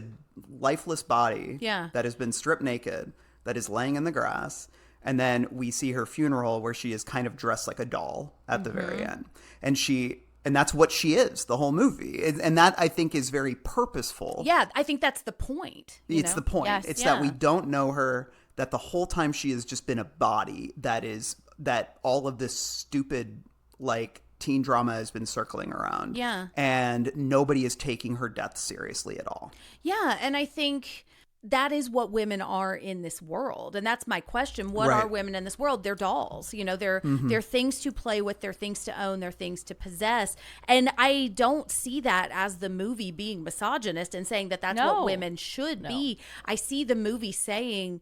S3: lifeless body that has been stripped naked, that is laying in the grass, and then we see her funeral where she is kind of dressed like a doll at the very end, and she And that's what she is the whole movie. And that, I think, is very purposeful.
S1: Yeah, I think that's the point.
S3: It's the point.
S2: Yes,
S3: it's that we don't know her, that the whole time she has just been a body that all of this stupid, like, teen drama has been circling around.
S1: Yeah.
S3: And nobody is taking her death seriously at all.
S1: Yeah, and I think that is what women are in this world. And that's my question. What
S3: Right.
S1: are women in this world? They're dolls. You know, they're things to play with, they're things to own, they're things to possess. And I don't see that as the movie being misogynist and saying that that's what women should be. I see the movie saying,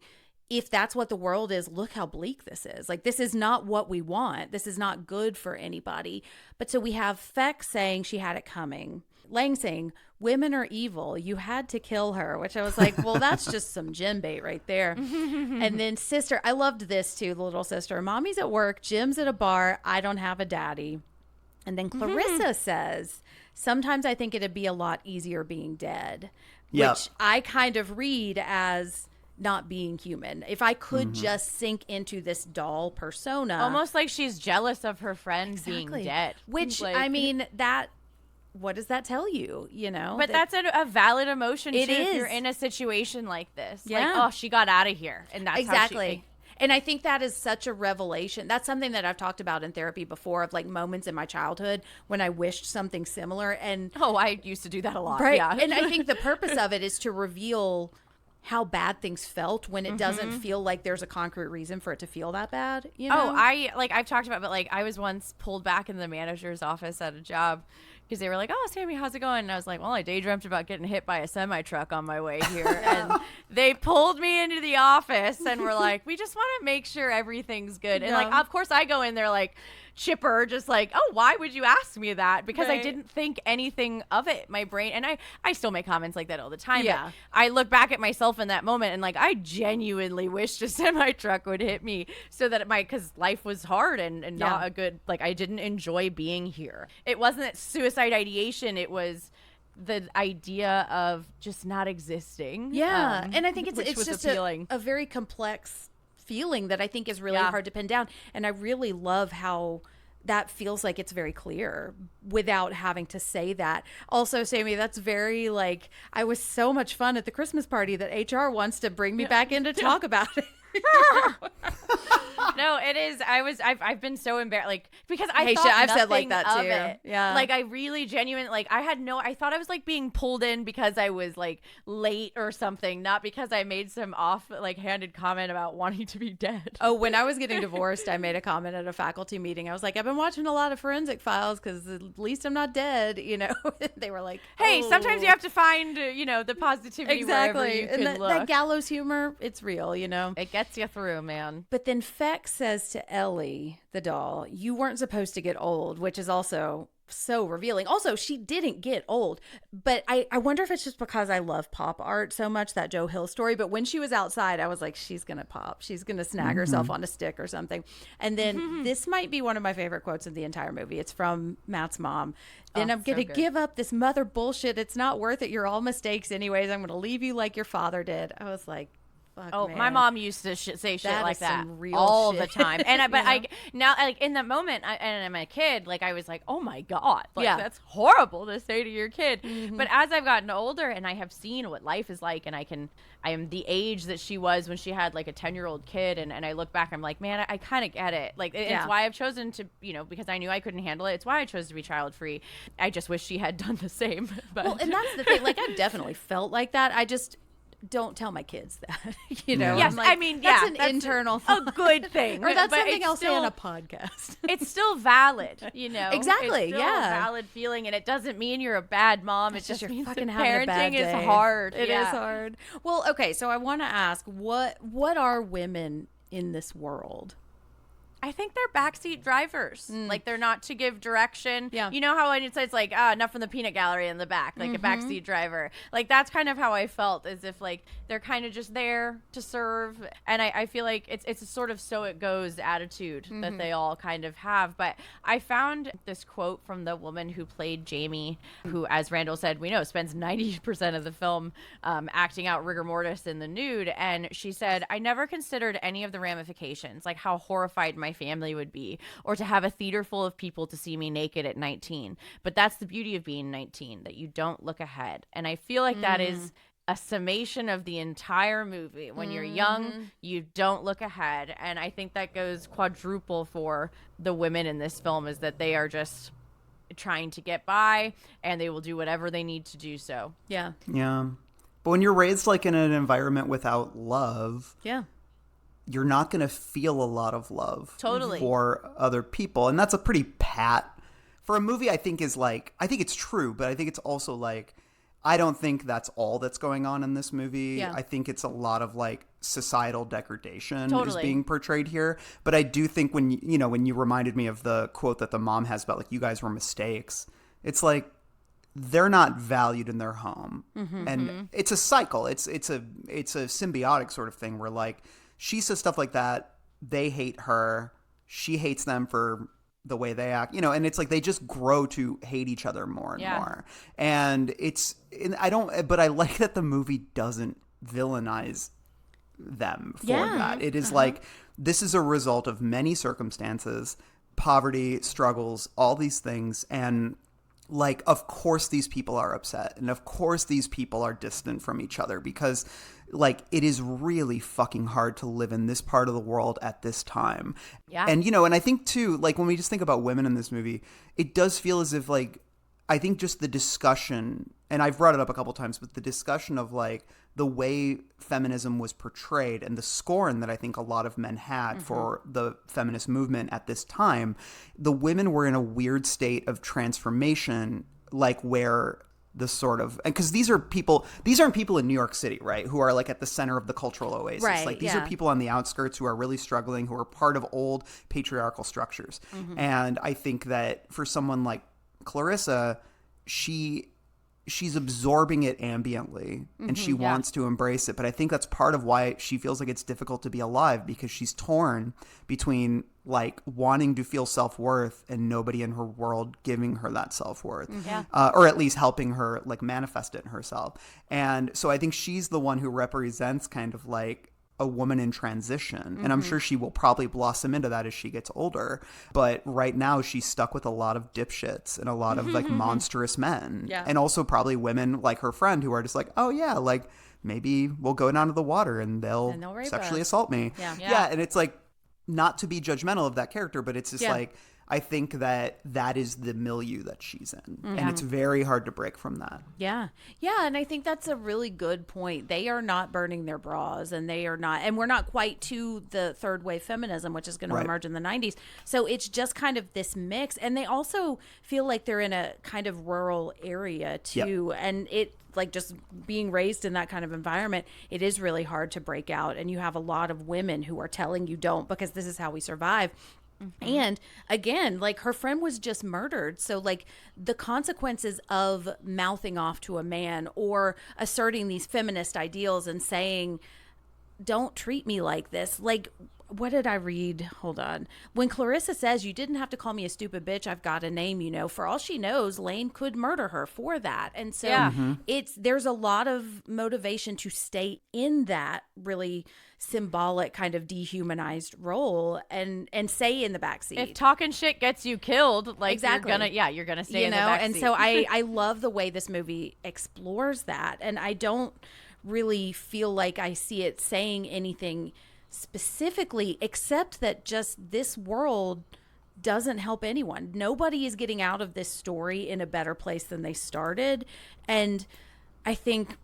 S1: if that's what the world is, look how bleak this is. Like, this is not what we want. This is not good for anybody. But so we have Feck saying she had it coming. Lang saying, women are evil. You had to kill her, which I was like, well, that's just some gin bait right there. And then sister, I loved this too, the little sister. Mommy's at work, Jim's at a bar, I don't have a daddy. And then Clarissa says, sometimes I think it'd be a lot easier being dead, which I kind of read as not being human. If I could just sink into this doll persona.
S2: Almost like she's jealous of her friend being dead.
S1: Which,
S2: like,
S1: I mean, that, what does that tell you, you know?
S2: But that's a valid emotion, too,
S1: It
S2: if you're
S1: is.
S2: in a situation like this.
S1: Yeah.
S2: Like, oh, she got out of here. And that's
S1: exactly.
S2: how she...
S1: And I think that is such a revelation. That's something that I've talked about in therapy before, of like moments in my childhood when I wished something similar. And
S2: Oh, I used to do that a lot.
S1: right.
S2: Yeah.
S1: And I think the purpose of it is to reveal how bad things felt when it doesn't feel like there's a concrete reason for it to feel that bad. You know?
S2: Oh, I've talked about, but like I was once pulled back in the manager's office at a job because they were like, "Oh, Sammy, how's it going?" And I was like, "Well, I daydreamt about getting hit by a semi truck on my way here." And they pulled me into the office and were like, "We just want to make sure everything's good." And like, of course, I go in there like chipper, just like, "Oh, why would you ask me that?" Because I didn't think anything of it. My brain, and I still make comments like that all the time.
S1: Yeah.
S2: But I look back at myself in that moment and like, I genuinely wished a semi truck would hit me so that because life was hard and not a good, like, I didn't enjoy being here. It wasn't suicide ideation. It was the idea of just not existing.
S1: Yeah. And I think
S2: which
S1: it's
S2: was
S1: just
S2: appealing.
S1: a very complex feeling that I think is really hard to pin down. And I really love how that feels like it's very clear without having to say that. Also, Sammy, that's very like, I was so much fun at the Christmas party that HR wants to bring me back in to talk about it.
S2: No, it is. I've been so embarrassed, like, because I
S1: Hey,
S2: thought
S1: shit, I've said like
S2: nothing
S1: that
S2: of
S1: too.
S2: it.
S1: Yeah.
S2: Like, I really genuinely, like, I thought I was like being pulled in because I was like late or something, not because I made some handed comment about wanting to be dead.
S1: Oh, when I was getting divorced, I made a comment at a faculty meeting. I was like, I've been watching a lot of Forensic Files because at least I'm not dead, you know? They were like,
S2: Hey,
S1: oh.
S2: sometimes you have to find, the positivity wherever
S1: Exactly.
S2: you
S1: And
S2: can look.
S1: that gallows humor, it's real, you know?
S2: It gets you through, man.
S1: But then Feck says to Ellie, the doll, you weren't supposed to get old, which is also so revealing. Also, she didn't get old, but I wonder if it's just because I love pop art so much, that Joe Hill story. But when she was outside, I was like, she's going to pop. She's going to snag herself on a stick or something. And then this might be one of my favorite quotes in the entire movie. It's from Matt's mom. Then I'm going to give up this mother bullshit. It's not worth it. You're all mistakes anyways. I'm going to leave you like your father did. I was like, fuck,
S2: Oh,
S1: man.
S2: my mom used to say shit
S1: That
S2: like
S1: is
S2: that
S1: some real
S2: all
S1: shit.
S2: the time. And but
S1: You know?
S2: I now, like, in that moment, and I'm a kid, like, I was like, oh my god, like,
S1: Yeah.
S2: that's horrible to say to your kid. But as I've gotten older and I have seen what life is like, and I am the age that she was when she had like a 10-year-old kid, and I look back, I'm like, man, I kind of get it. Like, it's why I've chosen to, because I knew I couldn't handle it. It's why I chose to be child free. I just wish she had done the same. But
S1: Well, and that's the thing. Like, I've definitely felt like that. I just don't tell my kids that,
S2: Yes,
S1: I'm like,
S2: I mean,
S1: that's
S2: yeah,
S1: an
S2: that's
S1: internal
S2: a good thing.
S1: or that's
S2: but
S1: something
S2: it's
S1: I'll say on a
S2: still-
S1: podcast.
S2: It's still valid,
S1: Exactly,
S2: It's still
S1: yeah.
S2: a valid feeling, and it doesn't mean you're a bad mom.
S1: It's
S2: it just
S1: you're
S2: means
S1: fucking
S2: that
S1: having a bad
S2: parenting is
S1: day.
S2: hard.
S1: It is
S2: Yeah.
S1: hard. Well, okay, so I want to ask, what are women in this world?
S2: I think they're backseat drivers. Like, they're not to give direction.
S1: Yeah.
S2: You know how when it's like, enough from the peanut gallery in the back, like a backseat driver. Like, that's kind of how I felt, as if like they're kind of just there to serve. And I feel like it's a sort of so it goes attitude that they all kind of have. But I found this quote from the woman who played Jamie, who, as Randall said, we know spends 90% of the film acting out rigor mortis in the nude. And she said, I never considered any of the ramifications, like how horrified my my family would be, or to have a theater full of people to see me naked at 19. But that's the beauty of being 19, that you don't look ahead. And I feel like that is a summation of the entire movie. When you're young, you don't look ahead. And I think that goes quadruple for the women in this film, is that they are just trying to get by, and they will do whatever they need to do so.
S1: Yeah.
S3: Yeah. But when you're raised like in an environment without love, you're not going to feel a lot of love for other people. And that's a pretty pat for a movie. I think is like, I think it's true, but I think it's also like, I don't think that's all that's going on in this movie. I think it's a lot of like societal degradation is being portrayed here. But I do think when when you reminded me of the quote that the mom has about like, you guys were mistakes, it's like they're not valued in their home. And it's a cycle. It's a symbiotic sort of thing where like she says stuff like that, they hate her, she hates them for the way they act, and it's like they just grow to hate each other more and more. And but I like that the movie doesn't villainize them for that. It is like, this is a result of many circumstances, poverty, struggles, all these things. And like, of course these people are upset, and of course these people are distant from each other, because like it is really fucking hard to live in this part of the world at this time. And and I think too, like when we just think about women in this movie, it does feel as if like, I think just the discussion, and I've brought it up a couple times, but the discussion of like the way feminism was portrayed and the scorn that I think a lot of men had for the feminist movement at this time, the women were in a weird state of transformation, like where the sort of, because these aren't people in New York City, right, who are like at the center of the cultural oasis.
S1: Right,
S3: like these are people on the outskirts who are really struggling, who are part of old patriarchal structures. And I think that for someone like Clarissa, she's absorbing it ambiently, and she wants to embrace it. But I think that's part of why she feels like it's difficult to be alive, because she's torn between like wanting to feel self-worth and nobody in her world giving her that self-worth, or at least helping her like manifest it in herself. And so I think she's the one who represents kind of like a woman in transition. And I'm sure she will probably blossom into that as she gets older. But right now she's stuck with a lot of dipshits and a lot of like monstrous men. And also probably women like her friend who are just like, oh yeah, like maybe we'll go down to the water and they'll sexually assault me. And it's like, not to be judgmental of that character, but it's just like, I think that is the milieu that she's in. And it's very hard to break from that.
S1: Yeah. And I think that's a really good point. They are not burning their bras, and they are not, and we're not quite to the third wave feminism, which is going to emerge in the 90s. So it's just kind of this mix. And they also feel like they're in a kind of rural area too. And it, like just being raised in that kind of environment, it is really hard to break out. And you have a lot of women who are telling you don't, because this is how we survive. And again, like her friend was just murdered. So like the consequences of mouthing off to a man or asserting these feminist ideals and saying, don't treat me like this. Like, what did I read? Hold on. When Clarissa says, you didn't have to call me a stupid bitch, I've got a name, for all she knows, Lane could murder her for that. And so there's a lot of motivation to stay in that really symbolic kind of dehumanized role and stay in the backseat.
S2: If talking shit gets you killed, like
S1: exactly.
S2: you're gonna stay in the backseat.
S1: And so I love the way this movie explores that. And I don't really feel like I see it saying anything specifically, except that just this world doesn't help anyone. Nobody is getting out of this story in a better place than they started. And I think,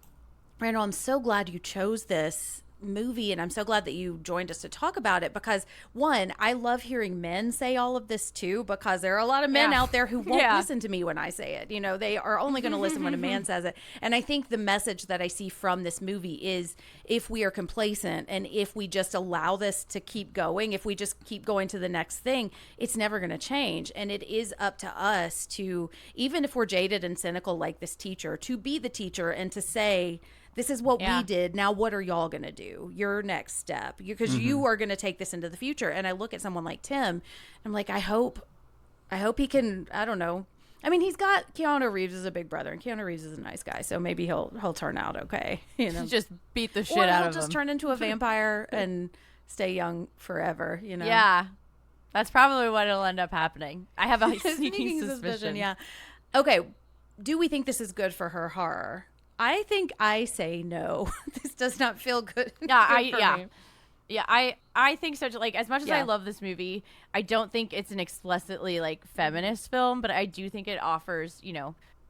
S1: Randall, I'm so glad you chose this movie, and I'm so glad that you joined us to talk about it, because one, I love hearing men say all of this too, because there are a lot of men out there who won't listen to me when I say it. They are only going to listen when a man says it. And I think the message that I see from this movie is, if we are complacent and if we just allow this to keep going, if we just keep going to the next thing, it's never going to change. And it is up to us to, even if we're jaded and cynical like this teacher, to be the teacher and to say, this is what we did. Now, what are y'all going to do? Your next step. Because you are going to take this into the future. And I look at someone like Tim, I'm like, I hope he can, I don't know. I mean, he's got Keanu Reeves as a big brother, and Keanu Reeves is a nice guy. So maybe he'll turn out okay.
S2: Just beat the shit out of him.
S1: Or he'll just turn into a vampire and stay young forever,
S2: Yeah. That's probably what it'll end up happening. I have a sneaking suspicion.
S1: Yeah. Okay. Do we think this is good for her horror? I think I say no. This does not feel good.
S2: Yeah, I think so. Like, as much as I
S1: Yeah.
S2: love this movie, I don't think it's an explicitly like feminist film, but I do think it offers,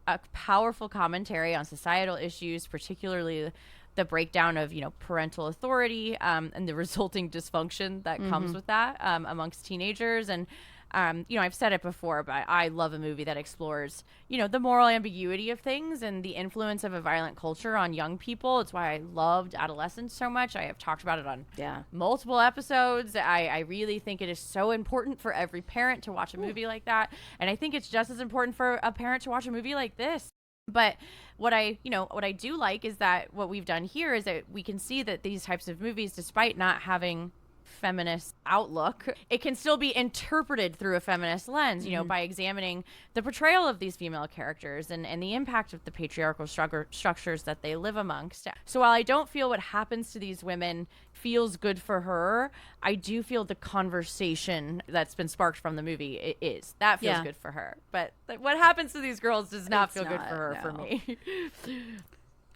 S2: a powerful commentary on societal issues, particularly the breakdown of, parental authority, and the resulting dysfunction that comes with that, amongst teenagers. And, I've said it before, but I love a movie that explores, the moral ambiguity of things and the influence of a violent culture on young people. It's why I loved Adolescence so much. I have talked about it on multiple episodes. I really think it is so important for every parent to watch a movie like that. And I think it's just as important for a parent to watch a movie like this. But what I do like is that what we've done here is that we can see that these types of movies, despite not having feminist outlook, it can still be interpreted through a feminist lens, by examining the portrayal of these female characters and the impact of the patriarchal structures that they live amongst. So while I don't feel what happens to these women feels good for her, I do feel the conversation that's been sparked from the movie that feels good for her. But what happens to these girls does not feel good for her, for me.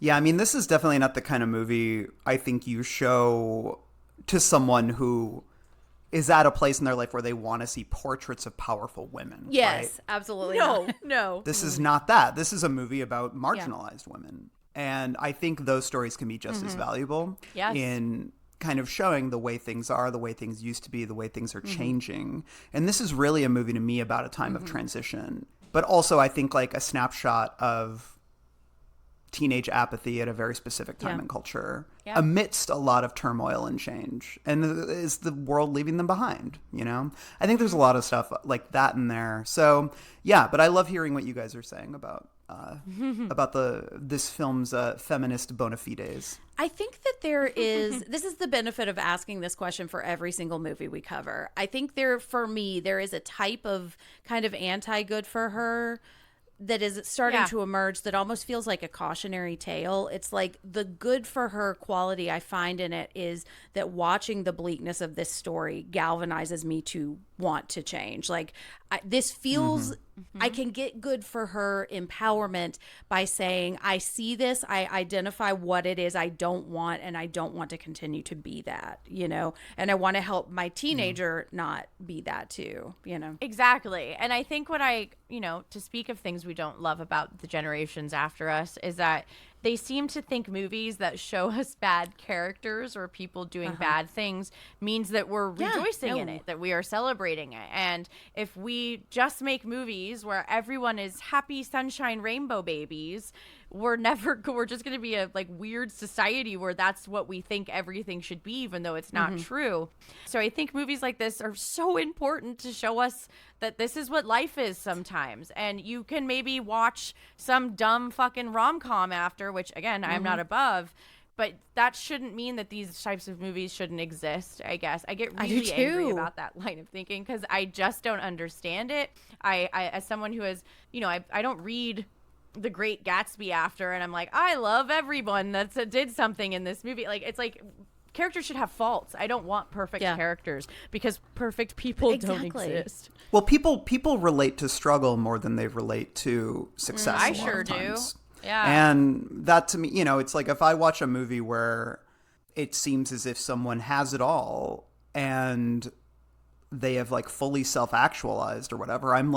S3: Yeah, I mean, this is definitely not the kind of movie I think you show to someone who is at a place in their life where they want to see portraits of powerful women.
S1: Yes,
S3: right?
S1: absolutely.
S2: No.
S3: This is not that. This is a movie about marginalized women. And I think those stories can be just as valuable in kind of showing the way things are, the way things used to be, the way things are changing. And this is really a movie to me about a time of transition. But also, I think, like a snapshot of teenage apathy at a very specific time in culture amidst a lot of turmoil and change. And is the world leaving them behind, I think there's a lot of stuff like that in there. So, yeah, but I love hearing what you guys are saying about this film's feminist bona fides.
S1: I think that this is the benefit of asking this question for every single movie we cover. I think for me, there is a type of kind of anti-good for her that is starting to emerge that almost feels like a cautionary tale. It's like the good for her quality I find in it is that watching the bleakness of this story galvanizes me to want to change. Like this feels, I can get good for her empowerment by saying, I see this, I identify what it is I don't want, and I don't want to continue to be that, and I want to help my teenager not be that too,
S2: Exactly. And I think what to speak of things we don't love about the generations after us is that they seem to think movies that show us bad characters or people doing bad things means that we're rejoicing in it, that we are celebrating it. And if we just make movies where everyone is happy, sunshine, rainbow babies, we're just going to be a weird society where that's what we think everything should be, even though it's not true. So I think movies like this are so important to show us that this is what life is sometimes. And you can maybe watch some dumb fucking rom-com after, which again, I'm not above, but that shouldn't mean that these types of movies shouldn't exist, I guess. I get really angry about that line of thinking because I just don't understand it. I as someone who has, I don't read The Great Gatsby after and I'm like, I love everyone that did something in this movie. Like, it's like characters should have faults. I don't want perfect characters because perfect people don't exist.
S3: Well, people relate to struggle more than they relate to success.
S2: I
S3: a lot
S2: sure
S3: of
S2: do.
S3: times.
S2: Yeah.
S3: And that to me, it's like if I watch a movie where it seems as if someone has it all and they have fully self-actualized or whatever, I'm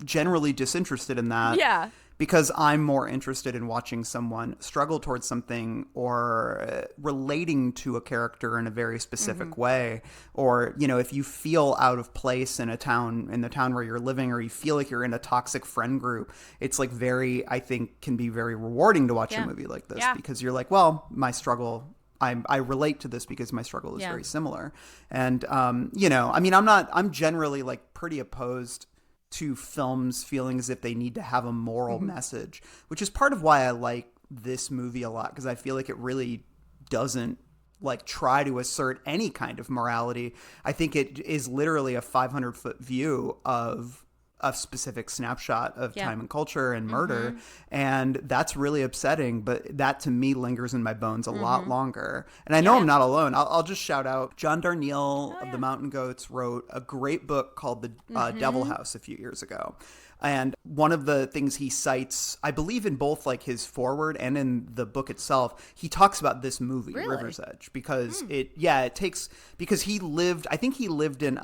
S3: generally disinterested in that.
S2: Yeah.
S3: Because I'm more interested in watching someone struggle towards something or relating to a character in a very specific way. Or, if you feel out of place in the town where you're living, or you feel like you're in a toxic friend group, it's I think can be very rewarding to watch a movie like this because you're like, well, my struggle, I relate to this because my struggle is very similar. And, I'm generally pretty opposed to films feeling as if they need to have a moral message, which is part of why I like this movie a lot, because I feel like it really doesn't try to assert any kind of morality. I think it is literally a 500-foot view of a specific snapshot of time and culture and murder. And that's really upsetting, but that to me lingers in my bones a lot longer. And I know I'm not alone. I'll just shout out John Darnielle of the Mountain Goats wrote a great book called The Devil House a few years ago. And one of the things he cites, I believe in both like his foreword and in the book itself, he talks about this movie, River's Edge, because because he lived, I think he lived in,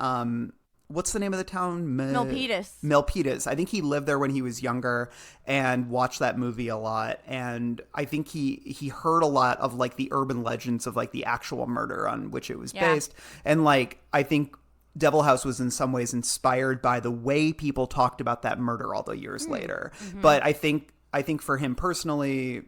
S3: what's the name of the town?
S2: Milpitas.
S3: Milpitas. I think he lived there when he was younger and watched that movie a lot. And I think he heard a lot of like the urban legends of like the actual murder on which it was based. And like, I think Devil House was in some ways inspired by the way people talked about that murder all the years later. But I think for him personally,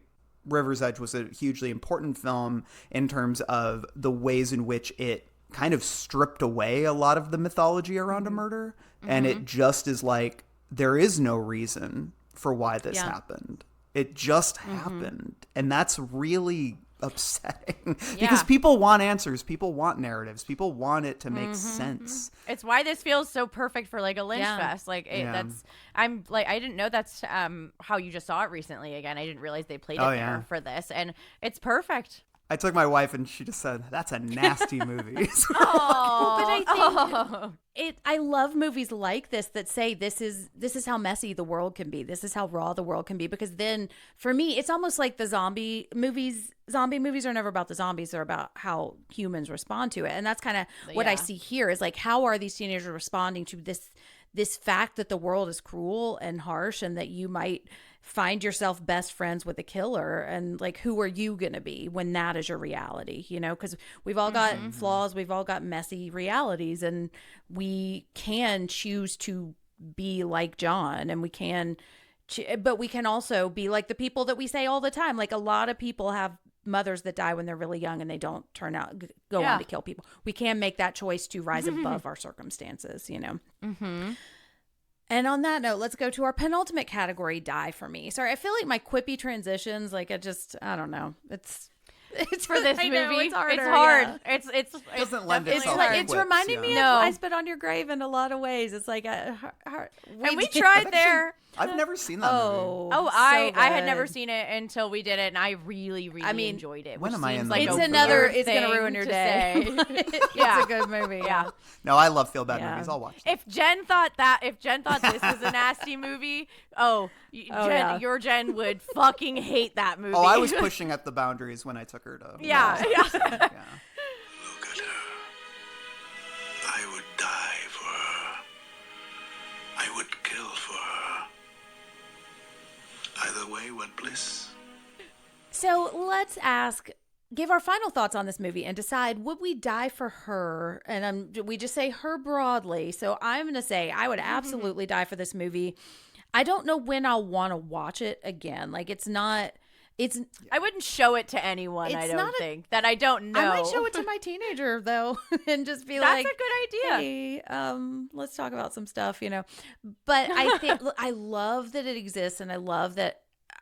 S3: River's Edge was a hugely important film in terms of the ways in which it kind of stripped away a lot of the mythology around a murder. And it just is like, there is no reason for why this happened. It just happened. And that's really upsetting because people want answers, people want narratives, people want it to make sense.
S2: It's why this feels so perfect for like a lynch fest. Like that's I'm like, I didn't know that's how you just saw it recently again. I didn't realize they played it there for this, and it's perfect.
S3: I took my wife and she just said, that's a nasty movie.
S1: But I think I love movies like this that say this is how messy the world can be. This is how raw the world can be. Because then for me, it's almost like the zombie movies. Zombie movies are never about the zombies. They're about how humans respond to it. And that's kind of what I see here is like, how are these teenagers responding to this fact that the world is cruel and harsh and that you might find yourself best friends with a killer, and like, who are you going to be when that is your reality, you know? Because we've all got flaws, we've all got messy realities, and we can choose to be like John, and we can, but we can also be like the people that we say all the time. Like, a lot of people have mothers that die when they're really young and they don't go on to kill people. We can make that choice to rise above our circumstances, you know? And on that note, let's go to our penultimate category, die for me. Sorry, I feel like my quippy transitions, like I don't know. It's
S2: for this movie.
S1: Know, it's harder,
S2: it's hard.
S1: Yeah.
S2: It's
S3: doesn't lend
S1: It's
S3: itself
S1: like,
S3: to
S1: it's
S3: quips,
S1: reminding me of
S2: No.
S1: I Spit on Your Grave in a lot of ways. It's like
S2: and we tried there.
S3: I've never seen that movie.
S2: I had never seen it until we did it, and I really enjoyed it.
S3: When
S2: which
S3: am I
S2: seems
S3: in
S2: like
S3: the
S1: it's
S2: a
S1: another.
S2: weird
S1: It's gonna
S2: thing
S1: ruin your
S2: to
S1: day.
S2: say.
S1: It's a good movie. Yeah.
S3: No, I love feel bad
S1: Yeah.
S3: movies. I'll watch them.
S2: If Jen thought this was a nasty movie, your Jen would fucking hate that movie.
S3: Oh, I was pushing at the boundaries when I took her to.
S2: Yeah.
S6: Look at her. I would die for her. I would kill for her. Either way, what bliss.
S1: So let's give our final thoughts on this movie and decide, would we die for her? And we just say her broadly. So I'm going to say I would absolutely die for this movie. I don't know when I'll want to watch it again. Like, I
S2: wouldn't show it to anyone, I don't think, that I don't know.
S1: I might show it to my teenager, though, and just be
S2: That's
S1: like,
S2: a good idea.
S1: Hey, let's talk about some stuff, you know. But I think I love that it exists, and I love that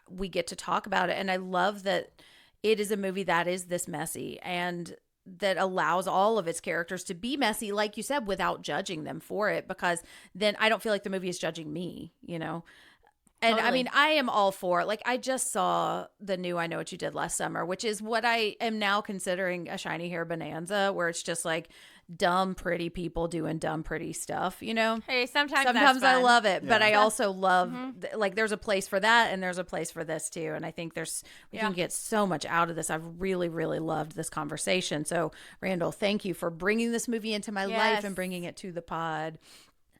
S1: we get to talk about it, and I love that it is a movie that is this messy and that allows all of its characters to be messy, like you said, without judging them for it, because then I don't feel like the movie is judging me, you know. And
S2: Totally.
S1: I mean, I am all for it. Like, I just saw the new I Know What You Did Last Summer, which is what I am now considering a shiny hair bonanza, where it's just like dumb, pretty people doing dumb, pretty stuff, you know?
S2: Hey, sometimes
S1: I
S2: that's
S1: love it, but
S3: Yeah.
S1: I also love, like, there's a place for that, and there's a place for this too. And I think we can get so much out of this. I've really, really loved this conversation. So, Randall, thank you for bringing this movie into my life and bringing it to the pod.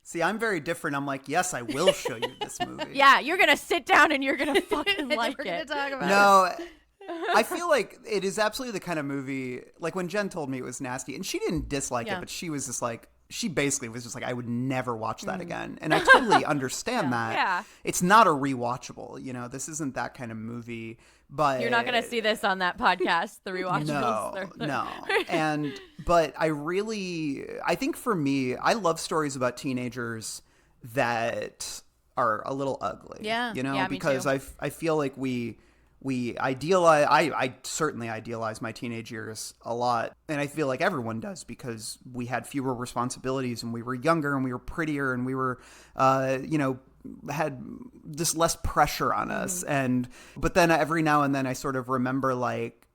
S3: See, I'm very different. I'm like, yes, I will show you this movie.
S2: Yeah, you're going to sit down and you're going to fucking like
S1: We're
S2: it.
S1: going to talk about it.
S3: No, I feel like it is absolutely the kind of movie, like when Jen told me it was nasty, and she didn't dislike it, but she was just like, she basically was just like, I would never watch that again. And I totally understand that.
S2: Yeah.
S3: It's not a rewatchable, you know, this isn't that kind of movie, but
S2: You're not going to see this on that podcast, the rewatchables.
S3: No. But I think for me, I love stories about teenagers that are a little ugly.
S1: Yeah.
S3: You know,
S2: Yeah, me
S3: because
S2: too.
S3: I feel like we we idealize, I certainly idealize my teenage years a lot. And I feel like everyone does, because we had fewer responsibilities and we were younger and we were prettier and we were, had this less pressure on us. But then every now and then I sort of remember like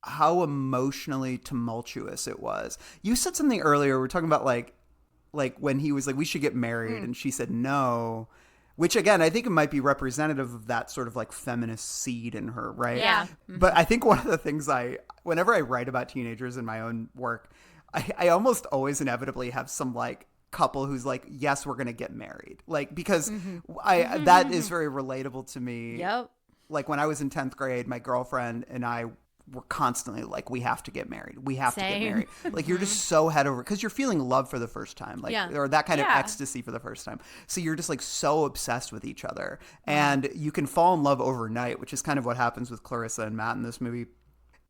S3: how emotionally tumultuous it was. You said something earlier. We're talking about like when he was like, we should get married. And she said no. Which, again, I think it might be representative of that sort of like feminist seed in her, right?
S2: Yeah.
S3: But I think one of the things whenever I write about teenagers in my own work, I almost always inevitably have some like couple who's like, yes, we're going to get married. Like, because that is very relatable to me.
S1: Yep.
S3: Like when I was in 10th grade, my girlfriend and I were constantly like, we have to get married. We have to get married. Like you're just so head over, because you're feeling love for the first time, like or that kind of ecstasy for the first time. So you're just like so obsessed with each other, and you can fall in love overnight, which is kind of what happens with Clarissa and Matt in this movie.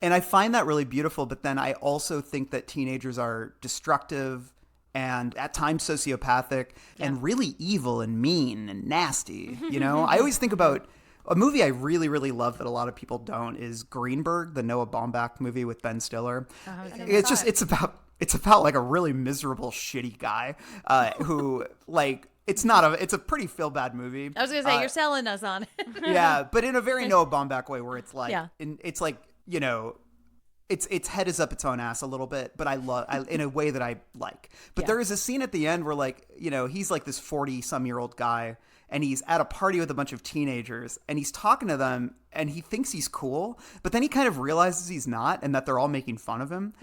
S3: And I find that really beautiful. But then I also think that teenagers are destructive and at times sociopathic and really evil and mean and nasty. You know, I always think about a movie I really, really love that a lot of people don't is Greenberg, the Noah Baumbach movie with Ben Stiller. It's about like a really miserable, shitty guy who like, it's a pretty feel bad movie.
S1: I was going to say, you're selling us on it.
S3: Yeah, but in a very Noah Baumbach way, where it's like, it's like, you know, its head is up its own ass a little bit, but in a way that I like. But there is a scene at the end where, like, you know, he's like this 40-some-year-old guy, and he's at a party with a bunch of teenagers, and he's talking to them, and he thinks he's cool, but then he kind of realizes he's not, and that they're all making fun of him,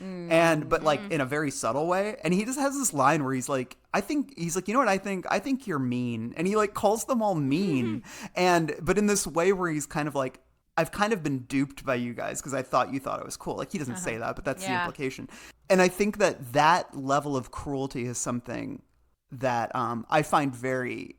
S3: but like in a very subtle way. And he just has this line where he's like, you know what I think? I think you're mean. And he like calls them all mean, but in this way where he's kind of like, I've kind of been duped by you guys because I thought you thought it was cool. Like he doesn't say that, but that's the implication. And I think that level of cruelty is something that I find very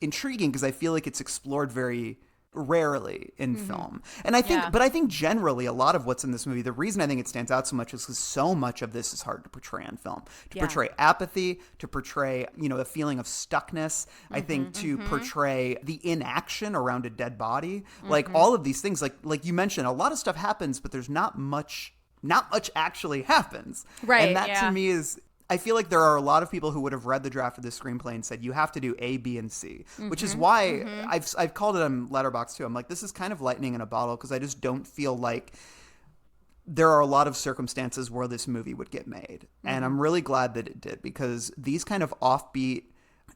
S3: intriguing, because I feel like it's explored very rarely in film. And I think generally a lot of what's in this movie, the reason I think it stands out so much is because so much of this is hard to portray on film. To portray apathy, to portray, you know, the feeling of stuckness, I think to portray the inaction around a dead body, like all of these things, like you mentioned, a lot of stuff happens, but there's not much actually happens.
S1: Right.
S3: And that to me is, I feel like there are a lot of people who would have read the draft of this screenplay and said, you have to do A, B, and C, which is why I've called it on Letterboxd too. I'm like, this is kind of lightning in a bottle, because I just don't feel like there are a lot of circumstances where this movie would get made. And I'm really glad that it did, because these kind of offbeat,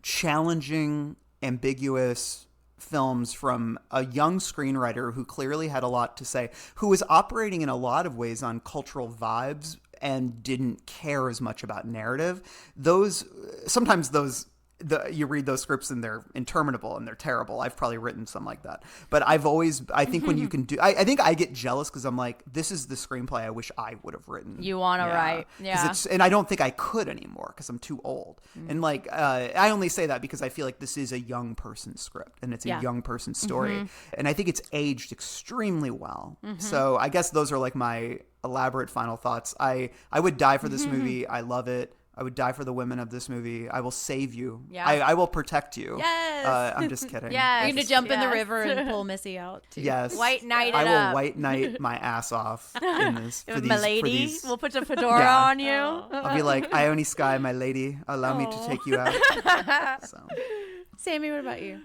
S3: challenging, ambiguous films from a young screenwriter who clearly had a lot to say, who was operating in a lot of ways on cultural vibes and didn't care as much about narrative. You read those scripts and they're interminable and they're terrible. I've probably written some like that. But I think when you can do, I think I get jealous because I'm like, this is the screenplay I wish I would have written.
S2: You want to write. Yeah.
S3: And I don't think I could anymore because I'm too old. And like, I only say that because I feel like this is a young person's script and it's a young person's story. And I think it's aged extremely well. So I guess those are like my elaborate final thoughts. I would die for this movie. I love it. I would die for the women of this movie. I will save you. Yeah. I will protect you.
S1: Yes.
S3: I'm just kidding.
S1: You're going to jump in the river and pull Missy out too.
S3: Yes.
S2: White knight
S3: I will white knight my ass off in this.
S2: My lady, we'll put a fedora on you.
S3: I'll be like, Ione Sky, my lady, allow me to take you out. So.
S1: Sammy, what about you?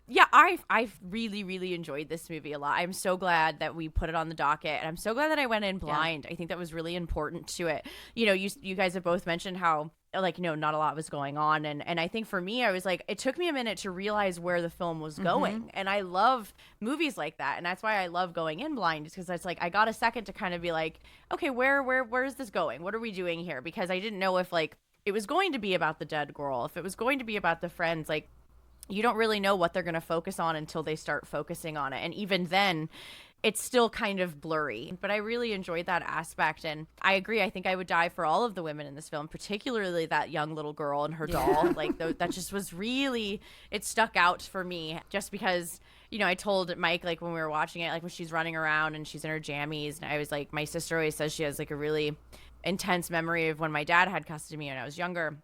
S2: Yeah, I've really, really enjoyed this movie a lot. I'm so glad that we put it on the docket, and I'm so glad that I went in blind. I think that was really important to it. You know, you guys have both mentioned how, like, you know, not a lot was going on, and I think for me, I was like, it took me a minute to realize where the film was going, and I love movies like that, and that's why I love going in blind, because it's like I got a second to kind of be like, okay, where is this going? What are we doing here? Because I didn't know if like it was going to be about the dead girl, if it was going to be about the friends, like. You don't really know what they're going to focus on until they start focusing on it. And even then, it's still kind of blurry. But I really enjoyed that aspect. And I agree. I think I would die for all of the women in this film, particularly that young little girl and her doll. Like, that just was really, it stuck out for me just because, you know, I told Mike, like, when we were watching it, like, when she's running around and she's in her jammies. And I was like, my sister always says she has, like, a really intense memory of when my dad had custody of me when I was younger.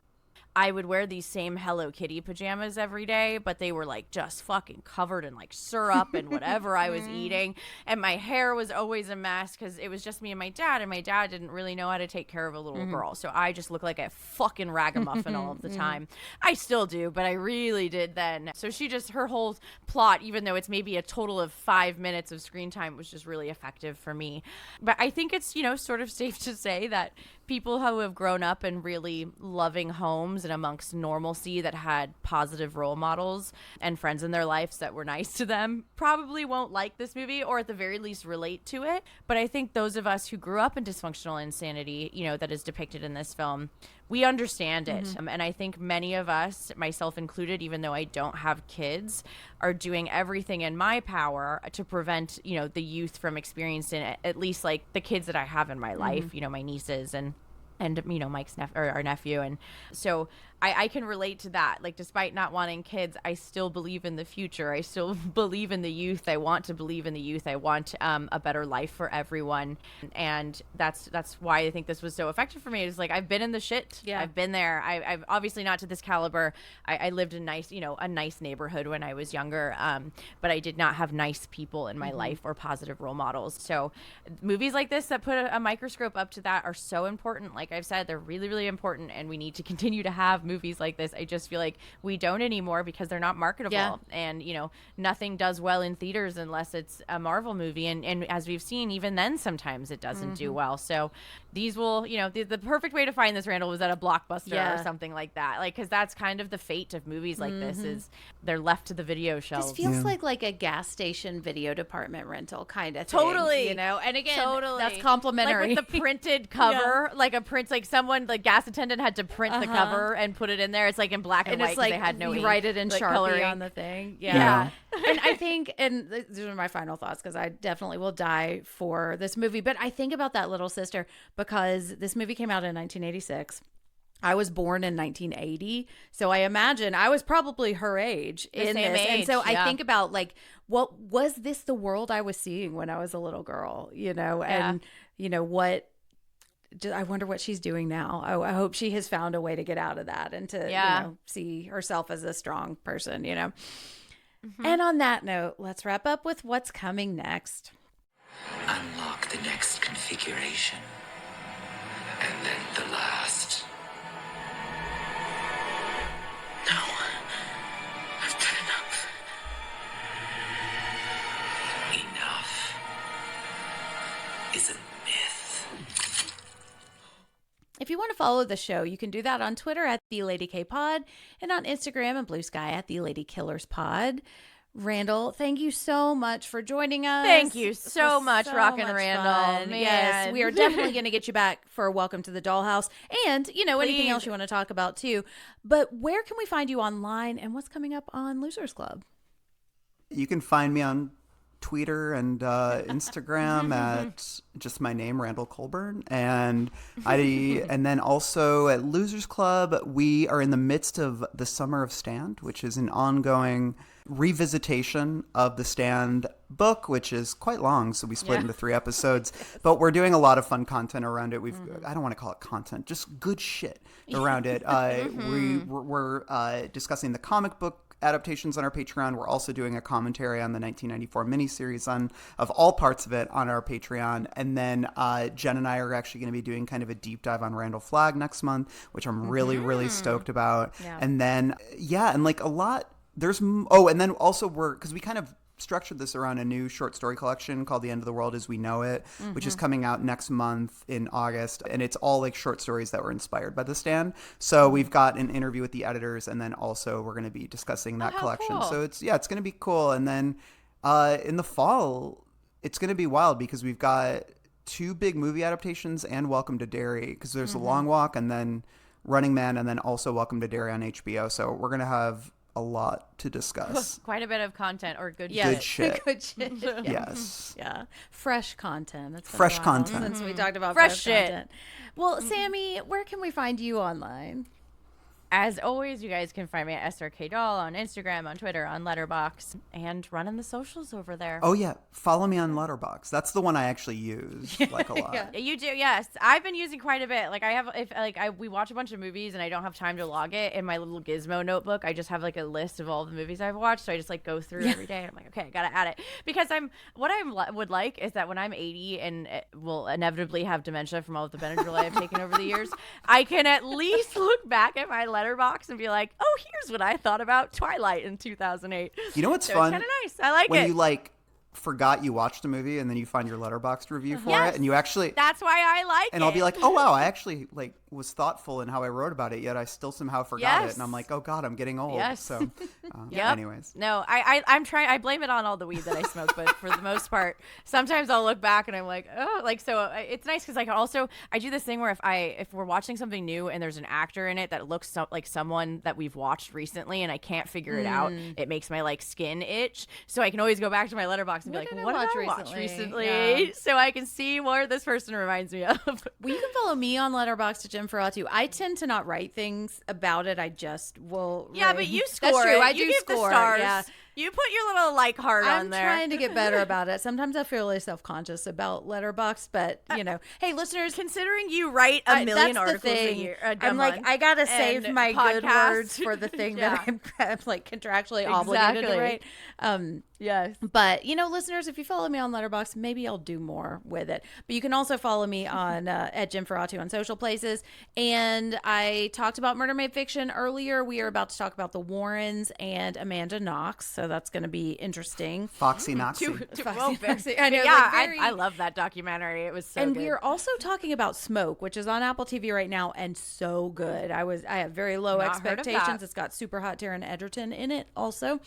S2: I would wear these same Hello Kitty pajamas every day, but they were like just fucking covered in like syrup and whatever I was eating. And my hair was always a mess because it was just me and my dad didn't really know how to take care of a little girl. So I just looked like a fucking ragamuffin all of the time. I still do, but I really did then. So her whole plot, even though it's maybe a total of 5 minutes of screen time, was just really effective for me. But I think it's, sort of safe to say that people who have grown up in really loving homes and amongst normalcy that had positive role models and friends in their lives that were nice to them probably won't like this movie, or at the very least relate to it. But I think those of us who grew up in dysfunctional insanity, that is depicted in this film, we understand it. And I think many of us, myself included, even though I don't have kids, are doing everything in my power to prevent, the youth from experiencing it, at least like the kids that I have in my life, my nieces and Mike's our nephew. And so I can relate to that. Like, despite not wanting kids, I still believe in the future. I still believe in the youth. I want to believe in the youth. I want a better life for everyone. And that's why I think this was so effective for me. It's like, I've been in the shit. Yeah. I've been there. I've obviously not to this caliber. I lived in a nice neighborhood when I was younger. But I did not have nice people in my life or positive role models. So movies like this that put a microscope up to that are so important. Like I've said, they're really, really important. And we need to continue to have movies like this. I just feel like we don't anymore because they're not marketable. Yeah. And nothing does well in theaters unless it's a Marvel movie, and as we've seen, even then sometimes it doesn't do well. So these will, the perfect way to find this, Randall, was at a Blockbuster or something like that, like, because that's kind of the fate of movies like this, is they're left to the video shelves.
S1: This feels like a gas station video department rental kind of thing,
S2: totally,
S1: and again, that's complimentary,
S2: like with the printed cover, like a print, like someone, like gas attendant had to print the cover and put it in there. It's like in black and white,
S1: it's like
S2: they had no ink,
S1: write it in
S2: like
S1: Sharpie
S2: coloring
S1: on the thing. Yeah. And I think, and these are my final thoughts, because I definitely will die for this movie, but I think about that little sister because this movie came out in 1986. I was born in 1980, so I imagine I was probably her age in this. And so I think about, like, what was this the world I was seeing when I was a little girl, and what. I wonder what she's doing now. I hope she has found a way to get out of that and to see herself as a strong person, And on that note, let's wrap up with what's coming next.
S4: Unlock the next configuration. And then the last. No. I've done enough. Enough is a myth.
S1: If you want to follow the show, you can do that on Twitter at TheLadyKPod and on Instagram and Blue Sky at TheLadyKillersPod. Randall, thank you so much for joining us.
S2: Thank you so much, Rockin' Randall. Man.
S1: Yes, we are definitely going to get you back for Welcome to the Dollhouse and, anything else you want to talk about too. But where can we find you online, and what's coming up on Losers Club?
S3: You can find me on Twitter and Instagram at just my name, Randall Colburn, and then also at Losers Club. We are in the midst of the Summer of Stand, which is an ongoing revisitation of the Stand book, which is quite long, so we split into 3 episodes. But we're doing a lot of fun content around it. I don't want to call it content, just good shit around it. We're discussing the comic book adaptations on our Patreon. We're also doing a commentary on the 1994 miniseries of all parts of it on our Patreon. And then Jen and I are actually going to be doing kind of a deep dive on Randall Flagg next month, which I'm really, really stoked about. Yeah. And then, and like a lot, and then also because we kind of structured this around a new short story collection called The End of the World as We Know It, which is coming out next month in August. And it's all like short stories that were inspired by The Stand. So we've got an interview with the editors, and then also we're going to be discussing that collection. Cool. So it's going to be cool. And then in the fall, it's going to be wild because we've got 2 big movie adaptations and Welcome to Derry, because there's The Long Walk and then Running Man, and then also Welcome to Derry on HBO. So we're going to have a lot to discuss.
S2: Quite a bit of content, or good
S3: shit.
S1: Good shit.
S3: Yes.
S1: Yeah. Fresh content. It's been
S3: fresh
S1: a while
S3: content.
S1: since we talked about
S2: fresh shit.
S1: content. Well, Sammy, where can we find you online?
S2: As always, you guys can find me at SRK Doll on Instagram, on Twitter, on Letterboxd, and running the socials over there.
S3: Oh yeah, follow me on Letterboxd. That's the one I actually use like a lot.
S2: You do, yes. I've been using quite a bit. Like I have, we watch a bunch of movies and I don't have time to log it in my little Gizmo notebook. I just have like a list of all the movies I've watched, so I just like go through every day. I'm like, okay, I gotta add it because what I would like is that when I'm 80 and will inevitably have dementia from all of the Benadryl I've taken over the years, I can at least look back at my Letterboxd and be like, oh, here's what I thought about Twilight in 2008.
S3: You know what's
S2: so
S3: fun?
S2: It's kind of nice. I like
S3: when
S2: it.
S3: you like forgot you watched a movie and then you find your Letterboxd review for
S2: Yes.
S3: it, and you actually.
S2: That's why I like it.
S3: And I'll be like, oh wow, I actually like was thoughtful in how I wrote about it, yet I still somehow forgot it, and I'm like, oh god, I'm getting old.
S2: Yes.
S3: So,
S2: Yep.
S3: anyways.
S2: No, I'm trying. I blame it on all the weed that I smoke, but for the most part, sometimes I'll look back and I'm like, oh, like so. It's nice because I do this thing where if we're watching something new and there's an actor in it that looks like someone that we've watched recently and I can't figure it out, it makes my like skin itch. So I can always go back to my Letterboxd and be like, what did I watch recently?
S1: Yeah.
S2: So I can see what this person reminds me of.
S1: Well, you can follow me on Letterboxd at Jim Ferratu. I tend to not write things about it. I just will.
S2: Yeah, but you score.
S1: That's true.
S2: It.
S1: I
S2: You
S1: do
S2: give
S1: score.
S2: the stars.
S1: Yeah.
S2: You put your little like heart
S1: I'm
S2: on there.
S1: trying to get better about it. Sometimes I feel really self-conscious about Letterboxd, but you know, hey, listeners,
S2: considering you write a million
S1: that's
S2: articles
S1: the thing.
S2: a year, a
S1: I'm like,
S2: month,
S1: I gotta
S2: and
S1: save my good
S2: podcasts.
S1: words for the thing
S2: Yeah.
S1: that I'm like contractually obligated to
S2: Exactly.
S1: write.
S2: Yes.
S1: But you know, listeners, if you follow me on Letterboxd, maybe I'll do more with it. But you can also follow me on at Jim Ferratu on social places. And I talked about Murder Made Fiction earlier. We are about to talk about the Warrens and Amanda Knox, so that's going to be interesting.
S3: Foxy Noxy.
S1: I know,
S2: Yeah,
S1: like, very-
S2: I love that documentary. It was so
S1: and
S2: good.
S1: we are also talking about Smoke, which is on Apple TV right now, and so good. I have very low
S2: Not heard of
S1: expectations.
S2: that.
S1: It's got super hot Taron Egerton in it also.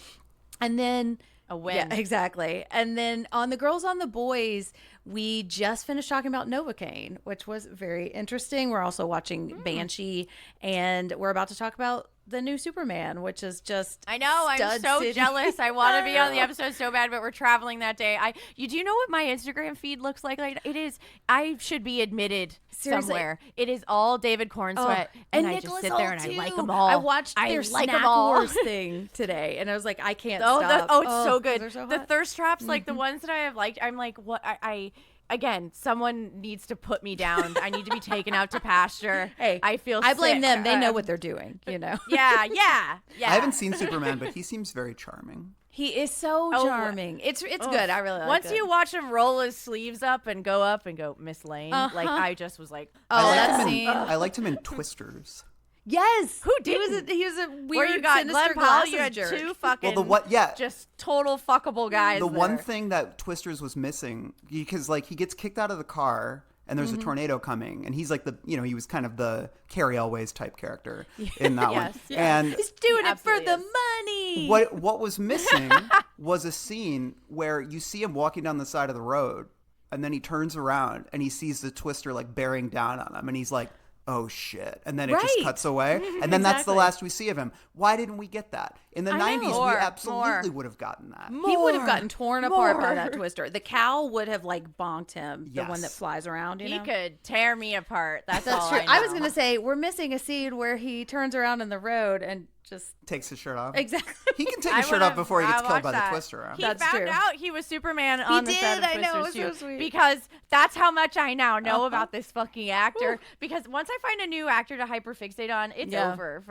S1: And then
S2: A win.
S1: Yeah, exactly. And then on The Girls on the Boys, we just finished talking about Novocaine, which was very interesting. We're also watching Banshee, and we're about to talk about the new Superman, which is just
S2: I know. I'm
S1: Stud
S2: so
S1: City.
S2: jealous. I want to be on the episode so bad, but we're traveling that day. Do you know what my Instagram feed looks like? Like it is. I should be admitted
S1: Seriously.
S2: somewhere. It is all David Corn Sweat, and I just
S1: Nicholas
S2: sit there and
S1: Hoult,
S2: I like
S1: too.
S2: them all.
S1: I watched their
S2: like
S1: Snack
S2: 'em all.
S1: Wars thing today, and I was like, I can't
S2: Oh,
S1: stop.
S2: it's so good.
S1: they're so
S2: The
S1: hot.
S2: thirst traps, like the ones that I have liked, I'm like, what? I again, someone needs to put me down. I need to be taken out to pasture.
S1: Hey,
S2: I feel.
S1: I blame
S2: sick.
S1: them. They know what they're doing, you know.
S2: Yeah.
S3: I haven't seen Superman, but he seems very charming.
S1: He is so
S2: Oh,
S1: charming. It's good. I really like
S2: Once
S1: it.
S2: you watch him roll his sleeves up and go Miss Lane, like I just was like,
S1: Oh,
S3: I
S1: that
S3: liked him
S1: scene.
S3: I liked him in Twisters.
S1: Yes.
S2: Who
S1: He was
S2: didn't?
S1: he was a
S2: where
S1: weird,
S2: you got
S1: sinister
S2: Glenn Powell, you
S1: glasses
S2: had
S1: jerk.
S2: two fucking
S3: Well, the what? Yeah,
S2: just total fuckable guys.
S3: the one
S2: there.
S3: thing that Twisters was missing, because like he gets kicked out of the car and there's a tornado coming, and he's like he was kind of the Carrie Elways type character in that
S2: Yes,
S3: one.
S2: yeah.
S3: And
S1: He's doing
S2: He
S1: it for
S2: absolutely
S1: the
S2: is.
S1: money.
S3: what was missing was a scene where you see him walking down the side of the road, and then he turns around and he sees the Twister like bearing down on him, and he's like, oh shit, and then it just
S1: Right.
S3: cuts away, and then that's the
S1: Exactly.
S3: last we see of him. Why didn't we get that in the 90s?
S2: More,
S3: We absolutely
S2: more.
S3: would have gotten that.
S1: He would have gotten torn apart by
S2: more.
S1: that Twister. The cow would have like bonked him. The one that
S3: Yes.
S1: flies around. You
S2: He
S1: know?
S2: could tear me apart. That's
S1: That's
S2: all
S1: true.
S2: I
S1: I was
S2: know.
S1: gonna say we're missing a scene where he turns around in the road and just
S3: Takes his shirt off.
S1: exactly.
S3: He can take
S2: I
S3: his shirt off
S2: would've-
S3: before he gets
S2: I
S3: killed by
S2: watched that.
S3: the Twister. Huh?
S2: He
S1: That's
S2: found
S1: true.
S2: out he was Superman on the set
S1: did,
S2: of
S1: I know,
S2: Twister
S1: it was so
S2: too,
S1: sweet.
S2: because that's how much I now know about this fucking actor. Because once I find a new actor to hyperfixate on, it's
S1: Yeah.
S2: over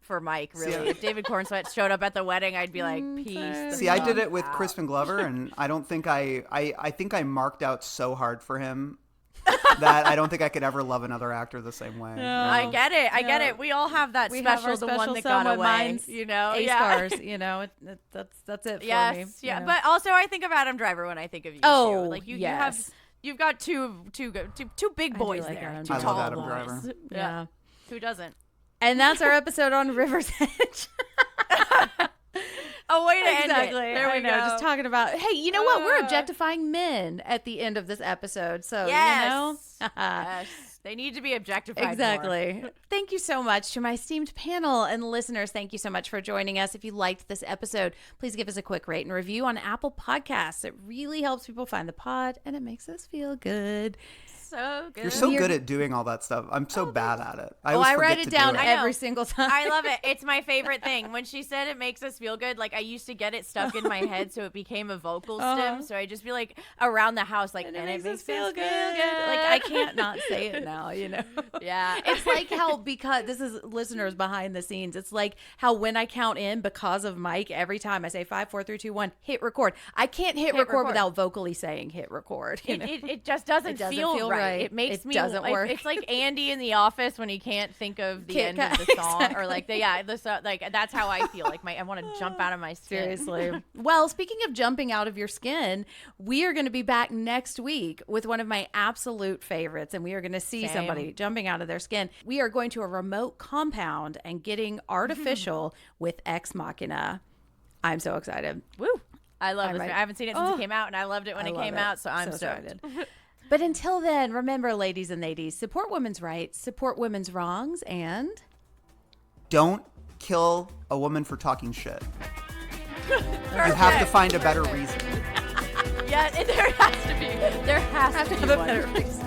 S2: for Mike. Really,
S3: See,
S2: if David Cornsweat showed up at the wedding, I'd be like, peace. the
S3: See, I did
S2: fuck
S3: it with
S2: out.
S3: Crispin Glover, and I don't think I think I marked out so hard for him that I don't think I could ever love another actor the same way.
S2: I get it. I get it. We all have that
S1: We
S2: special,
S1: have our
S2: the
S1: special
S2: one that got
S1: someone.
S2: away.
S1: Mine's
S2: You know,
S1: A
S2: yeah.
S1: stars. You know, that's it for me.
S2: Yes,
S1: you
S2: yeah.
S1: know?
S2: But also, I think of Adam Driver when I think of you.
S1: Oh,
S2: too. Like you
S1: yes.
S2: have. You've got two big
S1: I do
S2: boys
S1: like
S2: there.
S1: Adam
S2: Two
S3: I love
S2: tall
S3: Adam
S2: boys.
S3: Driver.
S1: yeah.
S2: Who doesn't?
S1: And that's our episode on River's Edge.
S2: Oh, way to end it.
S1: Exactly.
S2: There
S1: I
S2: we
S1: know.
S2: go.
S1: Just talking about, hey, you know what? We're objectifying men at the end of this episode. So,
S2: Yes.
S1: you know.
S2: Yes. They need to be objectified more.
S1: Exactly. Thank you so much to my esteemed panel and listeners. Thank you so much for joining us. If you liked this episode, please give us a quick rate and review on Apple Podcasts. It really helps people find the pod and it makes us feel good.
S2: so good.
S3: You're so good at doing all that stuff. I'm so bad at it. I always
S1: I
S3: forget
S1: write
S3: to
S1: it
S3: do
S1: down
S3: it.
S1: every single time.
S2: I love it. It's my favorite thing. When she said it makes us feel good, like I used to get it stuck in my head, so it became a vocal stem. So I just be like around the house, like, and it makes us feel good.
S1: Like I can't not say it now,
S2: Yeah.
S1: It's like how, because this is listeners behind the scenes, it's like how when I count in, because of Mike, every time I say 5, 4, 3, 2, 1, hit record. I can't hit record without vocally saying hit record.
S2: It just doesn't, feel right. It makes me
S1: doesn't work.
S2: It's like Andy in The Office when he can't think of the end of the song,
S1: exactly.
S2: or like the song, like that's how I feel. Like I want to jump out of my skin.
S1: Seriously. Well, speaking of jumping out of your skin, we are going to be back next week with one of my absolute favorites, and we are going to see somebody jumping out of their skin. We are going to a remote compound and getting artificial with Ex Machina. I'm so excited.
S2: Woo! I love this. I haven't seen it since it came out, and I loved it when it came out, so I'm so
S1: excited. But until then, remember, ladies and ladies, support women's rights, support women's wrongs, and
S3: don't kill a woman for talking shit. You have to find a better reason.
S2: Yeah, there has to be. There has to be
S1: a
S2: one.
S1: better reason.